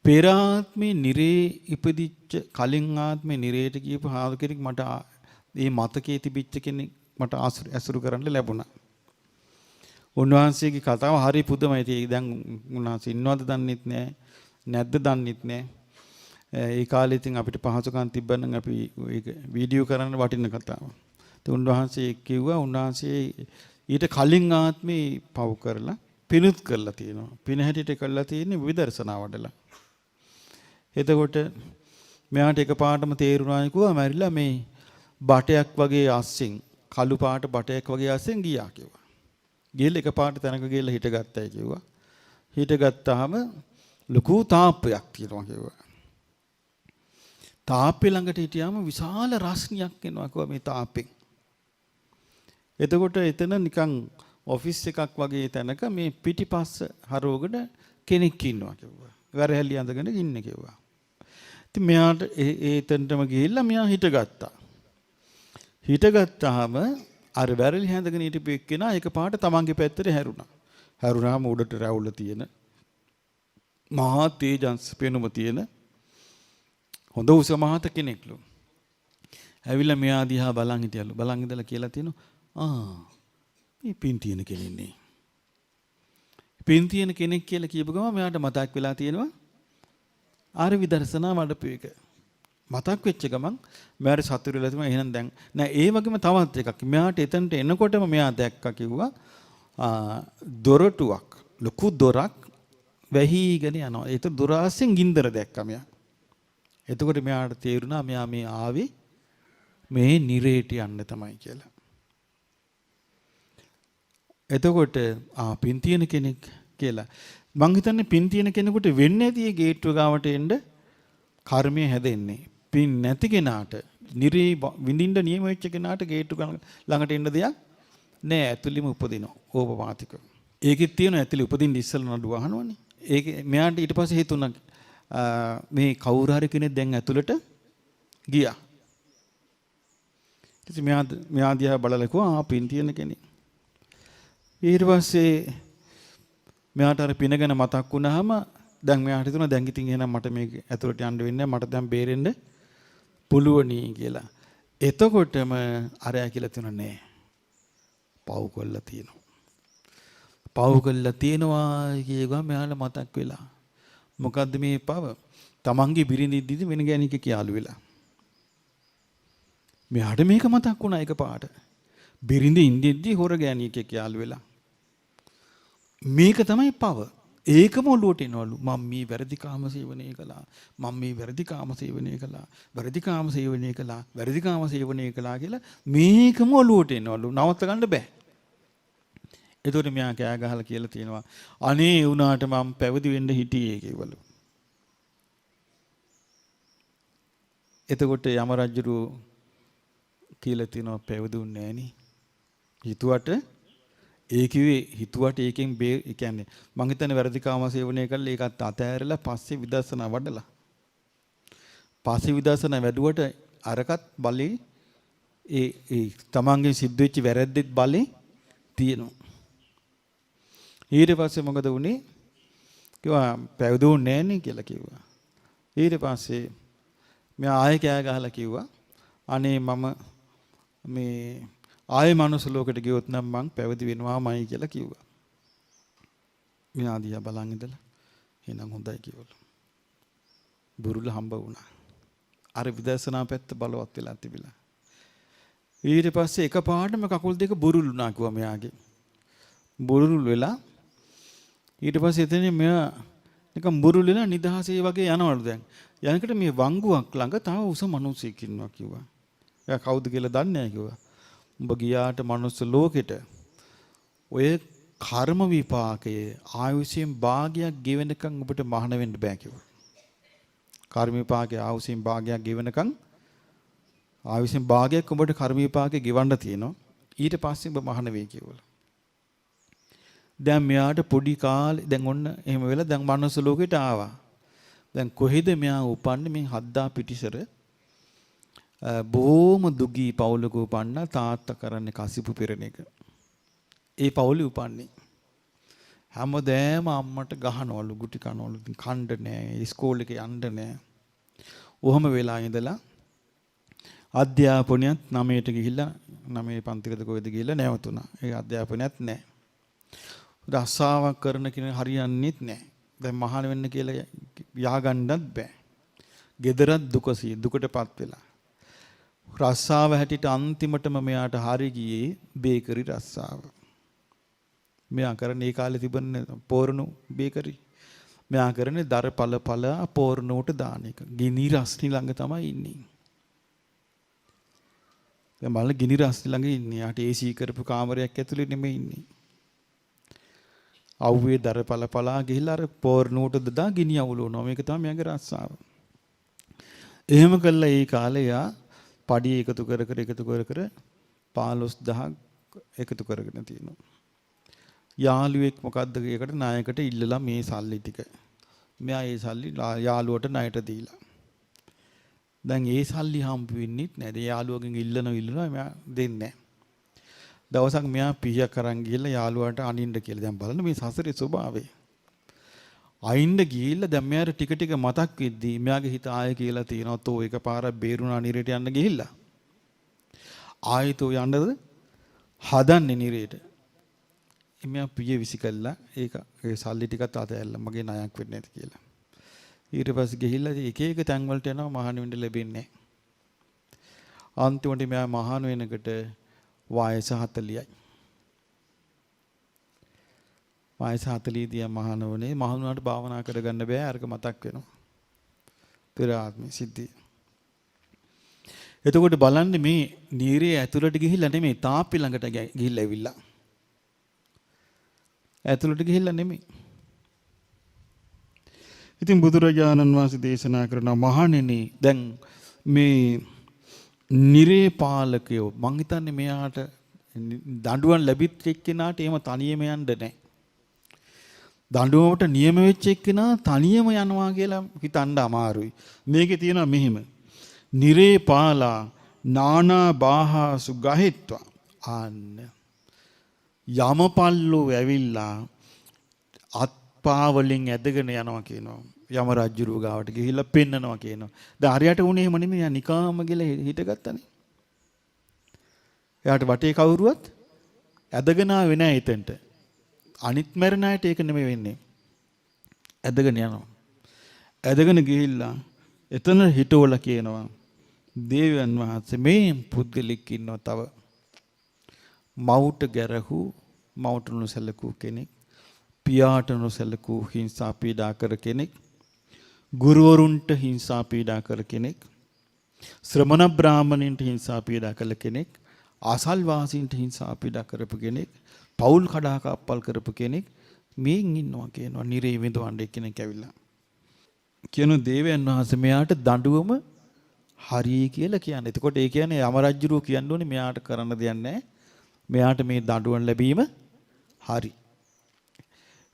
පෙර ආත්මේ නිරේ ඉපදිච්ච කලින් ආත්මේ නිරේට ගියපු හාල් කෙනෙක් මට මේ මතකයේ තිබිච්ච කෙනෙක් මට ඇසුරු කරන්න ලැබුණා. උන්වහන්සේගේ කතාව හරි පුදුමයි. ඒක දැන් උන්වහන්සේ ඉන්නවද දන්නෙත් නෑ. නැද්ද දන්නෙත් නෑ. ඒ කාලේ ඉතින් අපිට පහසුකම් තිබ්බනම් අපි ඒක වීඩියෝ කරන්න වටින කතාවක්. ඒ උන්වහන්සේ කිව්වා උන්වහන්සේ ඊට කලින් ආත්මේ පව් කරලා පිනුත් කරලා තියෙනවා. පින හැටියට කරලා තියෙන්නේ විදර්ශනා වඩලා. එතකොට මෙයාට එකපාරටම තේරුණා කිව්වා මැරිලා මේ බටයක් වගේ අස්සෙන් කළු පාට බටයක් වගේ අස්සෙන් ගියා කිව්වා. ගිහලා එකපාරට තැනක ගිහලා හිටගත්තයි කිව්වා. හිටගත්තාම ලොකු තාප්පයක් තියෙනවා කිව්වා. තාප්පේ ළඟට හිටියාම විශාල රස්නියක් එනවා කිව්වා මේ තාප්පෙන්. එතකොට එතන නිකන් ඔෆිස් එකක් වගේ තැනක මේ පිටිපස්ස හරවගෙන කෙනෙක් ඉන්නවා කිව්වා. වැරහැලි අඳගෙන ඉන්නේ කිව්වා. ඉතින් මෙයාට එතනටම ගිහිල්ලා මෙයා හිටගත්තා. හිටගත්තාම අර වැරලි හැඳගෙන හිටපු එක්කෙනා එකපාරට තමන්ගේ පැත්තට හැරුණා. හැරුණාම උඩට රැවුල තියෙන මහා තේජස් පෙනුම තියෙන හොඳ උස මහත කෙනෙක්ලු. ඇවිල්ලා මෙයා දිහා බලන් හිටියලු. බලන් ඉඳලා කියලා තියෙනවා මේ පින් තියෙන කෙනෙක්නේ. පින් තියෙන කෙනෙක් කියලා කියපු ගමන් මෙයාට මතක් වෙලා තියෙනවා ආර විදර්ශනා වඩපු එක. මතක් වෙච්ච ගමන් මෙයාට සතුටු වෙලා තියෙනවා. එහෙනම් දැන් නෑ ඒ වගේම තවත් එකක්. මෙයාට එතනට එනකොටම මෙයා දැක්කා කිව්වා දොරටුවක් ලොකු දොරක් වැහිගෙන යනවා. ඒක දොර ආසෙන් ගින්දර දැක්කා මෙයා. එතකොට මෙයාට තේරුණා මෙයා මේ ආවේ මේ නිරේට යන්න තමයි කියලා. එතකොට පින් තියෙන කෙනෙක් කියලා. මං හිතන්නේ පින් තියෙන කෙනෙකුට වෙන්නේ නැති ගේට්ටුව ගාවට එන්න කර්මය හැදෙන්නේ. පින් නැති කෙනාට නිරේ විඳින්න නියම වෙච්ච කෙනාට ගේට්ටුව ළඟට එන්න දෙයක් නෑ. ඇතුළෙම උපදිනවා ඕපපාතික. ඒකෙත් තියෙන ඇතුළේ උපදින්න ඉස්සෙල්ලා නඩුව අහනවනේ. ඒක මෙයාට ඊට පස්සේ හිතුණා මේ කවුරු හරි කෙනෙක් දැන් ඇතුළට ගියා. ඉතින් මෙයා දිහා බලලා කිව්වා පින් තියෙන කෙනෙක්. ඊට පස්සේ මෙයාට අර පින ගැන මතක් වුණාම දැන් මෙයාට හිතුණා දැන් ඉතින් එහෙනම් මට මේක ඇතුළට යන්න වෙන්නේ නැහැ. මට දැන් බේරෙන්න පුළුවනි කියලා. එතකොටම අරයා කියලා තුන නෑ. පව් කළා තියෙනවා. පව් කළා තියෙනවා කියගම මෙයාට මතක් වෙලා. මොකද්ද මේ පව? තමන්ගේ බිරිඳිද්දි වෙන ගෑණික කියාලු වෙලා. මෙයාට මේක මතක් වුණා එකපාරට. බිරිඳ ඉඳිද්දි හොර ගෑණික කියාලු වෙලා. මේක තමයි පව. ඒකම ඔළුවට එනවලු. මම මේ වැරදි කාම සේවනය කළා. මම මේ වැරදි කාම සේවනය කළා. වැරදි කාම සේවනය කළා. වැරදි කාම සේවනය කළා කියලා මේකම ඔළුවට එනවලු. නවත්ත ගන්න බෑ. එතකොට මෙයා කෑ ගහලා කියලා තියෙනවා අනේ වුණාට මම පැවිදි වෙන්න හිටියේ කිව්වලු. එතකොට යම රජුරු කියලා තියෙනවා පැවිදුන්නේ නෑනේ. හිතුවට ඒ කිව්වේ හිතුවට ඒකෙන් ඒ කියන්නේ මං හිතන්නේ වැරදි කාම සේවනය කරලා ඒකත් අතෑරලා පස්සේ විදර්ශනා වඩලා. පස්සේ විදර්ශනා වැඩුවට අරකට බලේ ඒ තමන්ගේ සිද්ධ වෙච්ච වැරද්දෙත් බලේ තියෙනවා. ඊට පස්සේ මොකද වුනේ? කිව්වා පැවිදුන්නේ නෑනේ කියලා කිව්වා. ඊට පස්සේ මෙයා ආයෙ කෑ ගහලා කිව්වා අනේ මම මේ ආයෙ මනුස්ස ලෝකෙට ගියොත් නම් මං පැවිදි වෙනවාමයි කියලා කිව්වා. මෙයා දිහා බලන් ඉඳලා එහෙනම් හොඳයි කිව්වලු. බුරුල හම්බ වුණා. අර විදර්ශනා පැත්ත බලවත් වෙලා තිබිලා. ඊට පස්සේ එකපාරටම කකුල් දෙක බුරුලුණා කිව්වා මෙයාගේ. බුරුල් වෙලා ඊට පස්සේ එතන මෙයා නිකන් බුරුල් වෙලා නිදහසේ වගේ යනවලු දැන්. යනකොට මේ වංගුවක් ළඟ තව උස මිනිහෙක් ඉන්නවා කිව්වා. එයා කවුද කියලා දන්නේ නැහැ කිව්වා. උඹ ගියාට මනුස්ස ලෝකෙට ඔය කර්ම විපාකයේ ආයුෂයෙන් භාගයක් ගෙවෙනකන් ඔබට මහාන වෙන්න බෑ කිව්වා. කර්ම විපාකයේ ආයුෂයෙන් භාගයක් ගෙවෙනකන් ආයුෂයෙන් භාගයක් ඔබට කර්ම විපාකේ ගෙවන්න තියෙනවා. ඊට පස්සේ ඔබ මහාන වෙයි කිව්වා. දැන් මෙයාට පොඩි කාලේ දැන් ඔන්න එහෙම වෙලා දැන් මනුස්ස ලෝකෙට ආවා. දැන් කොහෙද මෙයා උපන්නේ මේ හද්දා පිටිසර බොහොම දුගී පවුලක උපන්න තාත්තා කරන්නේ කසිපු පෙරණ එක. ඒ පවුලේ උපන්නේ. හැමදේම අම්මට ගහනවලු ගුටි කනවලු කණ්ඩ නෑ ඉස්කෝලේ එකේ යන්න නෑ. ඔහම වෙලා ඉඳලා අධ්‍යාපනයත් 9ට ගිහිල්ලා 9 පන්තිකද කොහෙද ගිහිල්ලා නැවතුණා. ඒ අධ්‍යාපනයත් නෑ. රස්සාවක් කරන කෙනෙක් හරියන්නේත් නෑ. දැන් මහාන වෙන්න කියලා යහගන්නත් බෑ. ගෙදරත් දුකටපත් වෙලා. රස්සාව හැටියට අන්තිමටම මෙයාට හරි ගියේ බේකරි රස්සාව. මෙයා කරන්නේ ඒ කාලේ තිබෙන පෝරණු බේකරි. මෙයා කරන්නේ දර පළ පෝරණුවට දාන එක. ගිනි රස්නි ළඟ තමයි ඉන්නේ. දැන් මල ගිනි රස්නි ළඟ ඉන්නේ. යාට AC කරපු කාමරයක් ඇතුලේ නෙමෙයි ඉන්නේ. අවුවේ දර පළ ගිහිල්ලා අර පෝරණුවට දදා ගිනි අවුලනවා. මේක තමයි මෙයාගේ රස්සාව. එහෙම කළා ඒ කාලේ යා පඩි එකතු කර 15000 එකතු කරගෙන තියෙනවා. යාළුවෙක් මොකද්ද ඒකට ණයකට ඉල්ලලා මේ සල්ලි ටික. මෙයා ඒ සල්ලි යාළුවට ණයට දීලා. දැන් ඒ සල්ලි හම්බ වෙන්නේ නැහැ. යාළුවගෙන් ඉල්ලනවා මෙයා දෙන්නේ නැහැ. දවසක් මෙයා පිහියක් අරන් ගිහලා යාළුවාට අනින්න කියලා. දැන් බලන්න මේ සසරේ ස්වභාවය. අයින්ද ගිහිල්ලා දැන් මෙයාට ටික මතක් වෙද්දී මෙයාගේ හිත ආයෙ කියලා තියෙනවා තෝ එකපාරක් බේරුණා නිරේට යන්න ගිහිල්ලා. ආයෙතෝ යන්නද හදන්නේ නිරේට. එමෙයා පිය විසිකල්ලා ඒ සල්ලි ටිකත් අතහැරලා මගේ ණයක් වෙන්නේ නැති කියලා. ඊට පස්සේ ගිහිල්ලා එක තැන් වලට යනවා මහාන වෙන්න ලැබෙන්නේ නැහැ. අන්තිමට මෙයා මහාන වෙනකොට වයස 40යි. වයස 40 දී මහානවනේ මහානුවරට භාවනා කරගන්න බෑ අරක මතක් වෙනවා. පෙර ආත්මේ සිද්ධිය. එතකොට බලන්න මේ නීරේ ඇතුළට ගිහිල්ලා නෙමෙයි තාප්පි ළඟට ගිහිල්ලා ඇවිල්ලා. ඇතුළට ගිහිල්ලා නෙමෙයි. ඉතින් බුදුරජාණන් වහන්සේ දේශනා කරන මහණෙනි දැන් මේ නිරේ පාලකයෝ මං හිතන්නේ මෙයාට දඬුවම් ලැබිච්ච එක්කෙනාට එහෙම තනියම යන්න නැහැ. දඬුවමට නියම වෙච්ච එක්කෙනා තනියම යනවා කියලා හිතන්න අමාරුයි. මේකේ තියෙනවා මෙහිම. නිරේ පාලා නානා බාහාසු ගහෙත්වා අන්න යමපල්ලෝ ඇවිල්ලා අත්පා වලින් ඇදගෙන යනවා කියනවා. යම රජුරුව ගාවට ගිහිල්ලා පෙන්නනවා කියනවා. දැන් අරයට උනේ එහෙම නෙමෙයි. යා නිකාම ගිහලා හිටගත්තනේ. එයාට වටේ කවුරුවත් ඇදගෙන ආවේ නැහැ එතෙන්ට. අනිත් මරණ අයට ඒක නෙමෙයි වෙන්නේ. ඇදගෙන යනවා. ඇදගෙන ගිහිල්ලා එතන හිටවලා කියනවා දේවයන් වහන්සේ මේ පුද්ගලෙක් ඉන්නවා තව මවුට ගැරහු මවුට නොසැලකූ කෙනෙක් පියාට නොසැලකූ හිංසා පීඩා කර කෙනෙක් ගුරුවරුන්ට හිංසා පීඩා කර කෙනෙක් ශ්‍රමණ බ්‍රාහමණයින්ට හිංසා පීඩා කළ කෙනෙක් ආසල්වාසීන්ට හිංසා පීඩා කරපු කෙනෙක් පෞල් කඩාකප්පල් කරපු කෙනෙක් මේන් ඉන්නවා කියනවා නිරේ විඳවන්න කෙනෙක් ඇවිල්ලා කියන දේවයන් වහන්සේ මෙයාට දඬුවම හරි කියලා කියන්නේ. එතකොට ඒ කියන්නේ යම රජුරෝ කියන්න ඕනේ මෙයාට කරන්න දෙයක් නැහැ. මෙයාට මේ දඬුවම් ලැබීම හරි.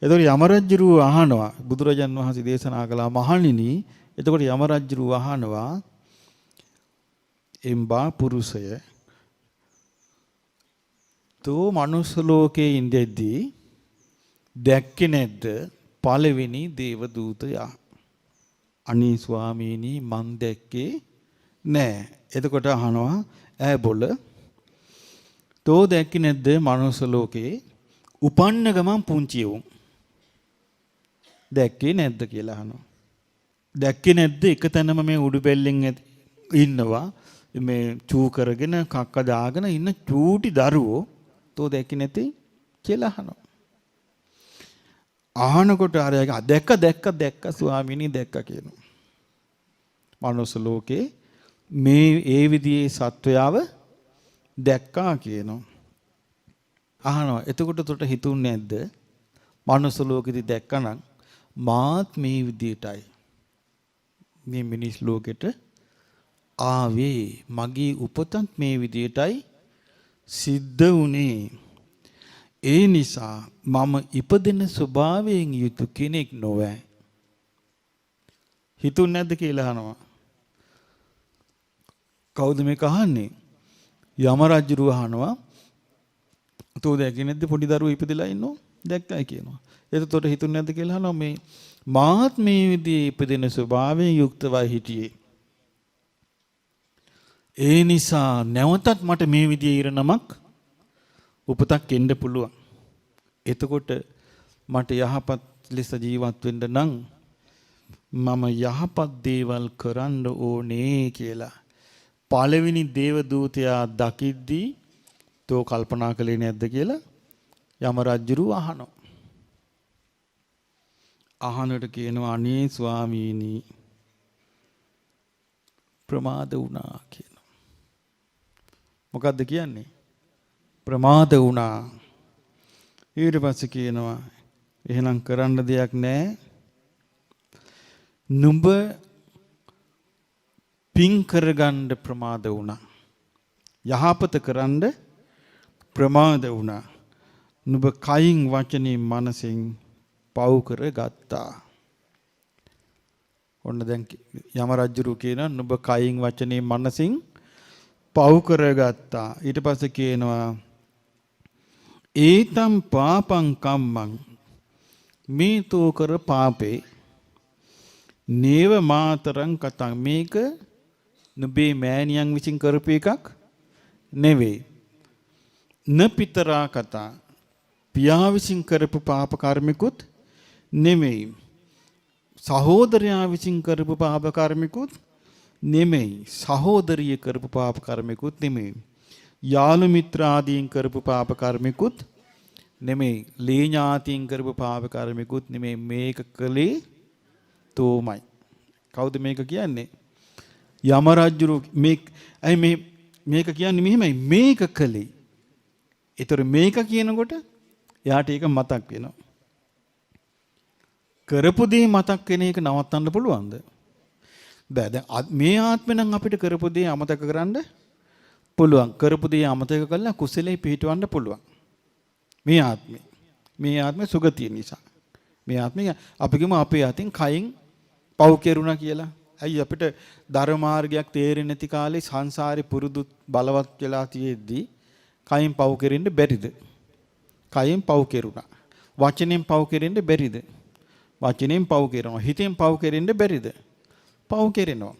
එතකොට යම රජුරෝ අහනවා බුදුරජාන් වහන්සේ දේශනා කළා මහණෙනි. එතකොට යම රජුරෝ අහනවා එම්බා පුරුෂය තෝ මනුස්ස ලෝකේ ඉඳෙද්දී දැක්කේ නැද්ද පළවෙනි දේව දූතයා? අනී ස්වාමීනි මන් දැක්කේ නෑ. එතකොට අහනවා ඈ බොල තෝ දැක්කේ නැද්ද මනුස්ස ලෝකේ උපන්න ගමන් පුංචි උන් දැක්කේ නැද්ද කියලා අහනවා. දැක්කේ නැද්ද එක තැනම මේ උඩු බෙල්ලෙන් ඉන්නවා මේ චූ කරගෙන කක්ක දාගෙන ඉන්න චූටි දරුවෝ තෝ දැක්කේ නැති කියලා අහනවා. අහනකොට අර දැක්ක ස්වාමීනි දැක්ක කියනවා. මනුස්ස ලෝකේ මේ ඒ විදිහේ සත්වයාව දැක්කා කියනවා. අහනවා එතකොට උට හිතුන්නේ නැද්ද මනුස්ස ලෝකෙදි දැක්කනම් මාත් මේ විදිහටයි මේ මිනිස් ලෝකෙට ආවේ මගේ උපතත් මේ විදිහටයි සිද්ධ වුණේ. ඒ නිසා මම ඉපදෙන ස්වභාවයෙන් යුතු කෙනෙක් නොවේ. හිතුන්නේ නැද්ද කියලා අහනවා. කවුද මේක අහන්නේ? යම රජුරු අහනවා. තෝ දැක්කේ නැද්ද පොඩි දරුවෝ ඉපදෙලා ඉන්නෝ? දැක්කයි කියනවා. එතකොට හිතුන්නේ නැද්ද කියලා අහනවා. මේ මාත් මේ විදිහේ ඉපදෙන ස්වභාවයෙන් යුක්තවයි හිටියේ. ඒ නිසා නැවතත් මට මේ විදිහේ ඉරණමක් උපතක් එන්න පුළුවන්. එතකොට මට යහපත් ලෙස ජීවත් වෙන්න නම් මම යහපත් දේවල් කරන්න ඕනේ කියලා පළවෙනි දේව දූතයා දකිද්දී තෝ කල්පනා කළේ නැද්ද කියලා යම රජුරු අහනවා. අහනට කියනවා අනේ ස්වාමීනි ප්‍රමාද වුණා කියනවා. මොකද්ද කියන්නේ? ප්‍රමාද වුණා. ඊට පස්සේ කියනවා එහෙනම් කරන්න දෙයක් නැහැ. නුඹ පින් කරගන්න ප්‍රමාද වුණා. යහපත කරන්න ප්‍රමාද වුණා. නුඹ කයින් වචනින් මනසින් පව් කරගත්තා. ඔන්න දැන් යම රජුරු කියනවා නුඹ කයින් වචනින් මනසින් පව් කරගත්තා. ඊට පස්සේ කියනවා ඒතම් පාපං කම්මං මේ තෝ කර පාපේ නේව මාතරං කතං මේක නුඹේ මෑණියන් විසින් කරපු එකක් නෙවෙයි. න පිතරා කතා පියා විසින් කරපු පාප කර්මිකුත් නෙමෙයි. සහෝදරයා විසින් කරපු පාප කර්මිකුත් නෙමෙයි. සහෝදරිය කරපු පාප කර්මිකුත් නෙමෙයි. යාළු මිත්‍ර ආදීන් කරපු පාප කර්මිකුත් නෙමෙයි. ලේ ඥාතීන් කරපු පාප කර්මිකුත් නෙමෙයි. මේක කලේ තෝමයි. කවුද මේක කියන්නේ? යම රජුරු මේක කියන්නේ මෙහෙමයි මේක කලේ. ඒතර මේක කියනකොට එයාට ඒක මතක් වෙනවා. කරපු දේ මතක් වෙන එක නවත්තන්න පුළුවන්ද? බෑ. දැන් මේ ආත්මෙ නම් අපිට කරපු දේ අමතක කරන්න පුළුවන්. කරපු දේ අමතක කළා කුසලයේ පිහිටවන්න පුළුවන්. මේ ආත්මේ සුගතිය නිසා. මේ ආත්මේ අපි කියමු අපේ අතින් කයින් පව් කෙරුණා කියලා. ඇයි අපිට ධර්ම මාර්ගයක් තේරෙන්නේ නැති කාලේ සංසාරේ පුරුදු බලවත් වෙලා තියෙද්දි කයින් පව් කෙරෙන්න බැරිද? කයින් පව් කෙරුණා. වචනෙන් පව් කෙරෙන්න බැරිද? වචනෙන් පව් කරනවා. හිතෙන් පව් කෙරෙන්න බැරිද? පව් කෙරෙනවා.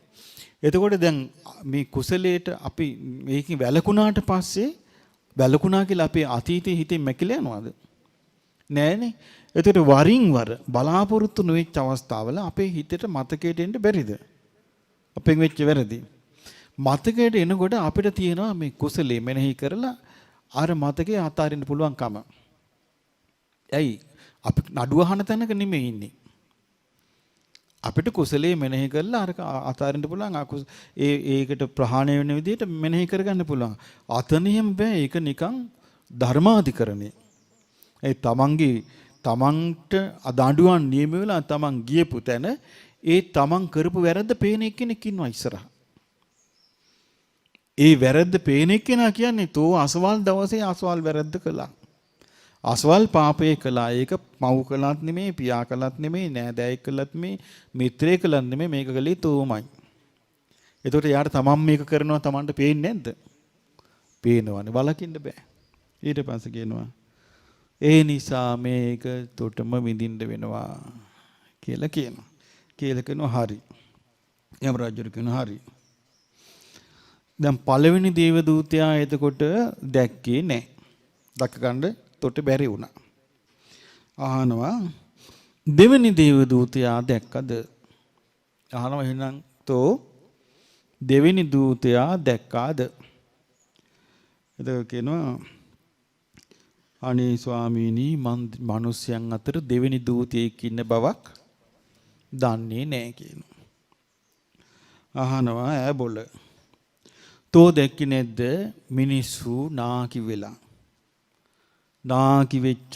එතකොට දැන් මේ කුසලයට අපි මේකෙන් වැළකුණාට පස්සේ වැළකුණා කියලා අපේ අතීතයේ හිතේ මැකිලා යනවද? නෑනේ. එතකොට වරින් වර බලාපොරොත්තු නොවෙච්ච අවස්ථාවල අපේ හිතේට මතකයට එන්න බැරිද? අපෙන් වෙච්ච වැරදි. මතකයට එනකොට අපිට තියෙනවා මේ කුසලයේ මෙනෙහි කරලා අර මතකේ අතාරින්න පුළුවන්කම. ඇයි? අපි නඩුව අහන තැනක නෙමෙයි ඉන්නේ. අපිට කුසලයේ මෙනෙහි කරලා අර අතාරින්න පුළුවන්. ඒකට ප්‍රහාණය වෙන විදිහට මෙනෙහි කරගන්න පුළුවන්. අතනියම බෑ. ඒක නිකන් ධර්මාධිකරණය. ඒ තමන්ට අදඬුවන් නියම වෙලා තමන් ගියපු තැන ඒ තමන් කරපු වැරද්ද පේන එක්කෙනෙක් ඉන්නවා ඉස්සරහ. ඒ වැරද්ද පේන එක්කෙනා කියන්නේ තෝ අසවල් දවසේ අසවල් වැරද්ද කළා. අසවල් පාපේ කළා. ඒක මව් කළත් නෙමෙයි, පියා කළත් නෙමෙයි, නෑදෑයෙක් කළත් නෙමෙයි, මිත්‍රයෙක් කළත් නෙමෙයි, මේක කළේ තෝමයි. එතකොට යාට තමන් මේක කරනවා තමන්ට පේන්නේ නැද්ද? පේනවනේ. වලකින්න බෑ. ඊට පස්සේ කියනවා ඒ නිසා මේක තොටම විඳින්න වෙනවා කියලා කියනවා. කියලා කියනවා හරි. යම රාජ්‍යර කියනවා හරි. දැන් පළවෙනි දේව දූතයා එතකොට දැක්කේ නැහැ. දැක ගන්න තොට බැරි වුණා. අහනවා දෙවෙනි දේව දූතයා දැක්කද? අහනවා එහෙනම් තෝ දෙවෙනි දූතයා දැක්කාද? එතකොට කියනවා අනේ ස්වාමීනි මං මිනිස්යන් අතර දෙවෙනි දූතයෙක් ඉන්න බවක් දන්නේ නැහැ කියනවා. අහනවා ඈ බොල. තෝ දැක්කේ නැද්ද මිනිස්සු නාකි වෙලා? නාකි වෙච්ච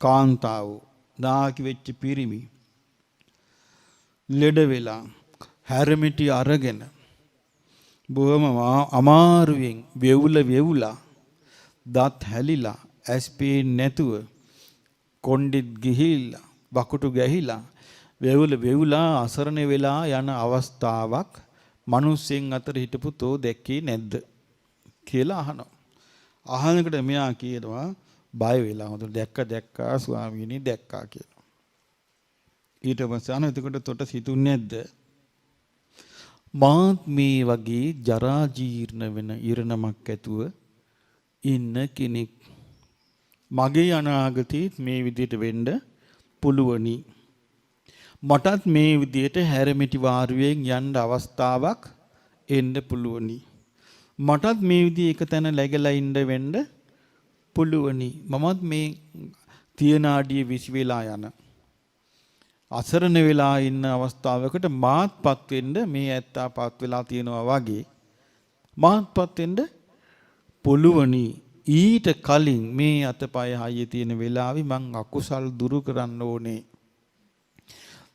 කාන්තාවෝ, නාකි වෙච්ච පිරිමි ලෙඩ වෙලා හැරමිටි අරගෙන බොහොම අමාරුවෙන් වෙවුලා දත් හැලිලා ඇස් පේන්නේ නැතුව කොණ්ඩෙත් ගිහිල්ලා වකුටු ගැහිලා වෙවුලා අසරණ වෙලා යන අවස්ථාවක් මිනිස්සෙන් අතර හිටපු තෝ දැක්කේ නැද්ද කියලා අහනවා. අහනකොට මෙයා කියනවා බය වෙලා හොඳට දැක්කා ස්වාමීනි දැක්කා කියලා. ඊට පස්සේ අහන එතකොට තොට සිතුන්නේ නැද්ද? මාත් මේ වගේ ජරා ජීර්ණ වෙන ඉරණමක් ඇතුව ඉන්න කෙනෙක්. මගේ අනාගතේත් මේ විදිහට වෙන්න පුළුවනි. මටත් මේ විදිහට හැරමිටි වාරුවෙන් යන්න අවස්ථාවක් එන්න පුළුවනි. මටත් මේ විදිහ එක තැන läගලා ඉන්න වෙන්න පුළුවනි. මමත් මේ තියෙන ආඩිය විසි වෙලා යන අසරණ වෙලා ඉන්න අවස්ථාවකට මාත්පත් වෙන්න මේ ඇත්තාපත් වෙලා තියෙනවා වගේ මාත්පත් වෙන්න පුළුවනි. ඊට කලින් මේ අතපය හයිය තියෙන වෙලාවේ මං අකුසල් දුරු කරන්න ඕනේ.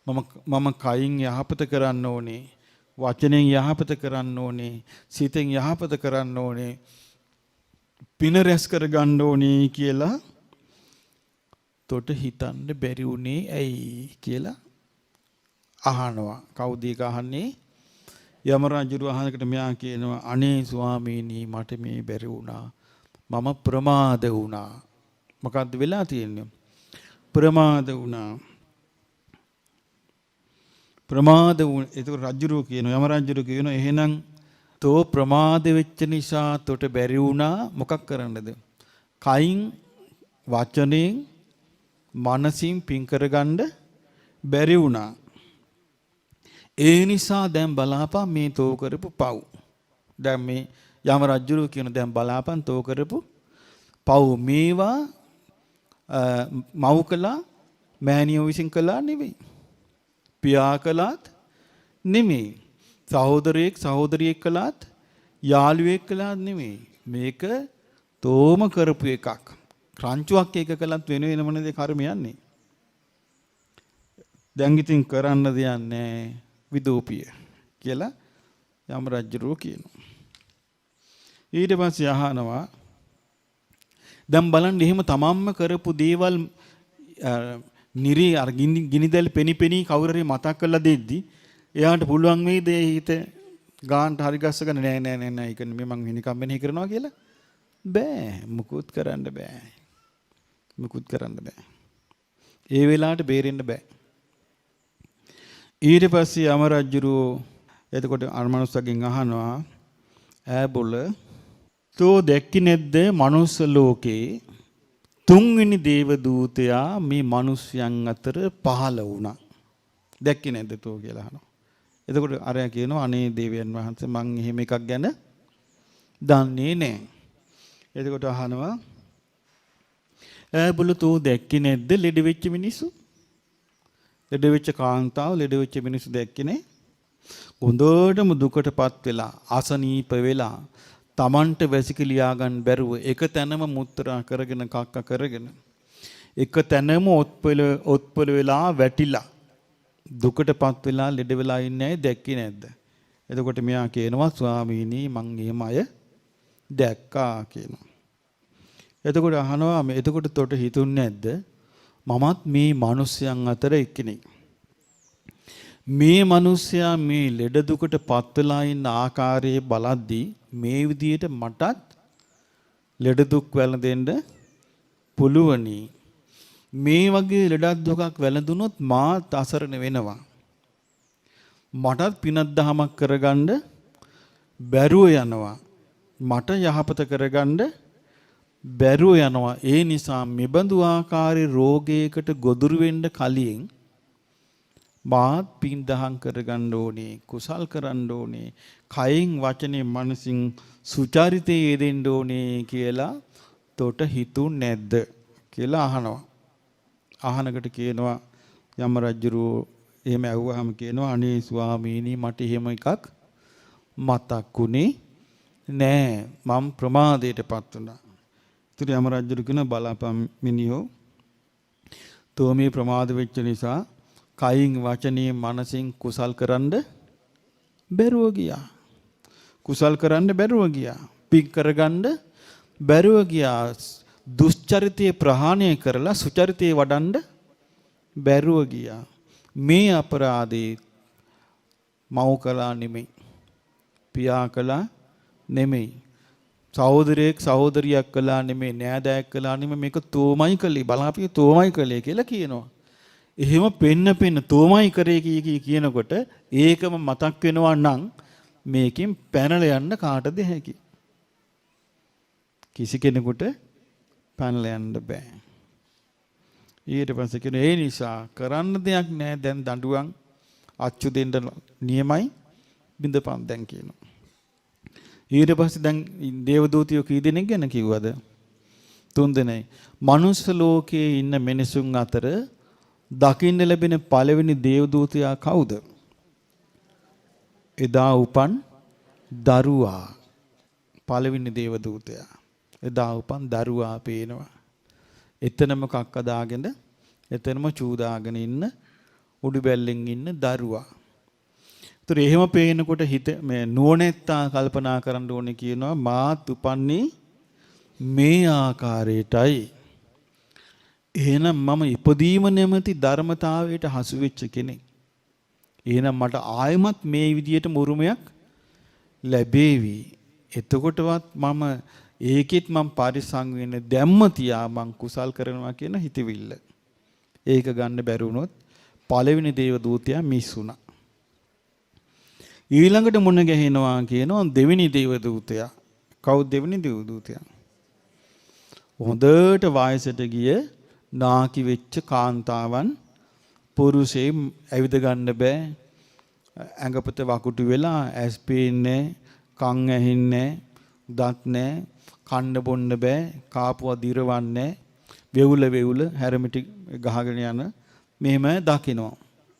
මම කයින් යහපත කරන්න ඕනේ. වචනෙන් යහපත කරන්න ඕනේ. සිතෙන් යහපත කරන්න ඕනේ. පින රැස් කර ගන්න ඕනේ කියලා තොට හිතන්න බැරි උනේ ඇයි කියලා අහනවා. කවුද ඒක අහන්නේ? යම රජු අහනකට මෙයා කියනවා අනේ ස්වාමීනි මට මේ බැරි වුණා. මම ප්‍රමාද වුණා. මොකද්ද වෙලා තියෙන්නේ? ප්‍රමාද වුණා. ඒක රජුරෝ කියනවා. යම රජුරෝ කියනවා එහෙනම් තෝ ප්‍රමාද වෙච්ච නිසා තොට බැරි වුණා මොකක් කරන්නද? කයින් වචනෙන් මනසින් පින් කරගන්න බැරි වුණා. ඒ නිසා දැන් බලාපන් මේ තෝ කරපු පව්. දැන් මේ යම රජුරෝ කියන දැන් බලාපන් තෝ කරපු පව් මේවා මව් කළා මෑණියෝ විසින් කළා නෙවෙයි. පියා කළාත් නෙමෙයි. සහෝදරියෙක් කළාත් යාළුවෙක් කළාත් නෙමෙයි. මේක තෝම කරපු එකක්. රංචුවක් එක කළත් වෙන වෙනමනේ කර්ම යන්නේ. දැන් ඉතින් කරන්න දෙයක් නැහැ විදූපිය කියලා යම රජුරෝ කියනවා. ඊට පස්සේ අහනවා දැන් බලන්න එහෙම තමන්ම කරපු දේවල් නිරි අර ගිනිදැල් පෙනිපෙනී කවුරු හරි මතක් කරලා දෙද්දි එයාට පුළුවන් වෙයිද ඒ හිත ගාන්ට හරි ගස්සගෙන නෑ ඒක නෙමෙයි මං හිනිකම් මෙනෙහි කරනවා කියලා බෑ මුකුත් කරන්න බෑ ඒ වෙලාවට බේරෙන්න බෑ. ඊට පස්සේ යම රජුරෝ එතකොට අරමනුස්සගෙන් අහනවා ඈ බොල තෝ දැක්කේ නැද්ද මනුස්ස ලෝකේ තුන්වෙනි දේව දූතයා මේ මිනිස්යන් අතර පහළ වුණා. දැක්කේ නැද්ද තෝ කියලා අහනවා. එතකොට අරයා කියනවා අනේ දේවයන් වහන්සේ මං එහෙම එකක් ගැන දන්නේ නැහැ. එතකොට අහනවා ඈ බොල තෝ දැක්කේ නැද්ද ලෙඩ වෙච්ච මිනිස්සු? ලෙඩ වෙච්ච කාන්තාව ලෙඩ වෙච්ච මිනිස්සු දැක්කේ නැහැ. හොඳටම දුකටපත් වෙලා අසනීප වෙලා තමන්ට වැසිකිලියා ගන්න බැරුව එක තැනම මුත්‍රා කරගෙන කක්ක කරගෙන එක තැනම ඔත්පල වෙලා වැටිලා දුකටපත් වෙලා ලෙඩ වෙලා ඉන්නේ දැක්කේ නැද්ද? එතකොට මෙයා කියනවා ස්වාමීනි මං එහෙම අය දැක්කා කියනවා. එතකොට අහනවා එතකොට තොට හිතුන්නේ නැද්ද මමත් මේ මිනිස්යන් අතර එක්කෙනෙක්. මේ මිනිස්සයා මේ ලෙඩ දුකට පත් වෙලා ඉන්න ආකාරයේ බලද්දී මේ විදියට මටත් ලෙඩ දුක් වැළඳෙන්න පුළුවනි. මේ වගේ ලෙඩක් දුකක් වැළඳුනොත් මාත් අසරණ වෙනවා. මටත් පිනක් දහමක් කරගන්න බැරුව යනවා. මට යහපත කරගන්න බැරුව යනවා. ඒ නිසා මෙබඳු ආකාරයේ රෝගයකට ගොදුරු වෙන්න කලින් මාත් පින් දහම් කරගන්න ඕනේ, කුසල් කරන්න ඕනේ, කයින් වචනේ මනසින් සුචරිතයේ යෙදෙන්න ඕනේ කියලා තොට හිතුන්නේ නැද්ද කියලා අහනවා. අහනකට කියනවා යම රජුරෝ එහෙම ඇහුවාම කියනවා අනේ ස්වාමීනි මට එහෙම එකක් මතක්ුනේ නෑ මම ප්‍රමාදයටපත් වුණා. ඉතින් යම රජුරු කියන බලපම් මිනිහෝ තෝ මේ ප්‍රමාද වෙච්ච නිසා කයින් වචනේ මනසින් කුසල් කරන්න බැරුව ගියා. කුසල් කරන්න බැරුව ගියා. පින් කරගන්න බැරුව ගියා. දුෂ්චරිතය ප්‍රහාණය කරලා සුචරිතය වඩන්න බැරුව ගියා. මේ අපරාධේ මව් කළා නෙමෙයි. පියා කළා නෙමෙයි. සහෝදරයෙක් සහෝදරියක් කළා නෙමෙයි. නෑදෑයෙක් කළා නෙමෙයි. මේක තෝමයි කළේ. බලපිය තෝමයි කළේ කියලා කියනවා. එහෙම පෙන්න තෝමයි කරේ කියනකොට ඒකම මතක් වෙනවා නම් මේකෙන් පැනලා යන්න කාටද හැකි? කිසි කෙනෙකුට පැනලා යන්න බෑ. ඊට පස්සේ කියන ඒ නිසා කරන්න දෙයක් නෑ දැන් දඬුවම් අච්චු දෙන්න නියමයි බින්දපන් දැන් කියනවා. ඊට පස්සේ දැන් දේවදූතයෝ කී දෙනෙක් ගැන කිව්වද? 3 දෙනෙක්. මනුස්ස ලෝකයේ ඉන්න මිනිසුන් අතර දකින්න ලැබෙන පළවෙනි දේවදූතයා කවුද? එදා උපන් දරුවා. පළවෙනි දේවදූතයා. එදා උපන් දරුවා පේනවා. එතනම කක්ක දාගෙන එතනම චූ දාගෙන ඉන්න උඩු බැල්ලෙන් ඉන්න දරුවා. ඒතර එහෙම පේනකොට හිත මේ නුවණැත්තා කල්පනා කරන්න ඕනේ කියනවා මාත් උපන්නේ මේ ආකාරයටයි. එහෙනම් මම ඉපදීම නැමැති ධර්මතාවයට හසු වෙච්ච කෙනෙක්. එහෙනම් මට ආයමත් මේ විදියට මුරුමයක් ලැබේවි. එතකොටවත් මම ඒකෙත් මම පරිසං වෙන්නේ දැම්ම තියා මං කුසල් කරනවා කියන හිතවිල්ල. ඒක ගන්න බැරි වුණොත් පළවෙනි දේව දූතයා මිස් වුණා. ඊළඟට මුණ ගැහෙනවා කියනවා දෙවෙනි දේව දූතයා. කවුද දෙවෙනි දේව දූතයා? හොඳට වයසට ගිය නාකි වෙච්ච කාන්තාවන් පුරුෂේ ඇවිද ගන්න බෑ. ඇඟපත වකුටු වෙලා ඇස් පේන්නේ, කන් ඇහින්නේ, දත් නැහැ, කන්න බොන්න බෑ, කාපුවා දිරවන්නේ, වෙවුල හැරමිටි ගහගෙන යන මෙහෙම දකිනවා.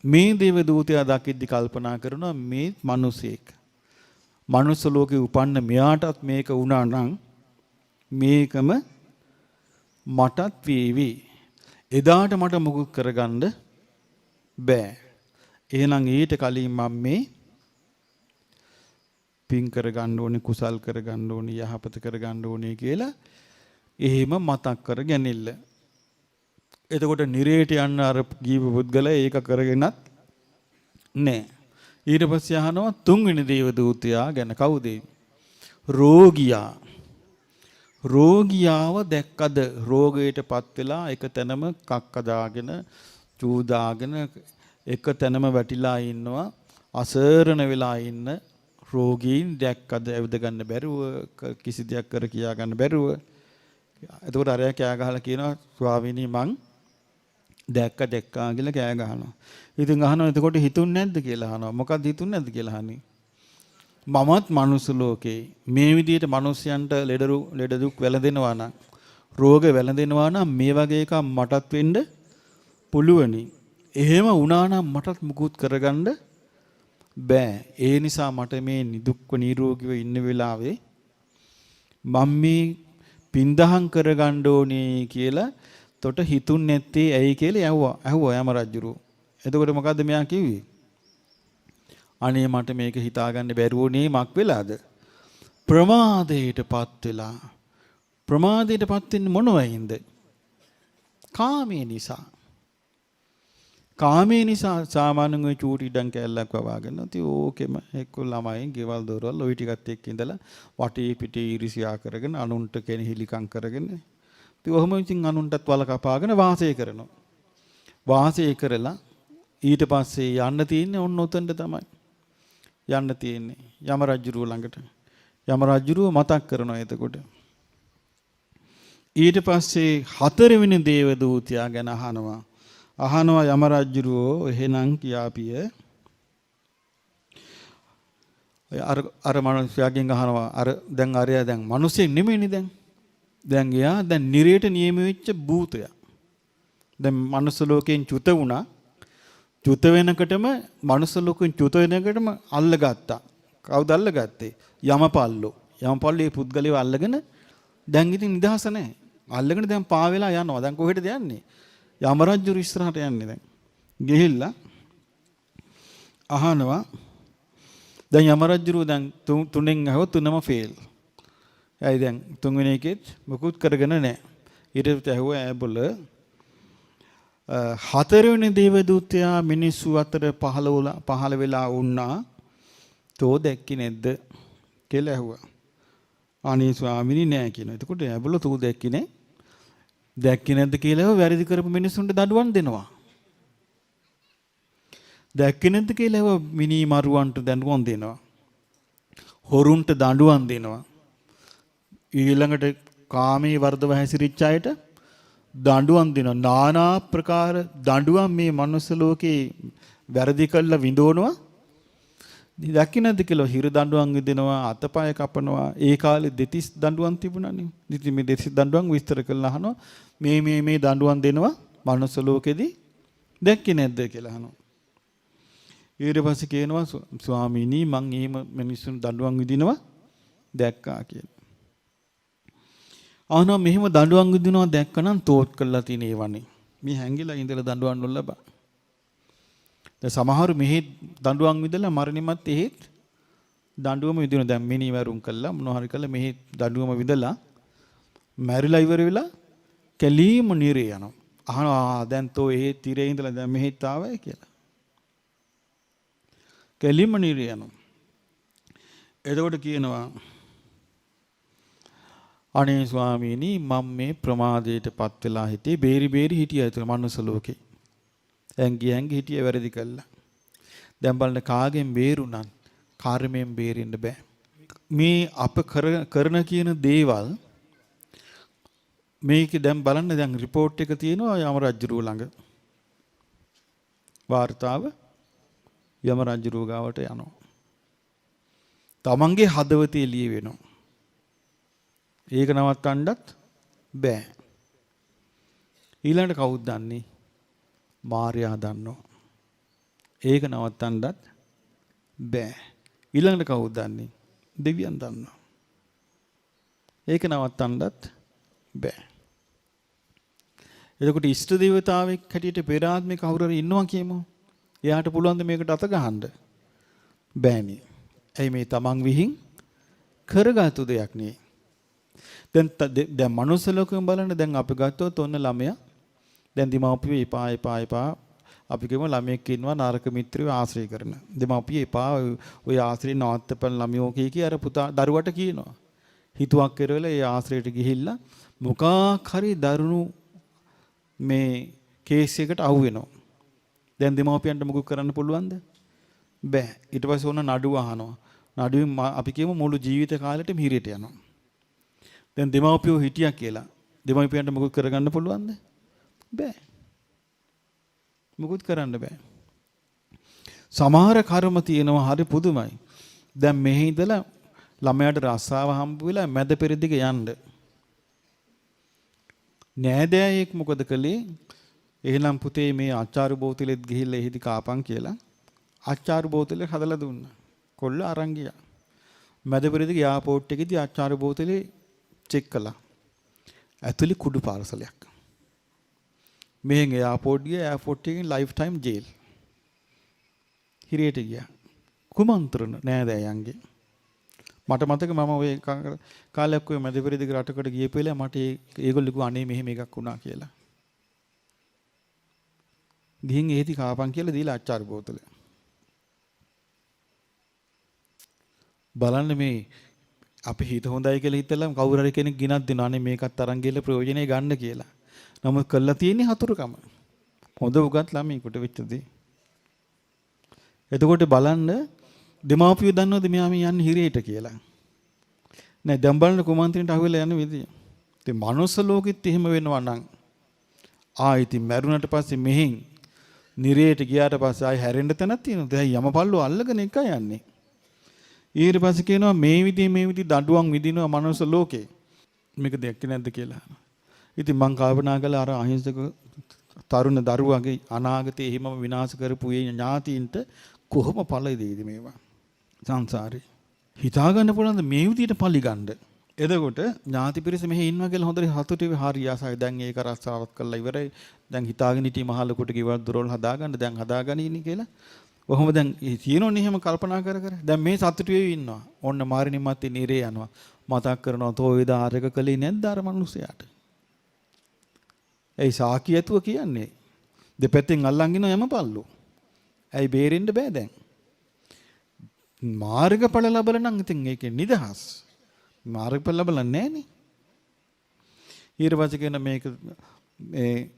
මේ දේව දූතයා දකිද්දි කල්පනා කරනවා මේ මිනිසෙක්. මනුස්ස ලෝකේ උපන්න මෙයාටත් මේක වුණා නම් මේකම මටත් වේවි. එදාට මට මුකුත් කරගන්න බෑ. එහෙනම් ඊට කලින් මම මේ පින් කරගන්න ඕනේ, කුසල් කරගන්න ඕනේ, යහපත කරගන්න ඕනේ කියලා එහෙම මතක් කරගැනිල්ල. එතකොට නිරේට යන්න අර ජීව පුද්ගලයා ඒක කරගෙනත් නෑ. ඊට පස්සේ අහනවා තුන්වෙනි දේව දූතයා ගැන. කවුද? රෝගියා. රෝගියාව දැක්කද? රෝගයටපත් වෙලා එක තැනම කක්ක දාගෙන චූ දාගෙන එක තැනම වැටිලා ඉන්නවා. අසරණ වෙලා ඉන්න රෝගීන් දැක්කද? ඇවිද ගන්න බැරුව, කිසි දෙයක් කර කියා ගන්න බැරුව. එතකොට අරයා කෑ ගහලා කියනවා ස්වාමීනි මං දැක්කා කියලා කෑ ගහනවා. ඉතින් අහනවා එතකොට හිතුන්නේ නැද්ද කියලා අහනවා. මොකක්ද හිතුන්නේ නැද්ද කියලා අහන්නේ. මමත් මනුස්ස ලෝකේ මේ විදිහට මිනිස්යන්ට ලෙඩ දුක් වැළඳෙනවා නම්, රෝග වැළඳෙනවා නම් මේ වගේ එකක් මටත් වෙන්න පුළුවනි. එහෙම වුණා නම් මටත් මුකුත් කරගන්න බෑ. ඒ නිසා මට මේ නිදුක්ව නිරෝගීව ඉන්න වෙලාවේ මම මේ පින්දහම් කරගන්න ඕනේ කියලා තොට හිතුන්නේ නැත්තේ ඇයි කියලා ඇහුවා යම රජුරෝ. එතකොට මොකද්ද මෙයා කිව්වේ? අනේ මට මේක හිතාගන්න බැරි වුණේ මක් වෙලාද? ප්‍රමාදයටපත් වෙලා. ප්‍රමාදයටපත් වෙන්නේ මොනවයින්ද? කාමයේ නිසා. කාමයේ නිසා සාමාන්‍යයෙන් ඔය චූටි ඉඩම් කැල්ලක් වවාගෙන ඉතින් ඕකෙම එක්ක ළමයින් ගෙවල් දොරවල් ඔය ටිකත් එක්ක ඉඳලා වටේ පිටේ ඊර්ෂ්‍යා කරගෙන අනුන්ට කෙනෙහිලිකම් කරගෙන ඉතින් ඔහොම ඉතින් අනුන්ටත් වල කපාගෙන වාසය කරනවා. වාසය කරලා ඊට පස්සේ යන්න තියෙන්නේ ඔන්න උතෙන්ද තමයි. යන්න තියෙන්නේ යම රජුරුව ළඟට. යම රජුරුව මතක් කරනවා එතකොට. ඊට පස්සේ හතරවෙනි දේව දූතයා ගැන අහනවා යම රජුරුව එහෙනම් කියාපිය අර මනුස්සයාගෙන් අහනවා අර දැන් අරයා දැන් මිනිස්සෙක් නෙමෙයිනේ දැන් එයා දැන් නිරේට නියම වෙච්ච භූතයා. දැන් මනුස්ස ලෝකයෙන් චුත වුණා. චුත වෙනකොටම මනුස්ස ලෝකයෙන් චුත වෙනකොටම අල්ලගත්තා. කවුද අල්ලගත්තේ? යමපල්ලෝ. යමපල්ලෝ මේ පුද්ගලයව අල්ලගෙන දැන් ඉතින් නිදහස නැහැ. අල්ලගෙන දැන් පා වෙලා යනවා. දැන් කොහෙටද යන්නේ? යම රජුරු ඉස්සරහට යන්නේ දැන්. ගිහිල්ලා අහනවා දැන් යම රජුරු දැන් තුනෙන් අහුව තුනම ෆේල්. ඇයි දැන් තුන්වෙනි එකෙත් මොකුත් කරගෙන නැහැ. ඊට පස්සේ ඇහුවා ඈබොල හතරවෙනි දේව දූතයා මිනිස්සු අතර පහළ වෙලා වුණා. තෝ දැක්කේ නැද්ද කියලා ඇහුවා. අනේ ස්වාමීනි නෑ කියනවා. එතකොට ඈබොල තෝ දැක්කේ නෑ. දැක්කේ නැද්ද කියලා වැරදි කරපු මිනිස්සුන්ට දඬුවම් දෙනවා. දැක්කේ නැද්ද කියලා මිනි මරුවන්ට දඬුවම් දෙනවා. හොරුන්ට දඬුවම් දෙනවා. ඊළඟට කාමී වර්ධව හැසිරිච්ච අයට දඬුවම් දෙනවා. নানা ප්‍රකාර දඬුවම් මේ මනුස්ස ලෝකේ වැරදි කළා විඳවනවා. දැක්කේ නැද්ද කියලා හිර දඬුවම් විදිනවා, අතපය කපනවා. ඒ කාලේ දෙතිස් දඬුවම් තිබුණානේ. ඉතින් මේ දෙතිස් දඬුවම් විස්තර කරලා අහනවා මේ දඬුවම් දෙනවා මනුස්ස ලෝකෙදී දැක්කේ නැද්ද කියලා අහනවා. ඊට පස්සේ කියනවා ස්වාමීනි මං එහෙම මිනිස්සුන් දඬුවම් විදිනවා දැක්කා කියලා. අහනවා මෙහෙම දඬුවම් විදිනවා දැක්කනම් තෝත් කරලා තියෙන ඒවනේ. මේ හැංගිලා ඉඳලා දඬුවම් නොලබා. දැන් සමහරු මෙහි දඬුවම් විදලා මරණිමත් එහෙත් දඬුවම විදින දැන් මිනි මරුම් කළා මොනවා හරි කළා මෙහි දඬුවම විදලා මැරිලා ඉවර වෙලා කැලීම නිරේ යනවා. අහනවා දැන් තෝ එහෙ තිරේ ඉඳලා දැන් මෙහෙත් ආවයි කියලා. කැලීම නිරේ යනවා. එතකොට කියනවා අනේ ස්වාමීනි මම මේ ප්‍රමාදයටපත් වෙලා හිටියේ බේරි හිටියා ඒක මනුස්ස ලෝකේ. ඇඟි හිටිය වැරදි කළා. දැන් බලන්න කාගෙන් බේරුණත් කර්මයෙන් බේරෙන්න බෑ. මේ අප කරන කියන දේවල් මේක දැන් බලන්න දැන් report එක තියෙනවා යම රජුරුව ළඟ. වාර්තාව යම රජුරුව ගාවට යනවා. තමන්ගේ හදවතේ එළිය වෙනවා. ඒක නවත්තන්නත් බෑ. ඊළඟට කවුද දන්නේ? මාර්යා දන්නවා. ඒක නවත්තන්නත් බෑ. ඊළඟට කවුද දන්නේ? දෙවියන් දන්නවා. ඒක නවත්තන්නත් බෑ. එතකොට ඉෂ්ට දේවතාවෙක් හැටියට පෙර ආත්මේ කවුරු හරි ඉන්නවා කියමු. එයාට පුළුවන් ද මේකට අත ගහන්න? බෑනේ. ඇයි මේ තමන් විහිං කරගත්තු දෙයක් නේ. දැන් මනුස්ස ලෝකෙම බලන්න දැන් අපි ගත්තොත් ඔන්න ළමයා දැන් දීමාපියෝ එපා අපි කියමු ළමයෙක් ඉන්නවා නරක මිත්‍රයෝ ආශ්‍රය කරන. දීමාපියෝ එපා ඔය ආශ්‍රය නවත්තපන් ළමයෝ කී අර පුතා දරුවට කියනවා. හිතුවක් කරවල ඒ ආශ්‍රයයට ගිහිල්ලා මොකක් හරි දරුණු මේ කේස් එකට අහු වෙනවා. දැන් දීමාපියන්ට මොකක් කරන්න පුළුවන්ද? බෑ. ඊට පස්සේ ඕන නඩුව අහනවා. නඩුවෙන් අපි කියමු මුළු ජීවිත කාලෙටම හිරියට යනවා. දැන් දෙමාපියෝ හිටියා කියලා දෙමාපියන්ට මොකක් කරගන්න පුළුවන්ද? බෑ. මොකුත් කරන්න බෑ. සමහර කර්ම තියෙනවා හරි පුදුමයි. දැන් මෙහි ඉඳලා ළමයාට රස්සාව හම්බ වෙලා මැද පෙරදිග යන්න. නෑදෑයෙක් මොකද කළේ? එහෙනම් පුතේ මේ අච්චාරු බෝතලෙත් ගිහිල්ලා එහිදි කාපන් කියලා අච්චාරු බෝතලේ හදලා දුන්නා. කොල්ල අරන් ගියා. මැද පෙරදිග එයාපෝට් එකේදී අච්චාරු බෝතලේ චෙක් කළා. ඇතුලේ කුඩු පාර්සලයක්. මෙහෙන් එයාපෝට් ගියා. එයාපෝට් එකෙන් ලයිෆ් ටයිම් ජේල්. හිරියට ගියා. කුමන්ත්‍රණ නෑදෑයන්ගේ. මට මතක මම ඔය කාලයක් ඔය මැද පෙරදිග රටකට ගියපු වෙලාව මට ඒගොල්ලෝ කිව්වා අනේ මෙහෙම එකක් වුණා කියලා. ගිහින් එහෙදි කාපන් කියලා දීලා අච්චාරු බෝතලය. බලන්න මේ අපි හිත හොඳයි කියලා හිතලා කවුරු හරි කෙනෙක් ගිනක් දෙනවා අනේ මේකත් අරන් ගිහලා ප්‍රයෝජනෙ ගන්න කියලා. නමුත් කළා තියෙන්නේ හතුරුකම. හොඳ උගත් ළමයිකට වෙච්ච දේ. එතකොට බලන්න දෙමාපියෝ දන්නවද මෙයා මේ යන්නේ හිරේට කියලා? නෑ දැන් බලන්න කුමන්ත්‍රණයට අහුවෙලා යන විදිය. ඉතින් මනුස්ස ලෝකෙත් එහෙම වෙනවා නම් ඉතින් මැරුණට පස්සේ මෙහෙන් නිරේට ගියාට පස්සේ ආයි හැරෙන්න තැනක් තියෙනවා. දැන් යමපල්ලෝ අල්ලගෙන එක යන්නේ. ඊට පස්සේ කියනවා මේ විදිහ දඬුවම් විදිනවා මනුස්ස ලෝකේ. මේක දැක්කේ නැද්ද කියලා. ඉතින් මං කල්පනා කළා අර අහිංසක තරුණ දරුවගේ අනාගතේ එහෙමම විනාශ කරපු ඒ ඥාතීන්ට කොහොම ඵල දෙයිද මේවා සංසාරේ. හිතා ගන්න පුළුවන්ද මේ විදිහට පලි ගන්න. එතකොට ඥාති පිරිස මෙහි ඉන්නවා කියලා හොඳට හතුටේ හරි ආසයි. දැන් ඒක රස්සාවක් කරලා ඉවරයි. දැන් හිතාගෙන හිටියේ මහ ලොකුට ගෙවල් දොරවල් හදාගන්න දැන් හදාගනින්නේ කියලා. කොහොම දැන් තියෙනෝනේ එහෙම කල්පනා කර කර. දැන් මේ සතුටු වෙවි ඉන්නවා. ඔන්න මාරිනිමත් නිරේ යනවා. මතක් කරනවා තෝ වේද ආරක කලේ නැද්ද අර මිනිස්සයාට. ඒ සාකි ඇතුව කියන්නේ. දෙපැත්තෙන් අල්ලන් ඉනව යමපල්ලෝ. ඇයි බේරෙන්න බෑ දැන්. මාර්ගඵල ලැබල නම් ඉතින් ඒකේ නිදහස්. මාර්ගඵල ලැබලා නැහනේ. ඊට පස්සේ කියන මේක මේ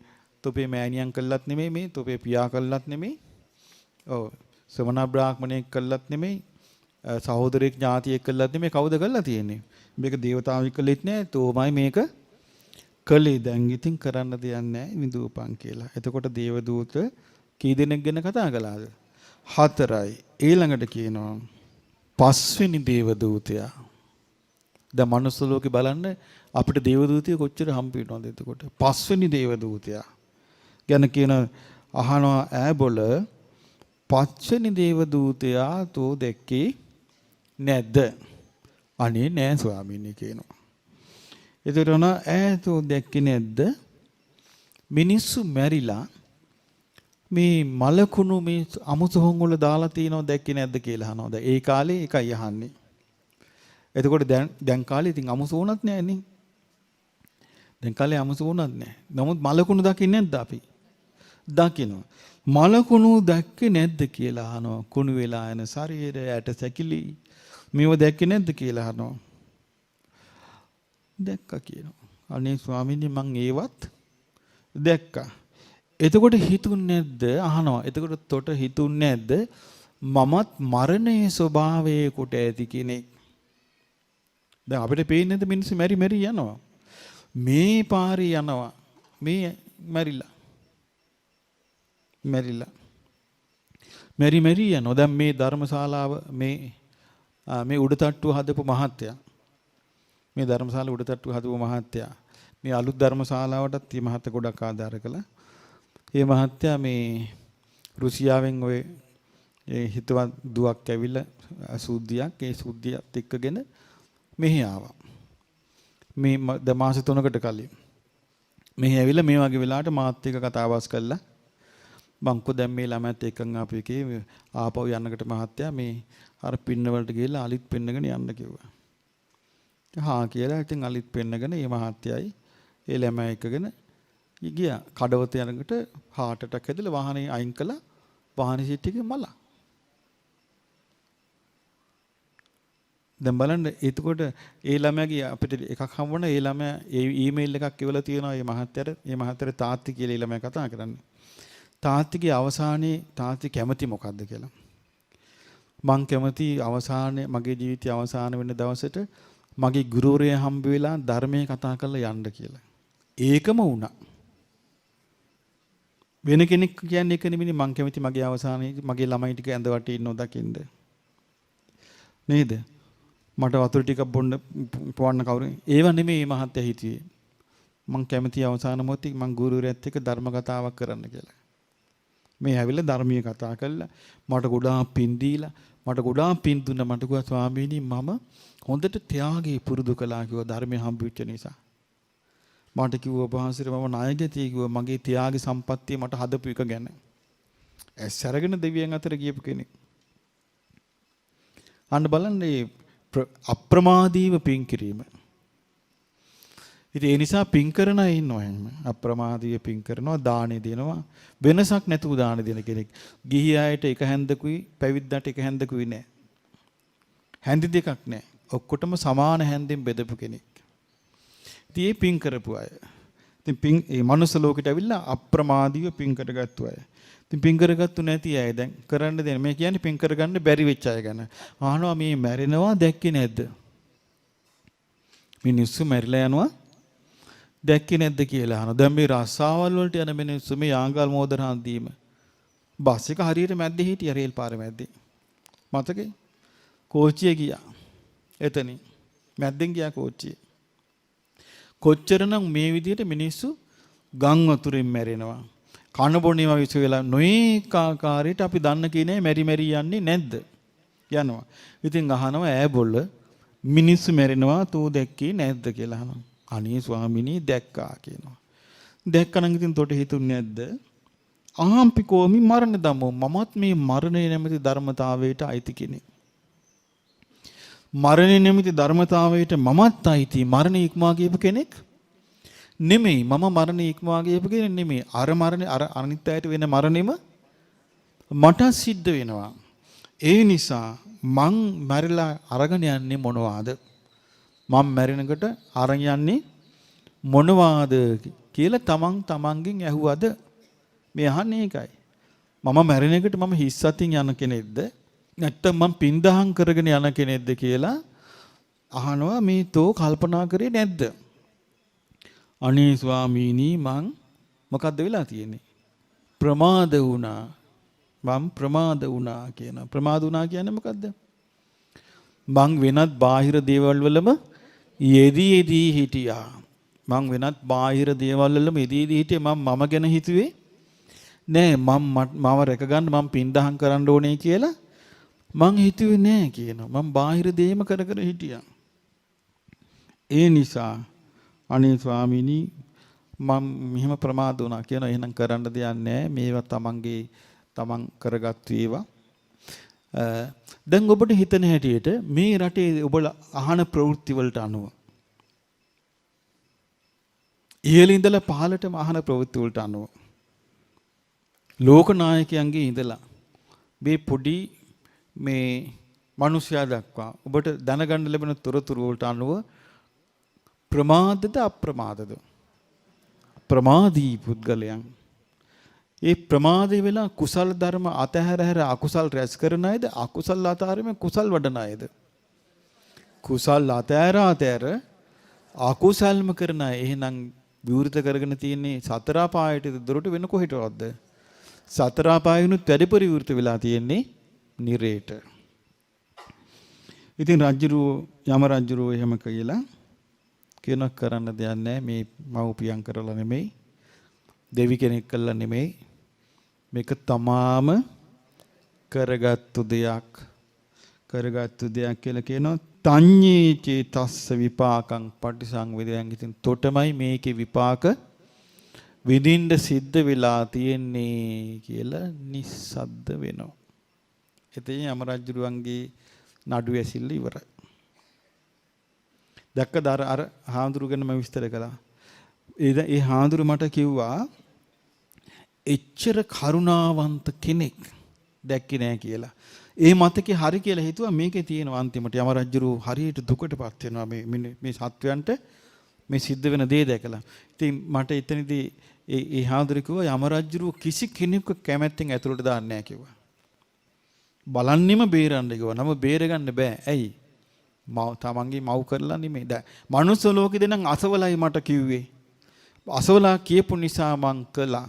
තොපේ මෑණියන් කළත් නෙමෙයි මේ තොපේ පියා කළත් නෙමෙයි. ඔව් සමන බ්‍රාහ්මණයෙක් කළත් නෙමෙයි සහෝදරයෙක් ඥාතියෙක් කළත් නෙමෙයි කවුද කළා තියෙන්නේ? මේක දේවතාවෙක් කළෙත් නෑ තෝමයි මේක කළේ. දැන් ඉතින් කරන්න දෙයක් නෑ විඳූපන් කියලා. එතකොට දේවදූත කී දෙනෙක් ගැන කතා කළාද? 4යි. ඊළඟට කියනවා 5 වෙනි දේවදූතයා. දැන් මනුස්ස ලෝකේ බලන්න අපිට දේවදූතයෝ කොච්චර හම්බ වෙනවද එතකොට? 5 වෙනි දේවදූතයා ගැන කියන අහනවා ඈබොල 5 වෙනි දේවදූතයා තෝ දැක්කේ නැද්ද? අනේ නෑ ස්වාමීනි කියනවා. එතකොට ඈතෝ දැක්කේ නැද්ද? මිනිස්සු මැරිලා මේ මලකුණු මේ අමුසොහොන් වල දාලා තියනවා දැක්කේ නැද්ද කියලා අහනවා. දැන් ඒ කාලේ එකයි අහන්නේ. එතකොට දැන් කාලේ ඉතින් අමුසොහොනක් නැහැනේ. දැන් කාලේ අමුසොහොනක් නැහැ. නමුත් මලකුණු දකින්නේ නැද්ද අපි? දකිනවා. මලකුණු දැක්කේ නැද්ද කියලා අහනවා. කුණු වෙලා යන ශරීරය ඇට සැකිලි මේව දැක්කේ නැද්ද කියලා අහනවා. දැක්කා කියනවා. අනේ ස්වාමීනි මං ඒවත් දැක්කා. එතකොට හිතුන්නේ නැද්ද අහනවා. එතකොට තොට හිතුන්නේ නැද්ද මමත් මරණයේ ස්වභාවයේ කොට ඇති කෙනෙක්. දැන් අපිට පේන්නේ නැද්ද මිනිස්සු මැරි මැරි යනවා. මේ පාරේ යනවා. මේ මැරිලා. මැරි යනවා. දැන් මේ ධර්මශාලාව මේ උඩටට්ටුව හදපු මහත්තයා. මේ ධර්මශාලාව උඩටට්ටුව හදපු මහත්තයා. මේ අලුත් ධර්මශාලාවටත් මේ මහත්තයා ගොඩක් ආධාර කළා. මේ මහත්තයා මේ රුසියාවෙන් ඔය හිතවත් දුවක් ඇවිල්ලා සුද්ධියක් ඒ සුද්ධියත් එක්කගෙන මෙහි ආවා. මේ මාස 3කට කලින් මෙහි ඇවිල්ලා මේ වගේ වෙලාවට මාත් එක්ක කතාබස් කළා. බංකෝ දැන් මේ ළමයාත් එක්කන් ආපු එකේ ආපහු යන්නකට මහත්තයා මේ අර පින්න වලට ගිහලා අලිත් පෙන්නගෙන යන්න කිව්වා. හා කියලා ඉතින් අලිත් පෙන්නගෙන මේ මහත්තයයි ඒ ළමයා එක්කගෙන ගියා. කඩවත යනකොට heart attack හැදලා වාහනේ අයින් කළා. වාහනේ සීට් එකේ මලා. දැන් බලන්න එතකොට ඒ ළමයාගේ අපිට එකක් හම්බ වුණා. ඒ ළමයා ඒ ඊමේල් එකක් එවලා තියෙනවා මේ මහත්තයාට තාත්ති කියලා ඒ ළමයා කතා කරන්නේ. තාත්තිගේ අවසානයේ තාත්ති කැමති මොකද්ද කියලා. මං කැමති අවසානයේ මගේ ජීවිතයේ අවසාන වෙන දවසට මගේ ගුරුවරයා හම්බ වෙලා ධර්මයේ කතා කරලා යන්න කියලා. ඒකම වුණා. වෙන කෙනෙක් කියන්නේ ඒක නෙමෙයි මං කැමති මගේ අවසානයේ මගේ ළමයි ටික ඇඳ වටේ ඉන්නව දකින්න. නේද? මට වතුර ටිකක් බොන්න පොවන්න කවුරු? ඒව නෙමෙයි මේ මහත්තයා හිතුවේ. මං කැමති අවසාන මොහොතේ මං ගුරුවරයාත් එක්ක ධර්ම කතාවක් කරන්න කියලා. මේ ඇවිල්ලා ධර්මීය කතා කළා. මට ගොඩාක් පින් දීලා මට ගොඩාක් පින් දුන්නා. මට කිව්වා ස්වාමීනි මම හොඳට ත්‍යාගය පුරුදු කළා කිව්වා ධර්මයේ හම්බෙච්ච නිසා. මට කිව්වා ඔබ වහන්සේට මම ණයගතිය කිව්වා මගේ ත්‍යාග සම්පත්තිය මට හදපු එක ගැන. ඇස් අරගෙන දෙවියන් අතර ගියපු කෙනෙක්. අන්න බලන්න මේ අප්‍රමාදීව පින් කිරීම. ඉතින් ඒ නිසා පින් කරන අය ඉන්නවා එහෙම. අප්‍රමාදීව පින් කරනවා, දානෙ දෙනවා. වෙනසක් නැතුව දාන දෙන කෙනෙක්. ගිහි අයට එක හැන්දකුයි, පැවිද්දට එක හැන්දකුයි නෑ. හැන්දි දෙකක් නෑ. ඔක්කොටම සමාන හැන්දෙන් බෙදපු කෙනෙක්. ඉතින් ඒ පින් කරපු අය. ඉතින් පින් මේ මනුස්ස ලෝකෙට ඇවිල්ලා අප්‍රමාදීව පින් කරගත්තු අය. ඉතින් පින් කරගත්තු නැති අය දැන් කරන්න දෙන මේ කියන්නේ පින් කරගන්න බැරි වෙච්ච අය ගැන. අහනවා මේ මැරෙනවා දැක්කේ නැද්ද? මිනිස්සු මැරිලා යනවා දැක්කේ නැද්ද කියලා අහනවා. දැන් මේ රස්සාවල් වලට යන මිනිස්සු මේ යාංගල් මෝදරහන් දීම බස් එක හරියට මැද්දේ හිටියා රේල් පාරේ මැද්දේ. මතකේ? කෝච්චිය ගියා. එතනින් මැද්දෙන් ගියා කෝච්චිය. කොච්චරනම් මේ විදිහට මිනිස්සු ගම් වතුරෙන් මැරෙනවා. කන බොනේම විශ්ව වෙලා නොඑක ආකාරයට අපි දන්න කීනේ මෙරි මෙරි යන්නේ නැද්ද? යනවා. ඉතින් අහනවා ඈ බොල්ල මිනිස්සු මැරෙනවා තෝ දැක්කේ නැද්ද කියලා අහනවා. අනේ ස්වාමිනී දැක්කා කියනවා. දැක්කනම් ඉතින් තොට හිතුන්නේ නැද්ද? ආම්පි කොමි මරණ දමෝ මමත් මේ මරණය නැමැති ධර්මතාවයට අයිති කෙනෙක්. මරණය නැමැති ධර්මතාවයට මමත් අයිති. මරණය ඉක්මවා ගියපු කෙනෙක් නෙමෙයි. මම මරණය ඉක්මවා ගියපු කෙනෙක් නෙමෙයි. අර මරණය අර අනිත් අයට වෙන මරණෙම මට සිද්ධ වෙනවා. ඒ නිසා මං මැරිලා අරගෙන යන්නේ මොනවාද? මම මැරෙනකොට අරන් යන්නේ මොනවාද කියලා තමන්ගෙන් ඇහුවද? මේ අහන්නේ ඒකයි. මම මැරෙන එකට මම හිස් අතින් යන කෙනෙක්ද? නැත්නම් මම පින්දහම් කරගෙන යන කෙනෙක්ද කියලා අහනවා. මේ තෝ කල්පනා කරේ නැද්ද? අනේ ස්වාමීනි මං මොකද්ද වෙලා තියෙන්නේ? ප්‍රමාද වුණා. මම ප්‍රමාද වුණා කියන. ප්‍රමාද වුණා කියන්නේ මොකද්ද? මං වෙනත් බාහිර දේවල් වලම යෙදී හිටියා. මං වෙනත් බාහිර දේවල් වලම යෙදී හිටියේ. මම ගැන හිතුවේ නෑ. මම රැක ගන්න මම පින්දහම් කරන්න ඕනේ කියලා මං හිතුවේ නෑ කියනවා. මං බාහිර දේම කර හිටියා. ඒ නිසා අනේ ස්වාමීනි මම මෙහෙම ප්‍රමාද වුණා කියනවා. එහෙනම් කරන්න දෙයක් නැහැ. මේවා තමන් කරගත්තු ඒවා. දැන් ඔබට හිතන හැටියට මේ රටේ ඔබලා අහන ප්‍රවෘත්ති වලට අනුව ඉහළ ඉඳලා පහළටම අහන ප්‍රවෘත්ති වලට අනුව ලෝක නායකයන්ගේ ඉඳලා මේ පොඩි මේ මිනිසයා දක්වා ඔබට දැනගන්න ලැබෙන තොරතුරු වලට අනුව ප්‍රමාදද අප්‍රමාදද? ප්‍රමාදී පුද්ගලයන්. ඒ ප්‍රමාදේ වෙලා කුසල ධර්ම අතහැර අකුසල් රැස් කරන අයද? අකුසල් අතහැරීම කුසල් වඩන අයද? කුසල් අතහැර අකුසල්ම කරන අය. එහෙනම් විවෘත කරගෙන තියෙන්නේ සතර පායට දොරට වෙන කොහෙටවත්ද? සතර පායුණු වැඩිපුර විවෘත වෙලා තියෙන්නේ නිරේට. ඉතින් යම රජුරෝ එහෙම කියලා කෙනෙක් කරන්න දෙයක් නැහැ. මේ මව්පියන් කරලා නෙමෙයි, දෙවි කෙනෙක් කළා නෙමෙයි. මේක තමාම කරගත්තු දෙයක්. කියලා කියනවා. තඤ්ඤේ චේතස්ස විපාකං පටිසංවේදයන්. ඉතින් තොටමයි මේකේ විපාක විඳින්න සිද්ධ වෙලා තියෙන්නේ කියලා නිස්සද්ද වෙනවා. එතෙන් යම රජුරුවන්ගේ නඩු ඇසිල්ල ඉවරයි. දැක්කද අර හාමුදුරු ගැන මම විස්තර කළා. ඒ හාමුදුරු මට කිව්වා එච්චර කරුණාවන්ත කෙනෙක් දැක්කේ නෑ කියලා. ඒ මතකේ හරි කියලා හිතුවා මේකේ තියෙන අන්තිමට යම රජුරු හරියට දුකටපත් වෙනවා මේ සත්වයන්ට මේ සිද්ධ වෙන දේ දැකලා. ඉතින් මට එතනදී ඒ හාමුදුරු කිව්වා යම රජුරු කිසි කෙනෙකු කැමැත්තෙන් ඇතුළට දාන්නේ නෑ කිව්වා. බලන්නෙම බේරන්න කිව්වා. නම බේරගන්න බෑ. ඇයි? තමන්ගේ මව් කරලා නෙමෙයි. දැන් මනුස්ස ලෝකෙදී නම් අසවලයි මට කිව්වේ. අසවලා කියපු නිසා මං කළා.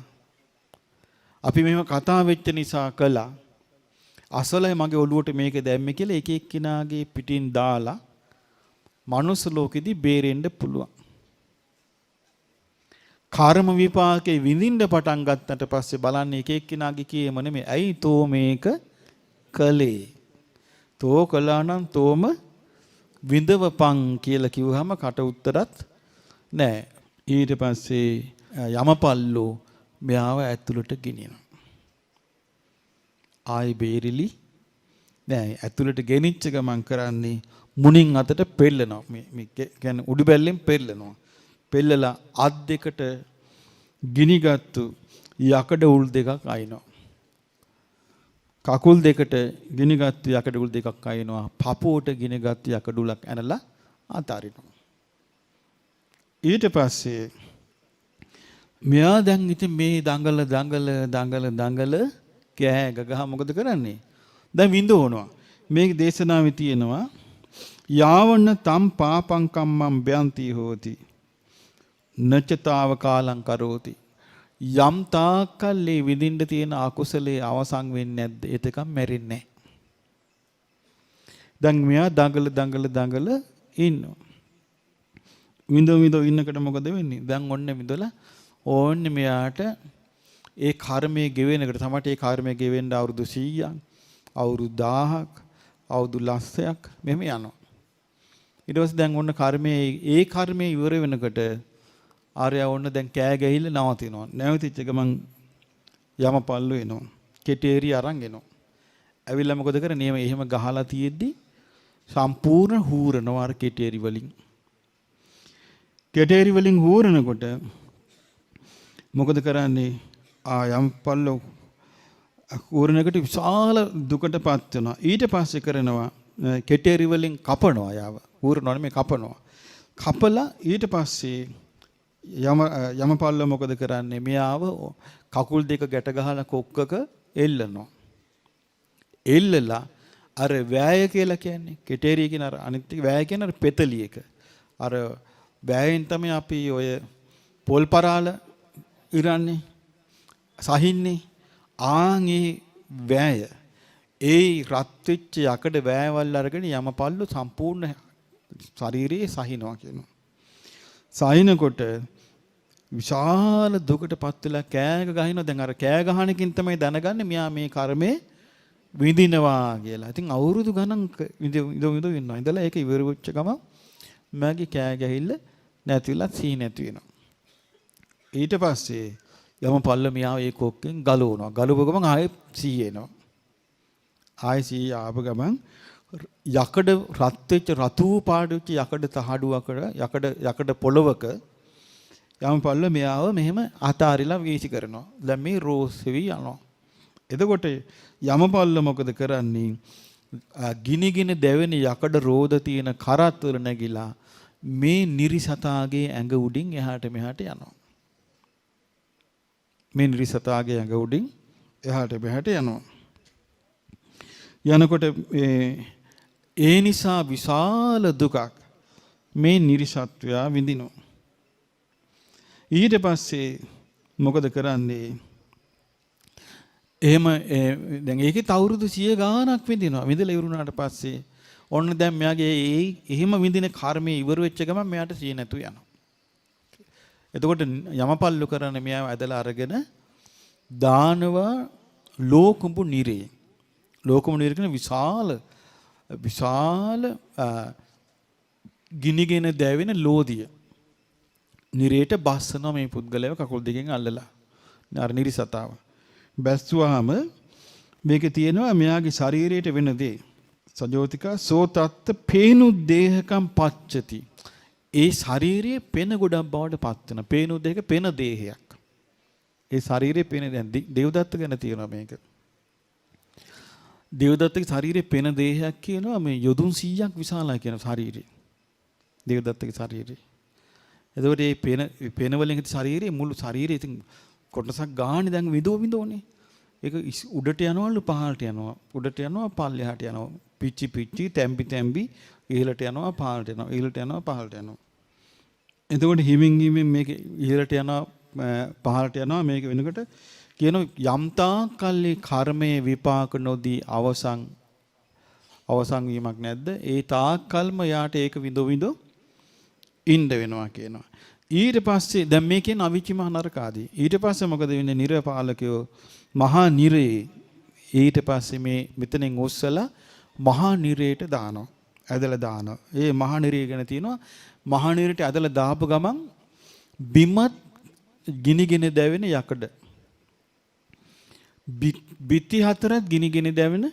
අපි මෙහෙම කතා වෙච්ච නිසා කළා. අසවලයි මගේ ඔළුවට මේක දැම්මේ කියලා එක එක්කිනාගේ පිටින් දාලා මනුස්ස ලෝකෙදී බේරෙන්න පුළුවන්. කර්ම විපාකේ විඳින්න පටන් ගත්තට පස්සේ බලන්න එක එක්කිනාගේ කියම නෙමෙයි. ඇයි තෝ මේක කළේ? තෝ කළා නම් තෝම විඳවපන් කියලා කිව්වහම කට උත්තරත් නෑ. ඊට පස්සේ යමපල්ලෝ මෙයාව ඇතුළට ගෙනියනවා. ආයි බේරිලි නෑ. ඇතුළට ගෙනිච්ච ගමන් කරන්නේ මුණින් අතට පෙල්ලනවා. මේ කියන්නේ උඩු බැල්ලෙන් පෙල්ලනවා. පෙල්ලලා අත් දෙකට ගිනිගත්තු යකඩ උල් දෙකක් අයිනවා. කකුල් දෙකට ගිනිගත්තු යකඩ උල් දෙකක් අයිනවා. පපුවට ගිනිගත්තු යකඩ උලක් ඇනලා අතාරිනවා. ඊට පස්සේ මෙයා දැන් ඉතින් මේ දඟල කෑ ගගහ මොකද කරන්නේ? දැන් විඳවනවා. මේ දේශනාවේ තියෙනවා යාවන්න තම් පාපං කම්මං බයන්ති හෝති නචතාව කාලං කරෝති. යම් තාකල් මේ විඳින්න තියෙන අකුසලයේ අවසන් වෙන්නේ නැද්ද? එතකම් මැරෙන්නේ නැහැ. දැන් මෙයා දඟල ඉන්නවා. විඳව ඉන්නකොට මොකද වෙන්නේ? දැන් ඔන්න විඳලා ඕන්නේ මෙයාට ඒ කර්මයේ ගෙවෙනකට තමයි ඒ කර්මයේ ගෙවෙන්න අවුරුදු 100ක්, අවුරුදු 1000ක්, අවුරුදු ලක්ෂයක් මෙහෙම යනවා. ඊට පස්සේ දැන් ඔන්න ඒ කර්මයේ ඉවර වෙනකොට ආර්යයා ඔන්න දැන් කෑ ගැහිල්ල නවතිනවා. නැවතිච්ච ගමන් යමපල්ලු එනවා. කෙටේරි අරන් එනවා. ඇවිල්ලා මොකද කරන්නේ? එහෙම ගහලා තියෙද්දි සම්පූර්ණ හූරනවා අර කෙටේරි වලින්. කෙටේරි වලින් හූරනකොට මොකද කරන්නේ? යමපල්ලු හූරනකට විශාල දුකටපත් වෙනවා. ඊට පස්සේ කරනවා කෙටේරි වලින් කපනවා යාව. හූරනවා නෙමෙයි කපනවා. කපලා ඊට පස්සේ යමපල්ල මොකද කරන්නේ? මෙයාව කකුල් දෙක ගැට ගහලා කොක්කක එල්ලනවා. එල්ලලා අර වෑය කියලා කියන්නේ කෙටේරිය කියන අර අනිත් එක වෑය කියන අර පෙතලි එක. අර වෑයෙන් තමයි අපි ඔය පොල් පරාල ඉරන්නේ සහින්නේ. ආන්ගේ වෑය ඒ රත් වෙච්ච යකඩ වෑයවල් අරගෙන යමපල්ලු සම්පූර්ණ ශරීරයේ සහිනවා කියනවා. සහිනකොට විශාල දුකටපත් වෙලා කෑ ගහිනවා. දැන් අර කෑ ගහන එකෙන් තමයි දැනගන්නේ මෙයා මේ කර්මේ විඳිනවා කියලා. ඉතින් අවුරුදු ගණන් ඉන්නවා. ඉඳලා ඒක ඉවර වෙච්ච ගමන් මගේ කෑ ගැහිල්ල නැතිලා සී නැති වෙනවා. ඊට පස්සේ යමපල්ල මෙයාව ඒ කොක්කෙන් ගලවනවා. ගලවපු ගමන් ආයෙ සී එනවා. ආයෙ සී ආපු ගමන් යකඩ රත් වෙච්ච රතු පාට වෙච්ච යකඩ තහඩුවකට යකඩ පොළවක යමපල්ල මෙයාව මෙහෙම අතාරිලා වීසි කරනවා. දැන් මේ රෝසෙවි යනවා. එතකොට යමපල්ල මොකද කරන්නේ? ගිනිගෙන දැවෙන යකඩ රෝද තියෙන කරත් වල නැගිලා මේ නිරිසතාගේ ඇඟ උඩින් එහාට මෙහාට යනවා. මේ නිරිසතාගේ ඇඟ උඩින් එහාට මෙහාට යනවා. යනකොට ඒ නිසා විශාල දුකක් මේ නිරිසත්වයා විඳිනවා. ඊට පස්සේ මොකද කරන්නේ? එහෙම දැන් ඒකේ අවුරුදු 100 ගාණක් විඳිනවා. විඳලා ඉවරුණාට පස්සේ ඔන්න දැන් මෙයාගේ එහෙම විඳින කර්මයේ ඉවර වෙච්ච ගමන් මෙයාට සිය නැතු යනවා. එතකොට යමපල්ලු කරන්නේ මෙයාව ඇදලා අරගෙන දානවා ලෝකුඹු නිරේ. ලෝකුඹු නිරේ කියන විශාල ගිනිගෙන දැවෙන ලෝදිය. නිරේට බස්සනවා මේ පුද්ගලයාව කකුල් දෙකෙන් අල්ලලා. අර නිරිසතාව. බැස්සුවාම මේකේ තියෙනවා මෙයාගේ ශරීරයට වෙන දේ. සජෝතිකා සෝතත්ත පේනු දේහකම් පච්චති. ඒ ශරීරයේ පෙන ගොඩක් බවට පත් වෙන. පේනු දෙක පෙන දේහයක්. ඒ ශරීරයේ පෙන දැන් දේවදත්ත ගැන තියෙනවා මේක. දේවදත්තගේ ශරීරයේ පෙන දේහයක් කියනවා මේ යොදුන් 100ක් විශාලයි කියන ශරීරය. දේවදත්තගේ ශරීරය. එතකොට මේ පෙන වලින් ශරීරයේ මුළු ශරීරයේ ඉතින් කොටසක් ගානේ දැන් විදෝනේ. ඒක උඩට යනවලු පහළට යනවා. උඩට යනවා පල්ලෙහාට යනවා. පිච්චි තැම්බි ඉහළට යනවා පහළට යනවා. ඉහළට යනවා පහළට යනවා. එතකොට හිමින් මේක ඉහළට යනවා පහළට යනවා මේක වෙනකොට කියන යම්තා කල්ලි කර්මයේ විපාක නොදී අවසන් වීමක් නැද්ද? ඒ තාක්කල්ම යාට ඒක විඳෝ ඉන්න වෙනවා කියනවා. ඊට පස්සේ දැන් මේ කියන අවිචි මහ නරකාදී. ඊට පස්සේ මොකද වෙන්නේ? නිර්පාලකයෝ මහා නිරේ ඊට පස්සේ මේ මෙතනින් ඔස්සලා මහා නිරේට දානවා. ඇදලා දානවා. ඒ මහා නිරේ ගැන තියෙනවා මහා නිරේට ඇදලා දාපු ගමන් බිමත් ගිනිගෙන දැවෙන යකඩ. බිත්ති හතරත් ගිනිගෙන දැවෙන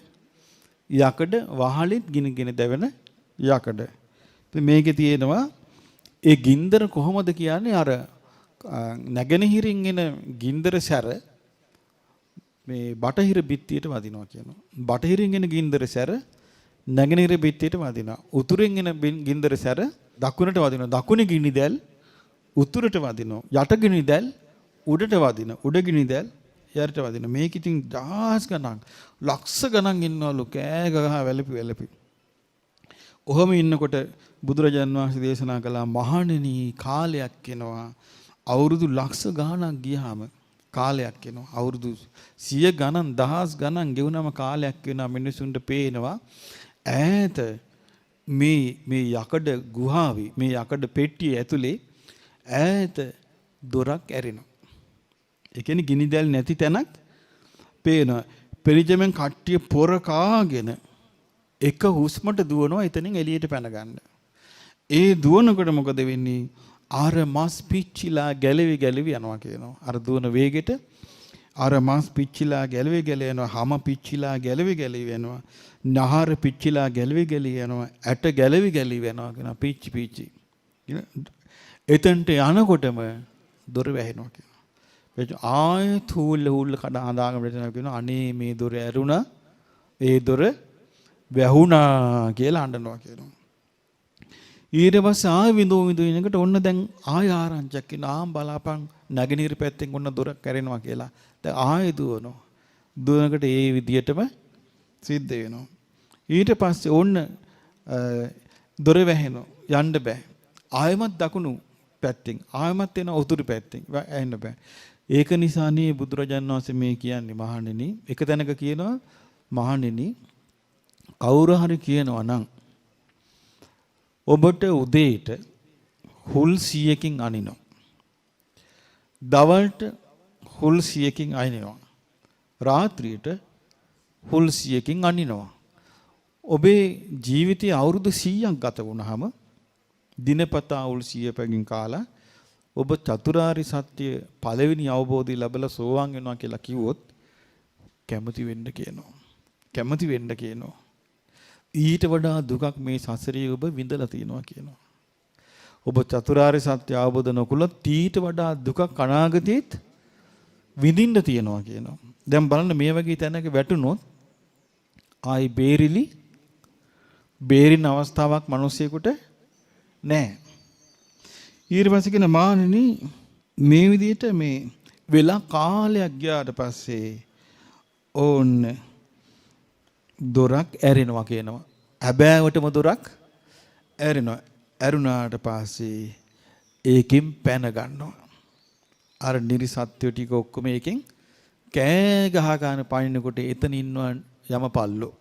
යකඩ වහලෙත් ගිනිගෙන දැවෙන යකඩ. මේකේ තියෙනවා ඒ ගින්දර කොහොමද කියන්නේ අර නැගෙනහිරින් එන ගින්දර සැර මේ බටහිර බිත්තියට වදිනවා කියනවා. බටහිරින් එන ගින්දර සැර නැගෙනහිර බිත්තියට වදිනවා. උතුරෙන් එන ගින්දර සැර දකුණට වදිනවා. දකුණේ ගිනි දැල් උතුරට වදිනවා. යට ගිනි දැල් උඩට වදිනවා. උඩ ගිනි දැල් යට වදිනවා. මේක ඉතින් දහස් ගණන් ලක්ෂ ගණන් ඉන්නවලු කෑ ගහ වැළපි. ඔහොම ඉන්නකොට බුදුරජාන් වහන්සේ දේශනා කළා මහණෙනි කාලයක් එනවා අවුරුදු ලක්ෂ ගණනක් ගියාම කාලයක් එනවා අවුරුදු 100 ගණන් දහස් ගණන් ගෙවුනම කාලයක් වෙනවා මිනිසුන්ට පේනවා ඈත මේ යකඩ ගුහාවේ මේ යකඩ පෙට්ටිය ඇතුලේ ඈත දොරක් ඇරෙනවා. ඒ කියන්නේ ගිනි දැල් නැති තැනක් පේනවා. පරිජමෙන් කට්ටිය පොර කාගෙන එක හුස්මට දුවනවා එතනින් එළියට පැන ගන්න. ඒ දුවනකොට මොකද වෙන්නේ? අර මස් පිච්චිලා ගැලවි යනවා කියනවා. අර දුවන වේගෙට අර මස් පිච්චිලා ගැලවි යනවා. හැම පිච්චිලා ගැලවි යනවා. නහර පිච්චිලා ගැලවි යනවා. ඇට ගැලවි යනවා කියනවා. පිච්චි. එතනට යනකොටම දොර වැහෙනවා කියනවා. ආයෙත් හූල්ල කඩ හදාගෙන ඉඳලා කියනවා අනේ මේ දොර ඇරුණා. ඒ දොර වැහුණා කියලා අඬනවා කියනවා. ඊට පස්සේ ආයෙ විඳෝ ඉනකට ඔන්න දැන් ආයෙ ආරංචියක් කියනවා බලාපන් නැගෙනහිර පැත්තෙන් ඔන්න දොර කැරෙනවා කියලා. දැන් ආයෙ දුවනවා. දුවනකොට ඒ විදියටම සිද්ධ වෙනවා. ඊට පස්සේ ඔන්න දොර වැහෙනවා. යන්න බෑ. ආයෙමත් දකුණු පැත්තෙන් ආයෙමත් එන උතුරු පැත්තෙන් ඇහෙන්න බෑ. ඒක නිසානේ බුදුරජාණන් වහන්සේ මේ කියන්නේ මහණෙනි එක තැනක කියනවා මහණෙනි කවුරු හරි කියනවා නම් ඔබට උදේට හුල් 100කින් අනිනවා. දවල්ට හුල් 100කින් අනිනවා. රාත්‍රියට හුල් 100කින් අනිනවා. ඔබේ ජීවිතයේ අවුරුදු 100ක් ගත වුණාම දිනපතා හුල් 100 පැකින් කාලා ඔබ චතුරාර්ය සත්‍ය පළවෙනි අවබෝධය ලැබලා සෝවාන් වෙනවා කියලා කිව්වොත් කැමති වෙන්න කියනවා. ඊට වඩා දුකක් මේ සසරේ ඔබ විඳලා තියෙනවා කියනවා. ඔබ චතුරාර්ය සත්‍ය අවබෝධ නොකළොත් ඊට වඩා දුකක් අනාගතේත් විඳින්න තියෙනවා කියනවා. දැන් බලන්න මේ වගේ තැනක වැටුනොත් ආයි බේරින අවස්ථාවක් මිනිස්සෙකුට නැහැ. ඊට පස්සේ කියන මානෙනි මේ විදිහට මේ වෙලා කාලයක් ගියාට පස්සේ ඕන්න දොරක් ඇරෙනවා කියනවා. හැබෑවටම දොරක් ඇරෙනවා. ඇරුණාට පස්සේ ඒකෙන් පැන ගන්නවා. අර නිරිසත්ත්ව ටික ඔක්කොම ඒකෙන් කෑ ගහ ගන්න පනිනකොට එතන ඉන්නවා යමපල්ලෝ.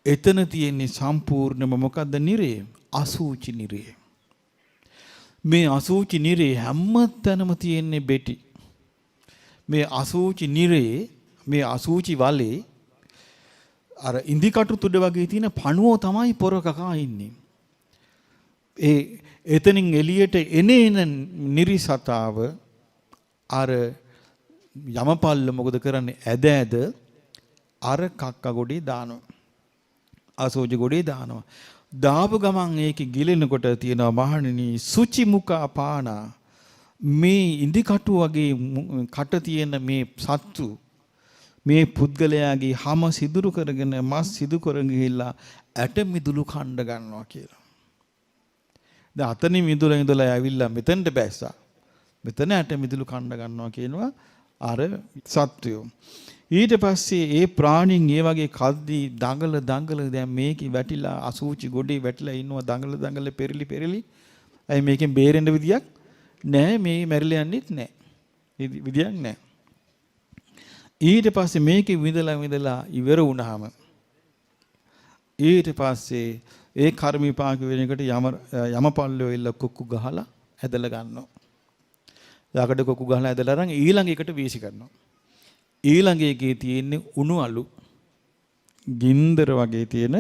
එතන තියෙන්නේ සම්පූර්ණම මොකද්ද නිරේ? අසූචි නිරේ. මේ අසූචි නිරේ හැමතැනම තියෙන්නේ බෙටි. මේ අසූචි නිරේ මේ අසූචි වලේ අර ඉන්දිකටු තුඩ වගේ තියෙන පණුවෝ තමයි පොර කකා ඉන්නේ. එතනින් එළියට එන නිරිසතාව අර යමපල්ල මොකද කරන්නේ? ඇද ඇද අර කක්ක ගොඩේ දානවා. අසෝචි ගොඩේ දානවා. දාපු ගමන් ඒකේ ගිලෙනකොට තියෙනවා මහණෙනි සුචි මුඛා පානා. මේ ඉදි කටු වගේ කට තියෙන මේ සත්තු මේ පුද්ගලයාගේ හැම සිදුරු කරගෙන මස් සිදු කරගෙන ගිහිල්ලා ඇට මිදුළු කණ්ඩ ගන්නවා කියලා. දැන් අතනින් මිදුලා ඉඳලා ඇවිල්ලා මෙතෙන්ට බැස්සා. මෙතන ඇට මිදුළු කණ්ඩ ගන්නවා කියනවා අර සත්වයෝ. ඊට පස්සේ ඒ ප්‍රාණීන් ඒ වගේ කද්දී දඟල දැන් මේකේ වැටිලා අසූචි ගොඩේ වැටිලා ඉන්නවා දඟල පෙරලි. අයි මේකෙන් බේරෙන්න විදියක් නැහැ. මේ මැරිලා යන්නෙත් නැහැ. විදියක් නැහැ. ඊට පස්සේ මේකේ විඳලා ඉවර වුණාම ඊට පස්සේ ඒ කර්ම විපාක වෙන එකට යමපල්ලෝ එල්ල කොක්කු ගහලා ඇදලා ගන්නවා. යකඩ කොක්කු ගහලා ඇදලා අරන් ඊළඟ එකට වීසි කරනවා. ඊළඟ එකේ තියෙන්නේ උණු අලු. ගින්දර වගේ තියෙන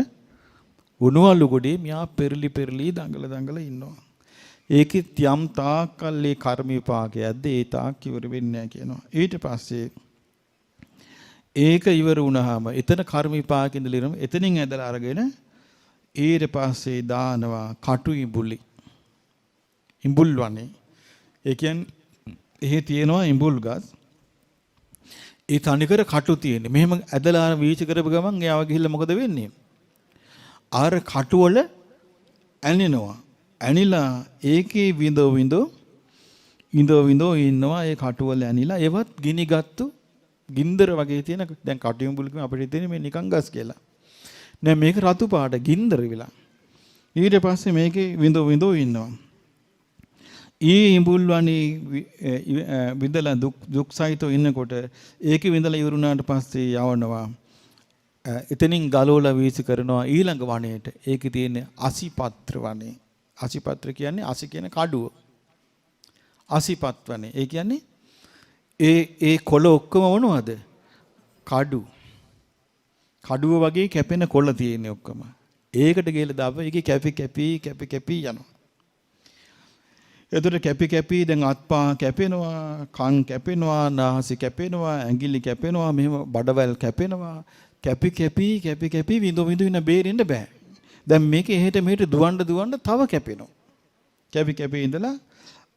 උණු අලු ගොඩේ මියා පෙරලි දඟල ඉන්නවා. ඒකෙත් යම් තාක්කල්ලේ කර්ම විපාකයක්ද ඒ තාක් ඉවර වෙන්නේ නැහැ කියනවා. ඊට පස්සේ ඒක ඉවර වුණාම එතන කර්ම විපාක ඉඳලා එතනින් ඇදලා අරගෙන ඊට පස්සේ දානවා කටු ඉඹුලි. ඉඹුල් වනේ. ඒ කියන්නේ එහෙ තියෙනවා ඉඹුල් ගස්. ඒ තනිකර කටු තියෙන්නේ. මෙහෙම ඇදලා වීච කරපු ගමන් එයාව ගිහිල්ලා මොකද වෙන්නේ? ආර කටු වල ඇනිනවා. ඇනිලා ඒකේ විඳෝ ඉන්නවා ඒ කටු වල ඇනිලා ඒවත් ගිනිගත්තු ගින්දර වගේ තියෙන දැන් කටු ඉඹුල්කම අපිට තියෙන්නේ මේ නිකන් ගස් කියලා. නෑ මේක රතු පාට ගින්දර විලා. ඊට පස්සේ මේකේ විඳෝ ඉන්නවා. ඊ ඉඹුල් වනේ විඳලා දුක් සහිතව ඉන්නකොට ඒකේ විඳලා ඉවරුණාට පස්සේ යවනවා. එතනින් ගලවලා වීසි කරනවා ඊළඟ වනයේට. ඒකේ තියෙන්නේ අසිපත්‍ර වනේ. අසිපත්‍ර කියන්නේ අසි කියන කඩුව. අසිපත් වනේ. ඒ කියන්නේ ඒ කොළ ඔක්කොම මොනවද? කඩුව වගේ කැපෙන කොළ තියෙන්නේ ඔක්කොම. ඒකට ගිහලා දාපුවා ඒකේ කැපි යනවා. එතකොට කැපි දැන් අත්පා කැපෙනවා, කන් කැපෙනවා, නාසය කැපෙනවා, ඇඟිලි කැපෙනවා, මෙහෙම බඩවැල් කැපෙනවා. කැපි විඳ ඉන්න බේරෙන්න බෑ. දැන් මේක එහෙට මෙහෙට දුවන්න තව කැපෙනවා. කැපි ඉඳලා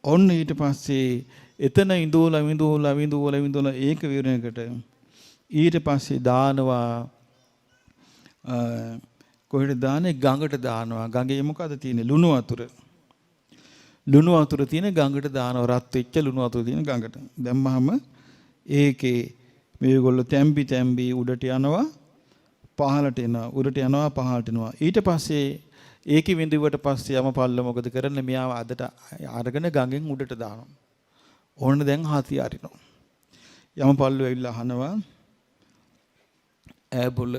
ඔන්න ඊට පස්සේ එතන ඉඳෝලා ඒක විරණයකට ඊට පස්සේ දානවා කොහෙද දාන්නේ? ගඟට දානවා. ගඟේ මොකද තියෙන්නේ? ලුණු වතුර තියෙන ගඟට දානවා. රත් වෙච්ච ලුණු වතුර තියෙන ගඟට දැම්මහම ඒකේ මේගොල්ලෝ තැම්බි උඩට යනවා පහළට එනවා. ඊට පස්සේ ඒකේ විඳුවට පස්සේ යමපල්ල මොකද කරන්නේ? මෙයාව අදට අරගෙන ගඟෙන් උඩට දානවා. ඕන දැන් හාති අරිනවා. යමපල්ල ඇවිල්ලා අහනවා ඈබොල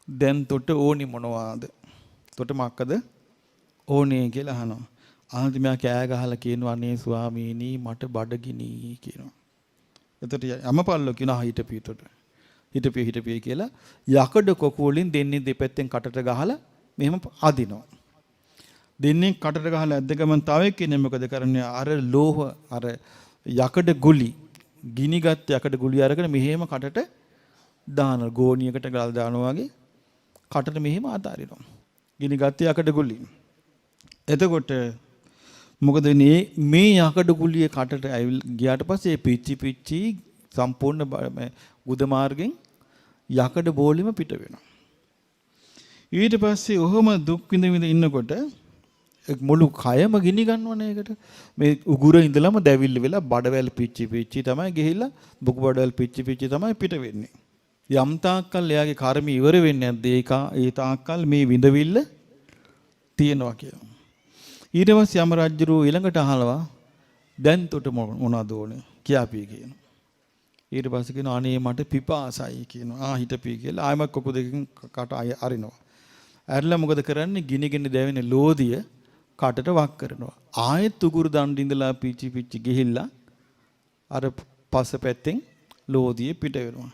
දැන් තොට ඕනි මොනවාද? තොට මොකද ඕනේ කියලා අහනවා. ආන්ති මෙයා කෑ ගහලා කියනවා අනේ ස්වාමීනි මට බඩගිනි කියනවා. එතකොට යමපල්ලෝ කියනවා හිටපිය කියලා යකඩ කොකු වලින් දෙන්නේ දෙපැත්තෙන් කටට ගහලා මෙහෙම අදිනවා. දෙන්නේ කටට ගහලා ඇද්ද ගමන් තව එක්කෙනෙක් මොකද කරන්නේ? අර ලෝහ අර යකඩ ගුලි ගිනිගත් යකඩ ගුලි අරගෙන මෙහෙම කටට දානවා. ගෝණියකට ගල් දානවා වගේ කටට මෙහෙම අතාරිනවා. ගිනිගත් යකඩ ගුලි. එතකොට මොකද මේ යකඩ ගුලිය කටට ගියාට පස්සේ පිච්චි සම්පූර්ණ ගුද මාර්ගෙන් යකඩ බෝලෙම පිට වෙනවා. ඊට පස්සේ ඔහොම දුක් විඳ ඉන්නකොට මුළු කයම ගිනි ගන්නවනේ ඒකට. මේ උගුර ඉඳලම දැවිල්ල වෙලා බඩවැල් පිච්චි තමයි ගිහිල්ලා බුකු බඩවැල් පිච්චි තමයි පිට වෙන්නේ. යම් තාක්කල් එයාගේ කර්ම ඉවර වෙන්නේ නැද්ද? ඒ තාක්කල් මේ විඳවිල්ල තියෙනවා කියලා. ඊට පස්සේ යම රජුරු ඊළඟට අහලවා දැන් තොට මොනවද ඕනේ කියාපී කියනවා. ඊට පස්සේ කියනවා අනේ මට පිපාසයි කියනවා. හිටපී කියලා ආයමක් කොකු දෙකකින් කට අරිනවා. ඇරලා මොකද කරන්නේ? ගිනිගෙන දැවෙන ලෝදිය කටට වක් කරනවා. ආයෙත් උගුරු දණ්ඩ ඉඳලා පිච්චි ගිහිල්ලා අර පස්ස පැත්තෙන් ලෝදිය පිට වෙනවා.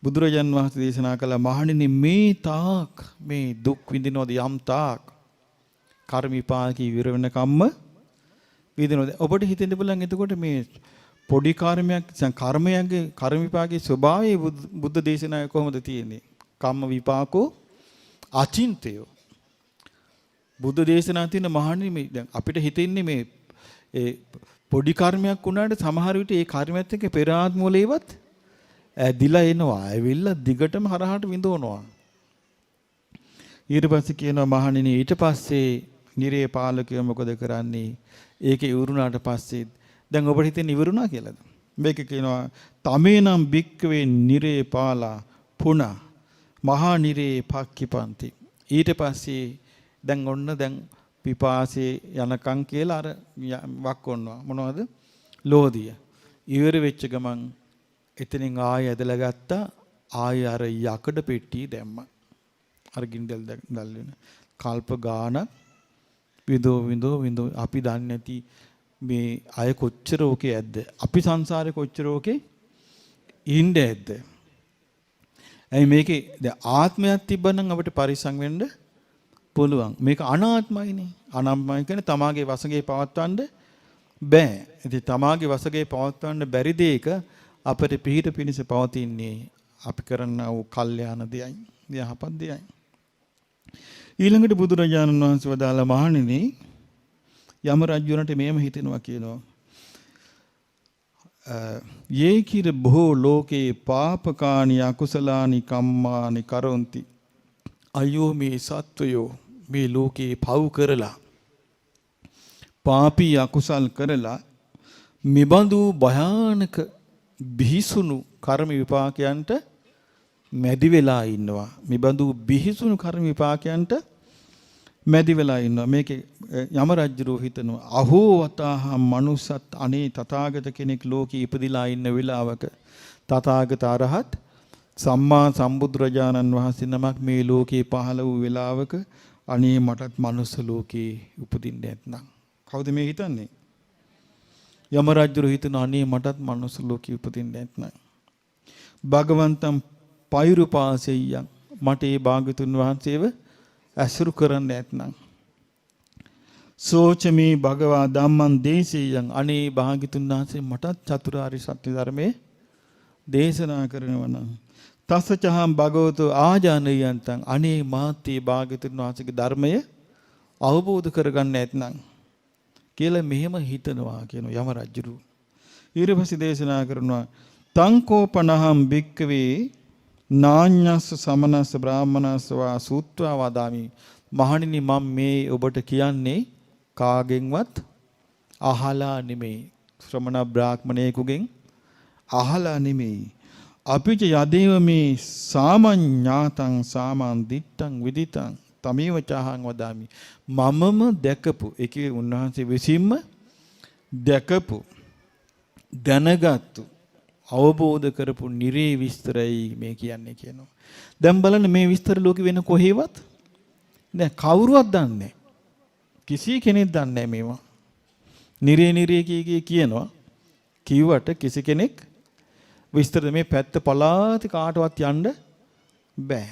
බුදුරජාන් වහන්සේ දේශනා කළ මහණෙනි මේ තාක් මේ දුක් විඳිනවද යම් තාක් කර්ම විපාක ඉවර වෙනකම්ම විඳිනවා. ඔබට හිතෙන්න පුළුවන් එතකොට මේ පොඩි කර්මයක් කර්මයන්ගේ කර්ම විපාකයේ ස්වභාවය බුද්ධ දේශනාවේ කොහොමද තියෙන්නේ? කම්ම විපාකෝ අචින්තයෝ. බුද්ධ දේශනා තියෙන මහණෙනි මේ දැන් අපිට හිතෙන්නේ මේ ඒ පොඩි කර්මයක් වුණාට සමහර විට ඒ කර්මයත් එක්ක පෙර ආත්ම වලේවත් ඇදිලා එනවා. ඇවිල්ලා දිගටම හරහාට විඳවනවා. ඊට පස්සේ කියනවා මහණෙනි ඊට පස්සේ නිරේ පාලකයෝ මොකද කරන්නේ? ඒකේ ඉවරුණාට පස්සේ දැන් ඔබට හිතෙන්නේ ඉවරුණා කියලාද? මේක කියනවා තමේනම් බික්කවේ නිරේ පාලා පුනා මහා නිරේ පක්ඛිපන්ති. ඊට පස්සේ දැන් ඔන්න දැන් පිපාසයේ යනකම් කියලා අර වක්කොන්නවා. මොනවද? ලෝධිය. ඉවර වෙච්ච ගමන් එතනින් ආයෙ ඇදලා ගත්තා. ආයෙ අර යකඩ පෙට්ටිය දැම්මා. අර ගින්දල් දැල් වෙන. කල්ප ගානක් විදෝ අපි දන්නේ නැති මේ අය කොච්චර ඕකේ ඇද්ද? අපි සංසාරේ කොච්චර ඕකේ ඉන්නේ ඇද්ද? ඇයි මේකේ දැන් ආත්මයක් තිබ්බනම් අපිට පරිසං වෙන්න පුළුවන්. මේක අනාත්මයිනේ. අනාත්මයි කියන්නේ තමාගේ වශයෙන් පවත්වන්න බෑ. ඉතින් තමාගේ වශයෙන් පවත්වන්න බැරි දෙයක අපිට පිහිට පිනිස පවතින්නේ අපි කරන වූ කල්යාණ දෙයයි. යහපත් දෙයයි. ඊළඟට බුදුරජාණන් වහන්සේ වදාළ මහණෙනි යම රජුණට මේම හිතෙනවා කියනවා. යේ කිර බොහෝ ලෝකේ පාපකානි අකුසලානි කම්මානි කරොන්ති. අයෝ මේ සත්වයෝ මේ ලෝකේ පව් කරලා පාපී අකුසල් කරලා මෙබඳු භයානක බිහිසුණු කර්ම විපාකයන්ට මැදි වෙලා ඉන්නවා. මෙබඳු බිහිසුණු කර්ම විපාකයන්ට මැදි වෙලා ඉන්නවා. මේකේ යම රජුරෝ හිතනවා අහෝ වතාහම් මනුස්සත් අනේ තථාගත කෙනෙක් ලෝකේ ඉපදිලා ඉන්න වෙලාවක තථාගත අරහත් සම්මා සම්බුදුරජාණන් වහන්සේ නමක් මේ ලෝකේ පහළ වූ වෙලාවක අනේ මටත් මනුස්ස ලෝකේ උපදින්න නැත්නම් කවුද මේ හිතන්නේ? යම රජුරෝ හිතන අනේ මටත් මනුස්ස ලෝකේ උපදින්න නැත්නම් භගවන්තම් පෛරුපාසෙය්‍යං මට ඒ භාග්‍යතුන් වහන්සේව ඇසුරු කරන්න නැත්නම් සෝචමේ භගවා ධම්මං දේශේයං අනේ භාග්‍යතුන් වහන්සේ මටත් චතුරාර්ය සත්‍ය ධර්මයේ දේශනා කරනවා නම් තස්සචහම් භගවතු ආජානයන්තං අනේ මාත්‍ය භාග්‍යතුන් වහන්සේගේ ධර්මය අවබෝධ කරගන්න නැත්නම් කියලා මෙහෙම හිතනවා කියන යම රජුරු. ඊට පස්සේ දේශනා කරනවා තංකෝපනහම් භික්කවේ නාඤ්ඤස්ස සමනස්ස බ්‍රාහමනස්ස වා සූත්වා වදාමි. මහණෙනි මම මේ ඔබට කියන්නේ කාගෙන්වත් අහලා නෙමෙයි. ශ්‍රමණ බ්‍රාහ්මණයෙකුගෙන් අහලා නෙමෙයි. අපිට යදේව මේ සාමඤ්ඤාතං සාමන් දිත්තං විදිතං තමේව චහං වදාමි. මමම දැකපු ඒකේ උන්වහන්සේ විසින්ම දැකපු දැනගත්තු අවබෝධ කරපු නිරේ විස්තරයි මේ කියන්නේ කියනවා. දැන් බලන්න මේ විස්තර ලෝකෙ වෙන කොහෙවත් නෑ කවුරුවත් දන්නේ නෑ. කිසි කෙනෙක් දන්නේ නෑ මේවා. නිරේ කියනවා. කිව්වට කිසි කෙනෙක් විස්තර මේ පැත්ත පලාති කාටවත් යන්න බෑ.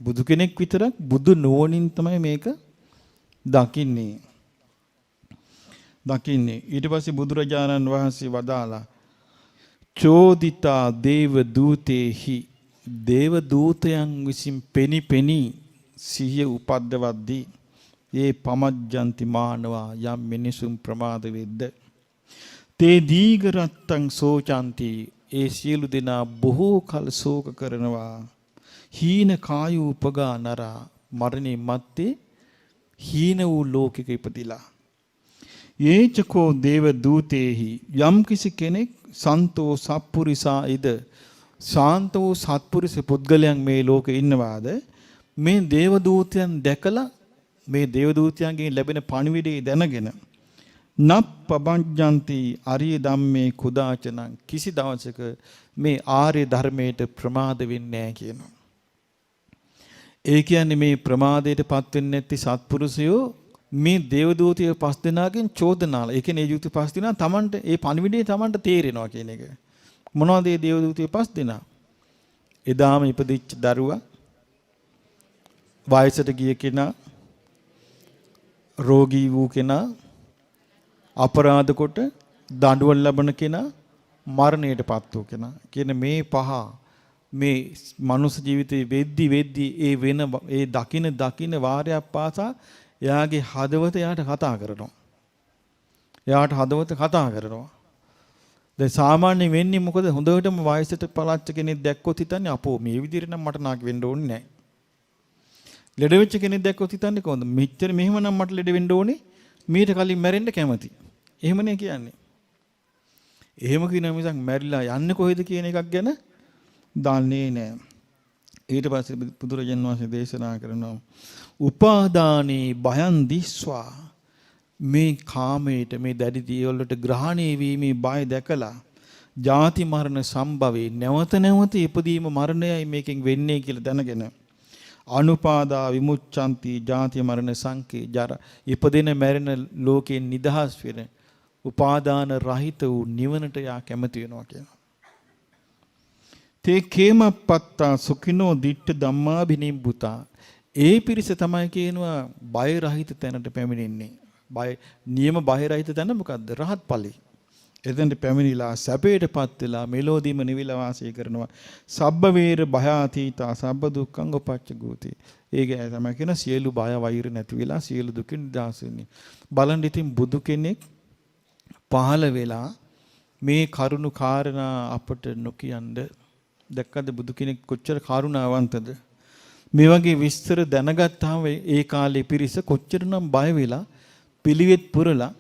බුදු කෙනෙක් විතරක් බුදු නුවණින් තමයි මේක දකින්නේ. ඊට පස්සේ බුදුරජාණන් වහන්සේ වදාලා චෝදිතා දේව දූතේහි දේව දූතයන් විසින් පෙනි සිහිය උපද්දවද්දී ඒ පමජ්ජන්ති මානවා යම් මිනිසුන් ප්‍රමාද වෙද්ද තේ දීගරත්තං සෝචන්ති ඒ සියලු දෙනා බොහෝ කල ශෝක කරනවා. හීන කායු උපගා නරා මරණින් මත්තේ හීන වූ ලෝකෙක ඉපදිලා. යේචකෝ දේව දූතේහි යම් කිසි කෙනෙක් සන්තෝ සත්පුරිසා ඉද ශාන්ත වූ සත්පුරුෂ පුද්ගලයන් මේ ලෝකේ ඉන්නවාද මේ දේව දූතයන් දැකලා මේ දේව දූතයන්ගෙන් ලැබෙන පණිවිඩය දැනගෙන නප්පබංජන්ති අරිය ධම්මේ කුදාචනං කිසි දවසක මේ ආර්ය ධර්මයට ප්‍රමාද වෙන්නේ නැහැ කියනවා. ඒ කියන්නේ මේ ප්‍රමාදයටපත් වෙන්නේ නැති සත්පුරුෂයෝ මේ දේවදූතයෝ පස් දෙනාගෙන් චෝදනාල. ඒ කියන්නේ ඒ යුක්ති පස් දෙනා Tamanට ඒ පණිවිඩය Tamanට තේරෙනවා කියන එක. මොනවද මේ දේවදූතයෝ පස් දෙනා? එදාම ඉපදිච්ච දරුවා, වයසට ගිය කෙනා, රෝගී වූ කෙනා, අපරාධ කොට දඬුවම් ලබන කෙනා, මරණයටපත් වූ කෙනා කියන මේ පහ මේ මනුස්ස ජීවිතේ වෙද්දි ඒ වෙන ඒ දකින වාරයක් පාසා එයාගේ හදවත එයාට කතා කරනවා. එයාට හදවත කතා කරනවා. දැන් සාමාන්‍යයෙන් වෙන්නේ මොකද? හොඳටම වයසට පළච්ච කෙනෙක් දැක්කොත් හිතන්නේ අපෝ මේ විදිහට නම් මට නාකි වෙන්න ඕනේ නැහැ. ලෙඩ වෙච්ච කෙනෙක් දැක්කොත් හිතන්නේ කොහොමද? මෙච්චර මෙහෙම නම් මට ලෙඩ වෙන්න ඕනේ. මීට කලින් මැරෙන්න කැමති. එහෙමනේ කියන්නේ. එහෙම කියන මිසක් මැරිලා යන්නේ කොහෙද කියන එකක් ගැන දන්නේ නැහැ. ඊට පස්සේ බුදුරජාණන් වහන්සේ දේශනා කරනවා උපාදානේ භයං දිස්වා මේ කාමයට මේ දැඩි දියවලට ග්‍රහණය වීමේ බය දැකලා ජාති මරණ සම්භවේ නැවත ඉපදීම මරණයයි මේකෙන් වෙන්නේ කියලා දැනගෙන අනුපාදා විමුච්ඡanti ජාති මරණ සංකේ ජර ඉපදෙන මැරෙන ලෝකයෙන් නිදහස් වෙන උපාදාන රහිත වූ නිවනට යා කැමති වෙනවා කියනවා. තේ කේමපත්තා සුඛිනෝ දිට්ඨ ධම්මාභිනිම්බුතා. ඒ පිරිස තමයි කියනවා බය රහිත තැනට පැමිණෙන්නේ. බය නියම බය රහිත තැන මොකද්ද? රහත් ඵලෙ. එතෙන්ට පැමිණිලා සැපයටපත් වෙලා මෙලෝදීම නිවිලා වාසය කරනවා. සබ්බ වේර භයාතීතා සබ්බ දුක්ඛං උපච්චගෝති. ඒක තමයි කියන සියලු බය වෛර නැති වෙලා සියලු දුකින් නිදහස් වෙන්නේ. බලන්න ඉතින් බුදු කෙනෙක් පහළ වෙලා මේ කරුණු කාරණා අපට නොකියනද දැක්කද බුදු කෙනෙක් කොච්චර කරුණාවන්තද? මේ වගේ විස්තර දැනගත්තාම ඒ කාලේ පිරිස කොච්චරනම් බය වෙලා පිළිවෙත් පුරලා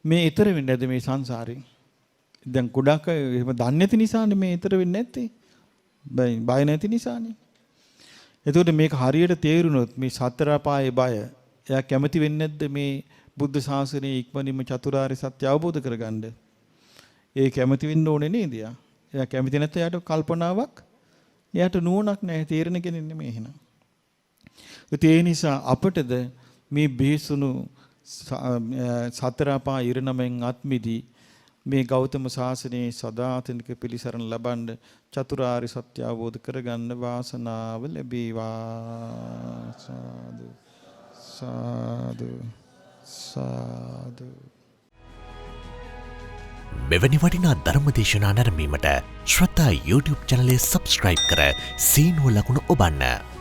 මේ ඊතර වෙන්නේ නැද්ද මේ සංසාරේ? දැන් ගොඩක් එහෙම දන්නේ නැති නිසානේ මේ ඊතර වෙන්නේ නැත්තේ. බය නැති නිසානේ. එතකොට මේක හරියට තේරුනොත් මේ සතර අපායේ බය එයා කැමති වෙන්නේ නැද්ද මේ බුද්ධ ශාසනයේ ඉක්මනින්ම චතුරාර්ය සත්‍ය අවබෝධ කරගන්න? ඒ කැමති වෙන්න ඕනේ නේද? එයා කැමති නැත්නම් එයාට කල්පනාවක් එයාට නුවණක් නැහැ, තේරෙන කෙනෙක් නෙමෙයි එහෙනම්. ඒ නිසා අපටද මේ බේසුණු සතර අපා ඉරණමෙන් අත්මිදී මේ ගෞතම සාසනයේ සදාතනික පිළිසරණ ලබන්න චතුරාර්ය සත්‍ය අවබෝධ කරගන්න වාසනාව ලැබේවා. සාදු සාදු සාදු. මෙවැනි වටිනා ධර්ම දේශනා නැරඹීමට ශ්‍රද්ධා YouTube චැනලය සබ්ස්ක්‍රයිබ් කර සීනුව ලකුණ ඔබන්න.